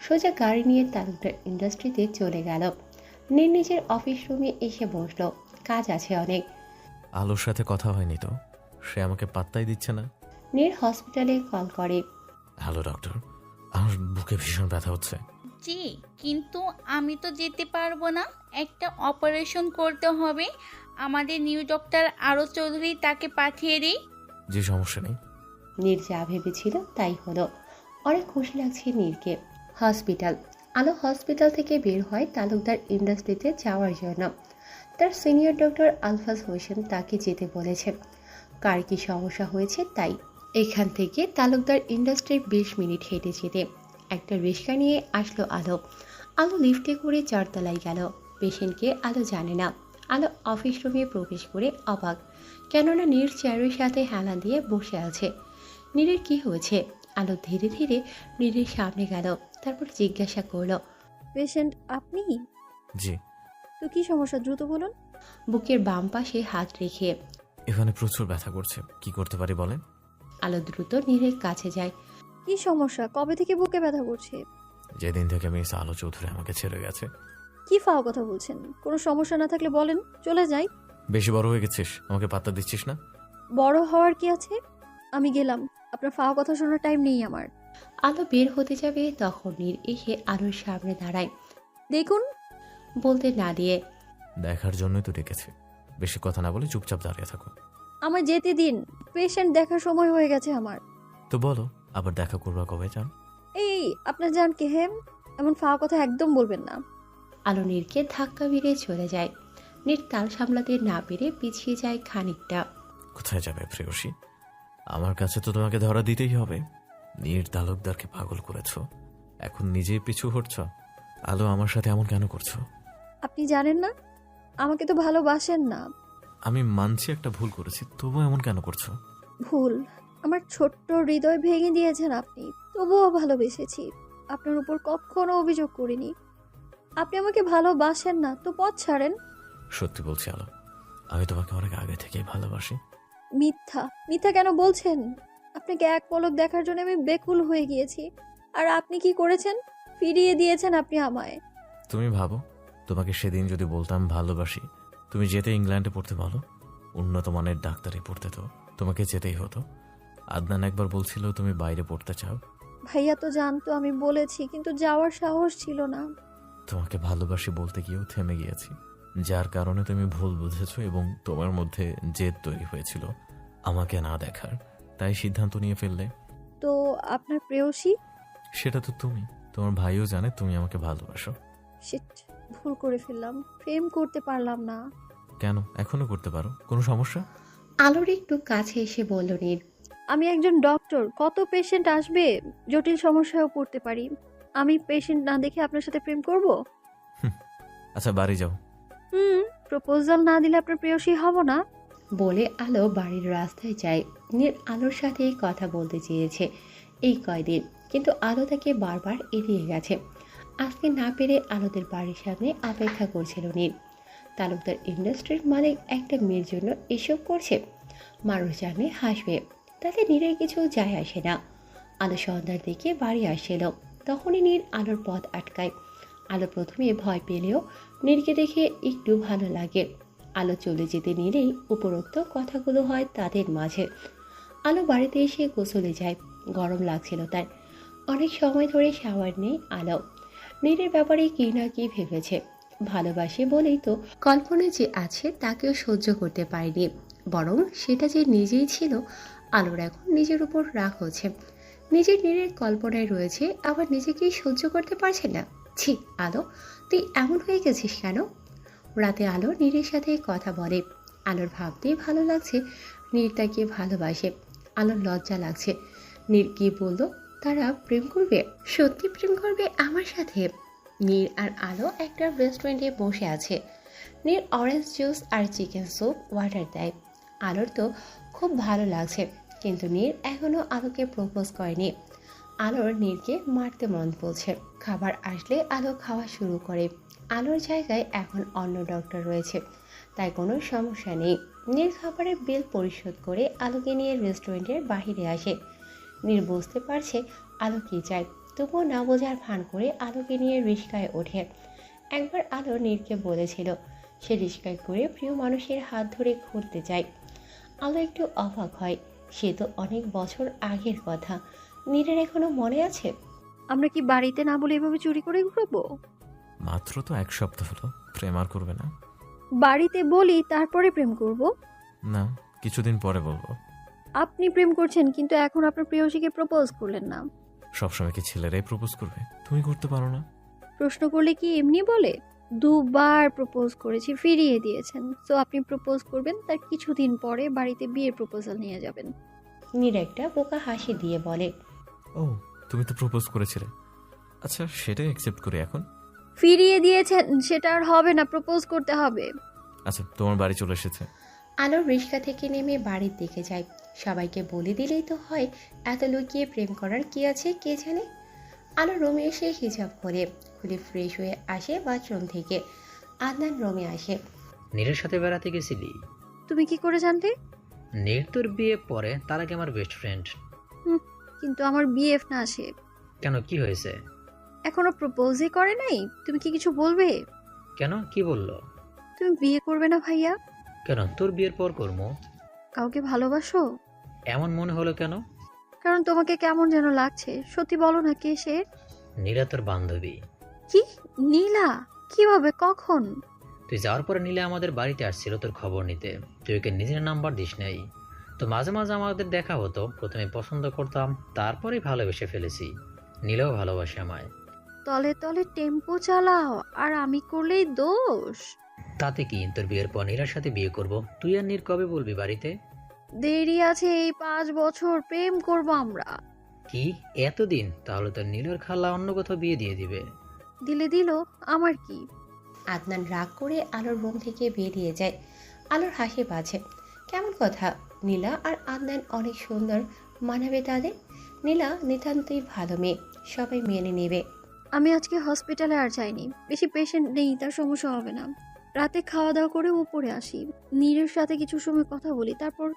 সোজা গাড়ি নিয়ে তালুকদার ইন্ডাস্ট্রিতে চলে গেল। নীর নিজের অফিস রুমে এসে বসলো। কাজ আছে অনেক। আলোর সাথে কথা হয়নি তো? সে আমাকে পাত্তাই দিচ্ছে না। নীর হসপিটালে কল করে। হ্যালো ডক্টর, আমার বুকে ভীষণ ব্যথা হচ্ছে। জি, কিন্তু আমি তো যেতে পারবো না, একটা অপারেশন করতে হবে। আমাদের নিউ ডক্টর আরও চৌধুরী, তাকে পাঠিয়ে দিই। জি সমস্যা নেই। নীর যা ভেবেছিল তাই হলো। অনেক খুশি লাগছে নীরকে। হসপিটাল। আলো হসপিটাল থেকে বের হয় তালুকদার ইন্ডাস্ট্রিতে যাওয়ার জন্য। তার সিনিয়র ডক্টর আলফাজ হোসেন তাকে যেতে বলেছে। কার কি সমস্যা হয়েছে তাই। এখান থেকে তালুকদার ইন্ডাস্ট্রির 20 মিনিট হেঁটে যেতে একটা রিক্সা নিয়ে আসলো আলো। আলো লিফটে করে 4 তলায় গেল। পেশেন্টকে আলো জানে না। আলো অফিস রুমে প্রবেশ করে অবাক, কেননা নীর চেয়ারের সাথে হেলান দিয়ে বসে আছে। নীরের কি হয়েছে? আলো ধীরে ধীরে নীরের সামনে গেল, তারপর জিজ্ঞাসা করলো, পেশেন্ট আপনি? জি। তো কি সমস্যা দ্রুত বলুন। বুকের বাম পাশে হাত রেখে। এখানে প্রচুর ব্যথা করছে, কি করতে পারি বলেন? আলো দ্রুত নীরের কাছে যায়। কি সমস্যা? কবে থেকে বুকে ব্যথা করছে? যেদিন থেকে মিস আলো চৌধুরী আমাকে ছেড়ে গেছে। কি ফাও কথা বলছেন? কোনো সমস্যা না থাকলে বলেন, চলে যাই। বেশি বড় হয়ে গেছিস, আমাকে পাত্তা দিচ্ছিস না। বড় হওয়ার কি আছে? আমি গেলাম, আপনার ফাও কথা শোনার টাইম নেই আমার। আলো বের হতে যাবে, তখন নীর এসে আলোর সামনে দাঁড়ায়। দেখুন বলতে না দিয়ে। দেখার জন্যই তো ডেকেছি, বেশি কথা না বলে চুপচাপ দাঁড়িয়ে থাকো। আমার যেতে দিন, পেশেন্ট দেখার সময় হয়ে গেছে আমার। তো বলো, আবার দেখা করবা কবে চান? এই আপনার জান কে হেম, এমন ফাও কথা একদম বলবেন না। আলো নীরকে ধাক্কা মেরে চলে যায়। নীর তাল সামলাতে না পেরে পিছিয়ে যায় খানিকটা। কোথায় যাবে প্রেয়সী? আমার কাছে তো তোমাকে ধরা দিতেই হবে। নীর তালুকদারকে পাগল করেছো, এখন নিজেই পিছু হটছ। আলো আমার সাথে এমন কেন করছো? আপনি জানেন না, আমাকে তো ভালোবাসেন না। আমি মানছি একটা ভুল করেছি, তবুও এমন কেন করছো? ভুল? আমার ছোট্ট হৃদয় ভেঙে দিয়েছেন আপনি, তবুও ভালোবেসেছি। আপনার উপর কখনো অভিযোগ করিনি। আপনি আমাকে ভালোবাসেন না তো পথ ছাড়েন। সত্যি বলছি আলো, আমি তোমাকে অনেক আগে থেকেই ভালোবাসি। মিথ্যা? মিথ্যা কেন বলছেন? আপনাকে এক পলক দেখার জন্য আমি বেকুল হয়ে গিয়েছি, আর আপনি কি করেছেন? ফিরিয়ে দিয়েছেন আপনি আমায়। তুমি ভাবো, তোমাকে সেদিন যদি বলতাম ভালোবাসি, তুমি যেতে ইংল্যান্ডে পড়তে বলো, উন্নত মানের ডাক্তারি পড়তে, তো তোমাকে যেতেই হতো। আদনান একবার বলছিল তুমি বাইরে পড়তে চাও। ভাইয়া তো জানতো আমি বলেছি, কিন্তু যাওয়ার সাহস ছিল না। তোমাকে ভালোবাসি বলতে গিয়েও থেমে গিয়েছি, যার কারণে তুমি ভুল বুঝেছো এবং তোমার মধ্যে জেদ তৈরি হয়েছিল আমাকে না দেখার, তাই সিদ্ধান্ত নিয়ে ফেললে। তো আপনার প্রেয়সী? সেটা তো তুমি, তোমার ভাইও জানে তুমি আমাকে ভালোবাসো। শিট, ভুল করে ফেললাম, প্রেম করতে পারলাম না। কেন? এখনো করতে পারো, কোনো সমস্যা? আলোর একটু কাছে এসে বলল নীর। আমি একজন ডক্টর, কত পেশেন্ট আসবে, জটিল সমস্যায়ও পড়তে পারি। আমি পেশেন্ট না দেখে আপনার সাথে প্রেম করব? আচ্ছা বাড়ি যাও। প্রপোজাল না দিলে আপনার প্রেয়সী হব না। বলে আলো বাড়ির রাস্তায় যায়। নীর আলোর সাথে কথা বলতে চেয়েছে এই কয়দিন, কিন্তু আলো তাকে বারবার এড়িয়ে গেছে। আজকে না পেরে আলোদের বাড়ির সামনে অপেক্ষা করছিল নীর। তালুকদার ইন্ডাস্ট্রির মালিক একটা মেয়ের জন্য এসব করছে, মানুষ জানে হাসবে, তাতে নীরের কিছু যায় আসে না। আলো সন্ধ্যার দিকে বাড়ি আসছিল, তখনই নীর আলোর পথ আটকায়। আলো প্রথমে ভয় পেলেও নীরকে দেখে একটু ভালো লাগে। আলো চলে যেতে নিলেই উপরোক্ত কথাগুলো হয় তাদের মাঝে। আলো বাড়িতে এসে গোসলে যায়, গরম লাগছিল তার। অনেক সময় ধরে শাওয়ার নেই আলো। নীরের ব্যাপারে কি না কি ভেবেছে, ভালোবাসে বলেই তো কল্পনা যে আছে তাকেও সহ্য করতে পারেনি, বরং সেটা যে নিজেই ছিল। আলোর এখন নিজের উপর রাগ হচ্ছে, নিজের নীরের কল্পনায় রয়েছে, আবার নিজেকেই সহ্য করতে পারছে না। ছি আলো, তুই এমন হয়ে গেছিস কেন? রাতে আলো নীরের সাথে কথা বলে। আলোর ভাবতেই ভালো লাগছে নীর তাকে ভালোবাসে। আলোর লজ্জা লাগছে, নীর কি বললো তারা প্রেম করবে? সত্যি প্রেম করবে আমার সাথে? নীর আর আলো একটা রেস্টুরেন্টে বসে আছে। নীর অরেঞ্জ জুস আর চিকেন স্যুপ অর্ডার দেয়। আলোর তো খুব ভালো লাগছে, কিন্তু নীর এখনো আলোকে প্রপোজ করেনি। আলোর নীরকে মারতে মন বলছে। খাবার আসলে আলো খাওয়া শুরু করে। আলোর জায়গায় এখন অন্য ডক্টর রয়েছে, তাই কোনো সমস্যা নেই। নীর খাবারের বিল পরিশোধ করে আলোকে নিয়ে রেস্টুরেন্টের বাহিরে আসে। নীর বুঝতে পারছে আলো কি চায়, তবুও না বোঝার ভান করে আলোকে নিয়ে রিস্কায় ওঠে। একবার আলো নীরকে বলেছিল সে রিস্কায় করে প্রিয় মানুষের হাত ধরে ঘুরতে চায়। আলো একটু অবাক হয়, সে তো অনেক বছর আগের কথা। নীরের এখনো মনে আছে? আমরা কি বাড়িতে না বলে এভাবে চুরি করে ঘুরবো? মাত্র তো 1 সপ্তাহ হলো, প্রেম আর করবে না? বাড়িতে বলি তারপরে প্রেম করব? না, কিছুদিন পরে বলবো। আপনি প্রেম করছেন, কিন্তু এখন আপনার প্রেয়সীকে প্রপোজ করলেন না। সবসময় কি ছেলেরাই প্রপোজ করবে? তুমি করতে পারো না? প্রশ্ন করলে কি এমনি বলে? 2 বার প্রপোজ করেছি, ফিরিয়ে দিয়েছেন। সো আপনি প্রপোজ করবেন, তার কিছুদিন পরে বাড়িতে বিয়ের প্রপোজাল নিয়ে যাবেন। নীর একটা বোকা হাসি দিয়ে বলে, ও তুমি তো প্রপোজ করেছিলে, আচ্ছা সেটাই অ্যাকসেপ্ট করি এখন। ফিরিয়ে দিয়েছেন, সেটা আর হবে না, প্রপোজ করতে হবে। আচ্ছা, তোমার বাড়ি চলে এসেছে। আলো রিক্সা থেকে নেমে বাড়ির দিকে যায়। সবাইকে বলে দিলেই তো হয়, এত লুকিয়ে প্রেম করার কি আছে কে জানে। আলো রুমে এসে হিজাব করে খুলে ফ্রেশ হয়ে আসে বাথরুম থেকে। আদনান রুমে আসে। নীরের সাথে বেড়াতে গেছিলি? তুমি কি করে জানলে? নীর তোর বিয়ে পরে, তার আগে আমার বেস্ট ফ্রেন্ড। কিন্তু আমার বিএফ না সে। কেন, কি হয়েছে? এখনো প্রপোজই করে নাই। তুমি কি কিছু বলবে? কেন, কি বললো? তুমি বিয়ে করবে না ভাইয়া? কেন, তোর বিয়ের পর করবো। কাউকে ভালোবাসো? এমন মনে হলো কেন? কারণ তোমাকে কেমন যেন লাগছে। সত্যি বলো না, কে সে? নীলা তোর বান্ধবী। কি? নীলা? কিভাবে, কখন? তুই যাওয়ার পরে নীলা আমাদের বাড়িতে আসছিল তোর খবর নিতে। তুই ওকে নিজের নাম্বার দিস নাই। তো মাঝে মাঝে আমাদের দেখা হতো। প্রথমে পছন্দ করতাম, তারপরেই ভালোবেসে ফেলেছি। নীলাও ভালোবাসে আমায়। তলে তলে টেম্পো চালাও, আর আমি করলেই দোষ? তাতে কি, তোর বিয়ের পর নীলার সাথে বিয়ে করব। তুই আর নীর কবে বলবি বাড়িতে? দেরি আছে, এই 5 বছর প্রেম করব আমরা। কি এতদিন? তাহলে তোর নীলের খালা অন্য কোথাও বিয়ে দিয়ে দিবে। দিলে দিল, আমার কি? আদনান রাগ করে আলোর রুম থেকে বেরিয়ে যায়। আলোর হাসি বাজে। কেমন কথা, নীলা আর আদনান অনেক সুন্দর, মানাবে তাদের। নীলা নিতান্তই ভালো মেয়ে, সবাই মেনে নেবে। আমি আজকে হসপিটালে আর যাইনি, বেশি পেশেন্ট নেই, তার সমস্যা হবে না। রাতে খাওয়া দাওয়া করে উপরে আসি, নীরের সাথে কিছু সময় কথা বলি, তারপর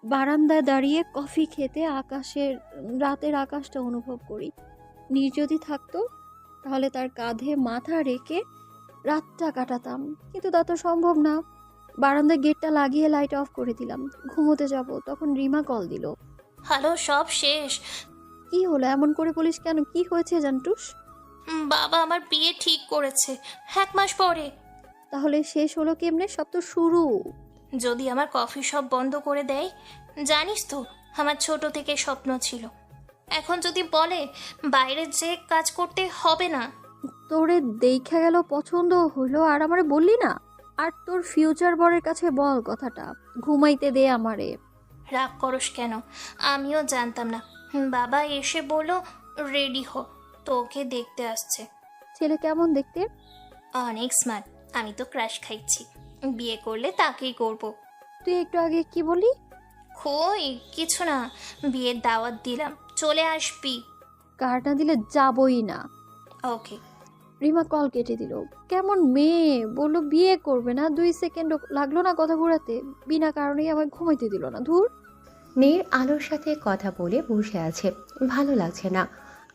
বারান্দায় দাঁড়িয়ে কফি খেতে রাতের আকাশটা অনুভব করি। নীর যদি থাকতো তাহলে তার কাঁধে মাথা রেখে রাতটা কাটাতাম, কিন্তু তা তো সম্ভব না। বারান্দায় গেটটা লাগিয়ে লাইট অফ করে দিলাম। ঘুমোতে যাব, তখন রিমা কল দিল। হ্যালো, সব শেষ। কি হলো, এমন করে বলিস কেন? কি হয়েছে জান্টুস? বাবা আমার বিয়ে ঠিক করেছে 1 মাস পরে। তাহলে শেষ হলো কেমনে? সব তো শুরু। যদি আমার কফি শপ বন্ধ করে দেয়। জানিস তো, আমার ছোট থেকে স্বপ্ন ছিল। এখন যদি বলে বাইরে যে কাজ করতে হবে না। তোরে দেখা গেল, পছন্দ হইলো, আর আমারে বললি না? আর তোর ফিউচার বরের কাছে বল কথাটা, ঘুমাইতে দে আমারে। রাগ করস কেন? আমিও জানতাম না। বাবা এসে বলল রেডি হ, তোকে দেখতে আসছে। ছেলে কেমন দেখতে? অনেক স্মার্ট। আমি তো ক্রাশ খাইছি। বিয়ে করলে তাকেই করব। তুই একটু আগে কি বলি? কই কিছু না, বিয়ের দাওয়াত দিলাম, চলে আসবি। কার্ড না দিলে যাবই না। ওকে। রিমা কল কেটে দিল। কেমন মেয়ে, বললো বিয়ে করবে না, 2 সেকেন্ড লাগলো না কথা ঘোরাতে, বিনা কারণেই আমায় ঘুমাইতে দিল না। ধুর। নীর আলোর সাথে কথা বলে বসে আছে, ভালো লাগছে না।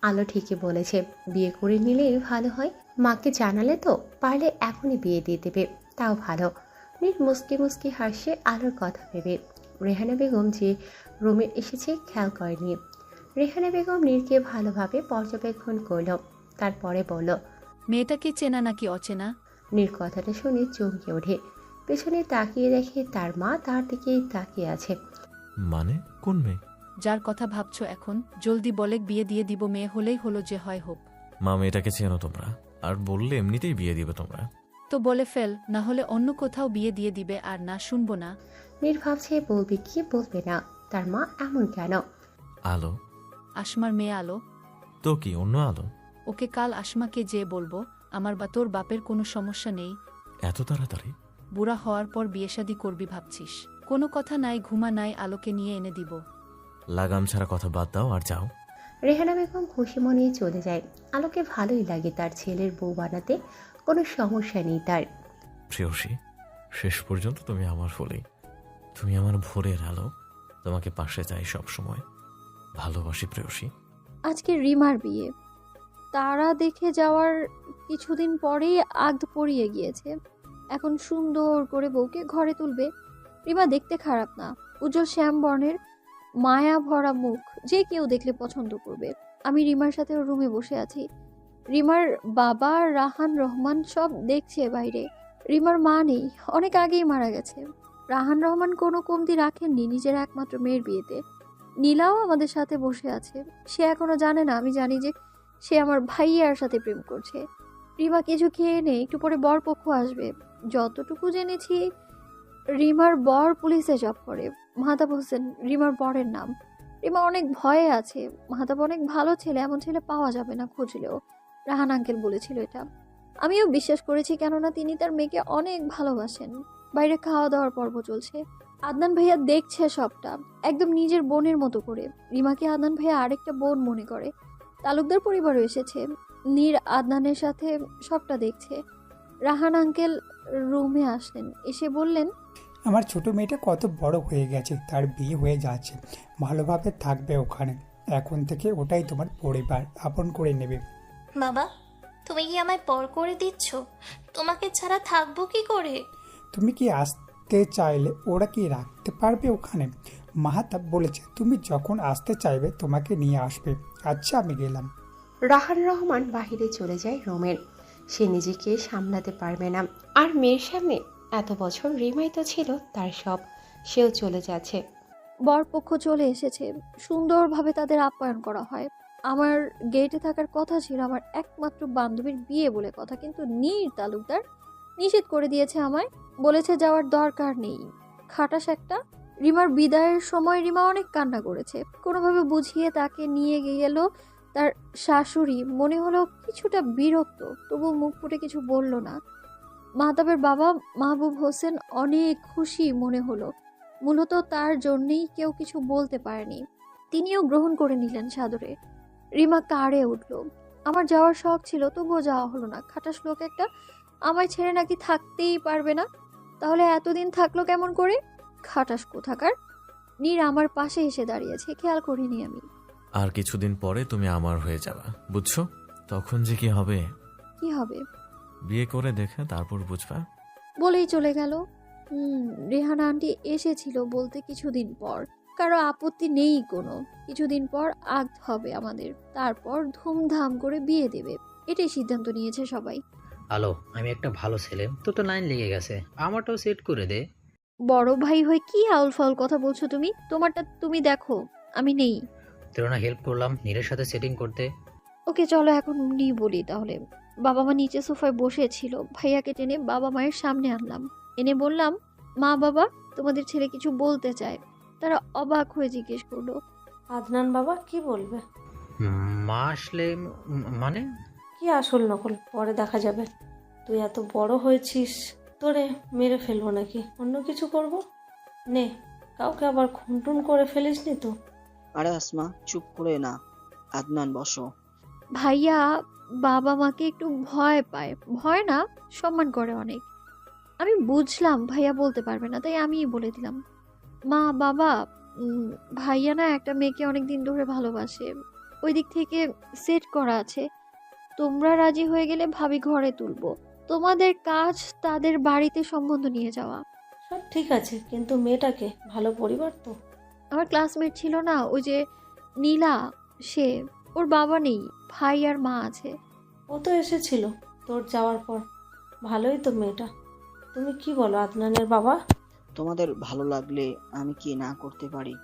আলো ঠিকই বলেছে, বিয়ে করে নিলেই ভালো হয়। মাকে জানালে তো পারলে এখনই বিয়ে দিয়ে দেবে, তাও ভালো। নীর মুস্কি মুস্কি হাসছে আলোর কথা ভেবে। রেহানা বেগম যে রুমে এসেছে খেয়াল করেনি। রেহানা বেগম নীরকে ভালোভাবে পর্যবেক্ষণ করল, তারপরে বলল, মেয়েটাকে চেনা নাকি অচেনা? নীর কথাটা শুনে চমকে ওঠে। পেছনে তাকিয়ে দেখে তার মা তার দিকেই তাকিয়ে আছে। মানে কোন মেয়ে? যার কথা ভাবছো এখন, জলদি বলে বিয়ে দিয়ে দিব। মেয়ে হলেই হলো, যে হয় হোক। মা, মেয়েটাকে চেনো তোমরা, আর বললে এমনিতেই বিয়ে দিবে তোমরা। তো বলে ফেল, না হলে অন্য কোথাও বিয়ে দিয়ে দিবে, আর না শুনবো না। নীর ভাবছে বলবে কি বলবে না, তার মা এমন কেন। আলো? আসমার মেয়ে আলো। তো কি অন্য আলো? ওকে কাল আসমাকে যে বলবো, আমার বা তোর বাপের কোনো সমস্যা নেই। এত তাড়াতাড়ি? বুড়া হওয়ার পর বিয়ে শাদী করবি ভাবছিস? কোনো কথা নাই, ঘুমা নাই, আলোকে নিয়ে এনে দিব। লাগাম ছাড়া কথা বাদ দাও আর যাও। রেহানা বেগম খুশি মনে চলে যায়। আলোকে ভালোই লাগে তার ছেলের বউ বানাতে, কোনো সমস্যা নেই তার। প্রেয়সী, শেষ পর্যন্ত তুমি আমার ফুলে, তুমি আমার ভোরের আলো। তোমাকে পাশে চাই সব সময়। ভালোবাসি প্রেয়সী। আজকে রিমার বিয়ে, তারা দেখে যাওয়ার কিছুদিন পরেই আগ পড়িয়ে গিয়েছে। এখন সুন্দর করে বউকে ঘরে তুলবে। রিমা দেখতে খারাপ না, উজ্জ্বল শ্যাম বর্ণের, মায়া ভরা মুখ, যে কেউ দেখলে পছন্দ করবে। আমি রিমার সাথে রুমে বসে আছি। রিমার বাবা রাহান রহমান সব দেখছে বাইরে। রিমার মা নেই, অনেক আগেই মারা গেছে। রাহান রহমান কোনো কমতি রাখেননি নিজের একমাত্র মেয়ের বিয়েতে। নীলাও আমাদের সাথে বসে আছে। সে এখনো জানে না আমি জানি যে সে আমার ভাইয়ার সাথে প্রেম করছে। রিমা কিছু খেয়ে নে, একটু পরে বর পক্ষ আসবে। যতটুকু জেনেছি রিমার বর পুলিশে জব করে, মাহতাব হোসেন রিমার বরের নাম। রিমা অনেক ভয়ে আছে। মাহতাব অনেক ভালো ছেলে, এমন ছেলে পাওয়া যাবে না খুঁজলেও। রাহান আঙ্কেল বলেছিল এটা। আমিও বিশ্বাস করেছি, কেননা তিনি তার মেয়েকে অনেক ভালোবাসেন। বাইরে খাওয়া দাওয়ার পর্ব চলছে। আদনান ভাইয়া দেখছে সবটা, একদম নিজের বোনের মতো করে। রিমাকে আদনান ভাইয়া আরেকটা বোন মনে করে। তালুকদার পরিবারও এসেছে। নীর আদনানের সাথে সবটা দেখছে। রাহান আঙ্কেল রুমে আসলেন, এসে বললেন, আমার ছোট মেয়েটা কত বড় হয়ে গেছে, তার বিয়ে হয়ে যাচ্ছে, ভালোভাবে থাকবে ওখানে। এখন থেকে ওটাই তোমার পরিবার, আপন করে নেবে। বাবা, তুমি কি আমায় পর করে দিচ্ছ? তোমাকে ছাড়া থাকবো কি করে? তুমি কি আসতে চাইলে ওরা কি রাখতে পারবে ওখানে? মাহাতাব বলেছে তুমি যখন আসতে চাইবে তোমাকে নিয়ে আসবে। আচ্ছা, আমি গেলাম। রাহান রহমান বাহিরে চলে যায় রুমের। সে নিজেকে সামলাতে পারবে না। আর মেয়ের সামনে এত বছর রিমাই তো ছিল তার সব, সেও চলে যাচ্ছে। বরপক্ষ চলে এসেছে। সুন্দরভাবে তাদের আপ্যায়ন করা হয়। আমার গেটে থাকার কথা ছিল আমার একমাত্র বান্ধবীর বিয়ে বলে কথা, কিন্তু নীর তালুকদার নিষেধ করে দিয়েছে আমায়। বলেছে যাওয়ার দরকার নেই। খাটাস একটা। রিমার বিদায়ের সময় রিমা অনেক কান্না করেছে। কোনোভাবে বুঝিয়ে তাকে নিয়ে গেল তার শাশুড়ি। মনে হলো কিছুটা বিরক্ত, তবু মুখ ফুটে কিছু বলল না। মাহতাবের বাবা মাহবুব হোসেন অনেক খুশি মনে হলো। মূলত তার জন্যেই কেউ কিছু বলতে পারেনি। তিনিও গ্রহণ করে নিলেন সাদরে। রিমা কারে উঠল। আমার যাওয়ার শখ ছিল, তবুও যাওয়া হলো না। খাটাস লোক একটা, আমায় ছেড়ে নাকি থাকতেই পারবে না। তাহলে এতদিন থাকলো কেমন করে? খাটাস কোথাকার। নীর আমার পাশে এসে দাঁড়িয়েছে, খেয়াল করিনি আমি। আর কিছুদিন পরে তুমি আমার হয়ে যাবা, বুঝছো? তখন যে কি হবে? কি হবে? বিয়ে করে দেখে তারপর বুঝবা। বলেই চলে গেল। রেহানা আন্টি এসেছিল বলতে কিছুদিন পর। কারো আপত্তি নেই কোনো। কিছুদিন পর আগ হবে আমাদের, তারপর ধুমধাম করে বিয়ে দেবে, এটাই সিদ্ধান্ত নিয়েছে সবাই। আলো, আমি একটা ভালো ছেলে, তো তো লাইন লেগে গেছে, আমারটাও সেট করে দে। বড় ভাই হয়ে কি আউল ফাউল কথা বলছো তুমি? তোমারটা তুমি দেখো, আমি নেই। তোর না হেল্প করলাম নীরের সাথে সেটিং করতে। ওকে চলো এখন বলি তাহলে। বাবা মা নিচে সোফায় বসেছিল, ভাইয়াকে টেনে বাবা মায়ের সামনে আনলাম। এনে বললাম, মা বাবা, তোমাদের ছেলে কিছু বলতে চায়। তারা অবাক হয়ে জিজ্ঞেস করলো, আদনান বাবা কি বলবে? মা আসলে মানে? কি আসল নকল পরে দেখা যাবে। তুই এত বড় হয়েছিস, তোরে মেরে ফেলবো নাকি অন্য কিছু করব? নে, কাউকে আবার খুনটুন করে ফেলিসনি তো? আরে আসমা, চুপ করে না। আদনান, বসো। ভাইয়া বাবা মাকে একটু ভয় পায়। ভয় না, সম্মান করে অনেক। আমি বুঝলাম ভাইয়া বলতে পারবে না, তাই আমিই বলে দিলাম, মা বাবা, ভাইয়া না একটা মেয়েকে অনেক দিন ধরে ভালোবাসে। ওই দিক থেকে সেট করা আছে। তোমরা রাজি হয়ে গেলে ভাবি ঘরে তুলবো। তোমাদের কাজ তাদের বাড়িতে সম্বন্ধ নিয়ে যাওয়া। সব ঠিক আছে, কিন্তু মেয়েটাকে ভালো পরিবার তো? আমার ক্লাসমেট ছিল না ওই যে নীলা, সে, ওর বাবা নেই, ভাই আর মা আছে। ও তো এসেছিল তোর যাওয়ার পর। ভালোই তো মেয়েটা। তুমি কি বলো আদনানের বাবা? তোমাদের ভালো লাগলে আমি কি না করতে পারি?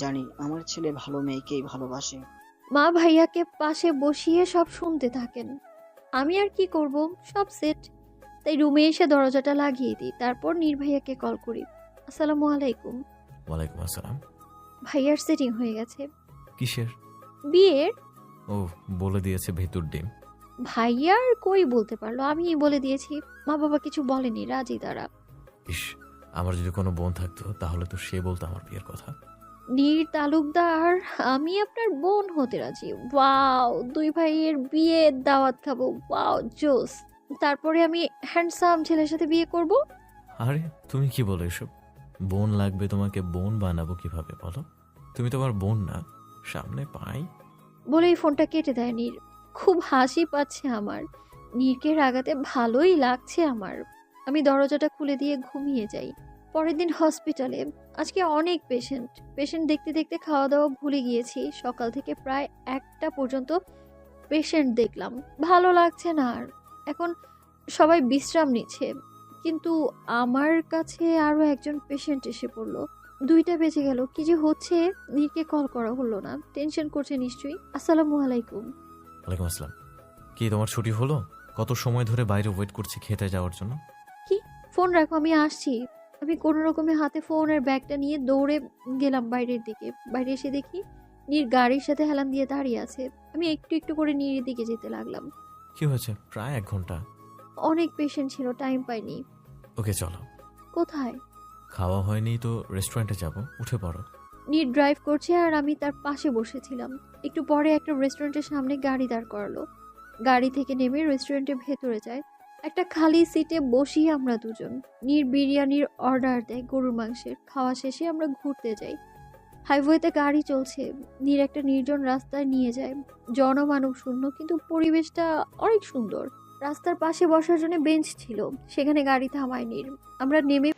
জানি আমার ছেলে ভালো মেয়েকেই ভালোবাসে। মা ভাইয়াকে পাশে বসিয়ে সব শুনতে থাকেন। আমি আর কি করব, সব সেট। তাই রুমে এসে দরজাটা লাগিয়ে দিই। তারপর নীর ভাইয়াকে কল করি। আসসালামু আলাইকুম। ওয়ালাইকুম আসসালাম। ভাইয়ার সেটিং হয়ে গেছে। কিসের? বিয়ের। ও, বলে দিয়েছে ভেতর ডিম। ভাইয়ার কই বলতে পারলো, আমিই বলে দিয়েছি। মা বাবা কিছু বলেনি, রাজি তারা। ইস, আমার যদি কোনো বোন থাকতো তাহলে তো সে বলতো আমার বিয়ের কথা। নীর তালুকদার, আমি আপনার বোন হতে রাজি। ওয়াও, দুই ভাইয়ের বিয়ের দাওয়াত খাবো। ওয়াও, জোস। তারপরে আমি হ্যান্ডসাম ছেলের সাথে বিয়ে করব। আরে তুমি কি বলো এসব? বোন লাগবে তোমাকে, বোন বানাবো কিভাবে বলো? তুমি তো আমার বোন না। সামনে পাই বলেই ফোনটা কেটে দেয় নীর। খুব হাসি পাচ্ছে আমার। নীরকে রাগাতে ভালোই লাগছে আমার। আমি দরজাটা খুলে দিয়ে ঘুমিয়ে যাই। পরের দিন হসপিটালে। আজকে অনেক পেশেন্ট দেখতে দেখতে খাওয়া দাওয়া ভুলে গিয়েছি। সকাল থেকে প্রায় 1টা পর্যন্ত পেশেন্ট দেখলাম। ভালো লাগছে না আর। এখন সবাই বিশ্রাম নিচ্ছে, কিন্তু আমার কাছে আরো একজন পেশেন্ট এসে পড়লো। 2টা বেজে গেল। কি যে হচ্ছে, নীরকে কল করা হলো না। টেনশন করছে নিশ্চয়ই। আসসালামু আলাইকুম। ওয়ালাইকুম আসসালাম। কি তোমার ছুটি হলো? কত সময় ধরে বাইরে ওয়েট করছি খেতে যাওয়ার জন্য। কি? ফোন রাখো, আমি আসছি। আমি কোনো রকমে হাতে ফোনের ব্যাগটা নিয়ে দৌড়ে গেলাম বাইরের দিকে। বাইরে এসে দেখি নীর গাড়ির সাথে হেলান দিয়ে দাঁড়িয়ে আছে। আমি একটু একটু করে নীরের দিকে যেতে লাগলাম। কি হয়েছে? প্রায় 1 ঘন্টা। অনেক পেশেন্ট ছিল, টাইম পাইনি। ওকে চলো। কোথায়? খাওয়া হয়নি তো রেস্টুরেন্টে যাব, উঠে পড়ো। নীর ড্রাইভ করছে আর আমি তার পাশে বসেছিলাম। একটু পরে একটা রেস্টুরেন্টের সামনে গাড়ি দাঁড় করালো। গাড়ি থেকে নেমে রেস্টুরেন্টের ভেতরে যায়। একটা খালি সিটে বসি আমরা দুজন। নীর বিরিয়ানির অর্ডার দেয়, গরুর মাংসের। খাওয়া শেষে আমরা ঘুরতে যাই। হাইওয়েতে গাড়ি চলছে। নীর একটা নির্জন রাস্তায় নিয়ে যায়, জনমানব শূন্য, কিন্তু পরিবেশটা অনেক সুন্দর। রাস্তার পাশে বসার জন্য বেঞ্চ ছিল, সেখানে গাড়ি থামায় নীর। আমরা নেমে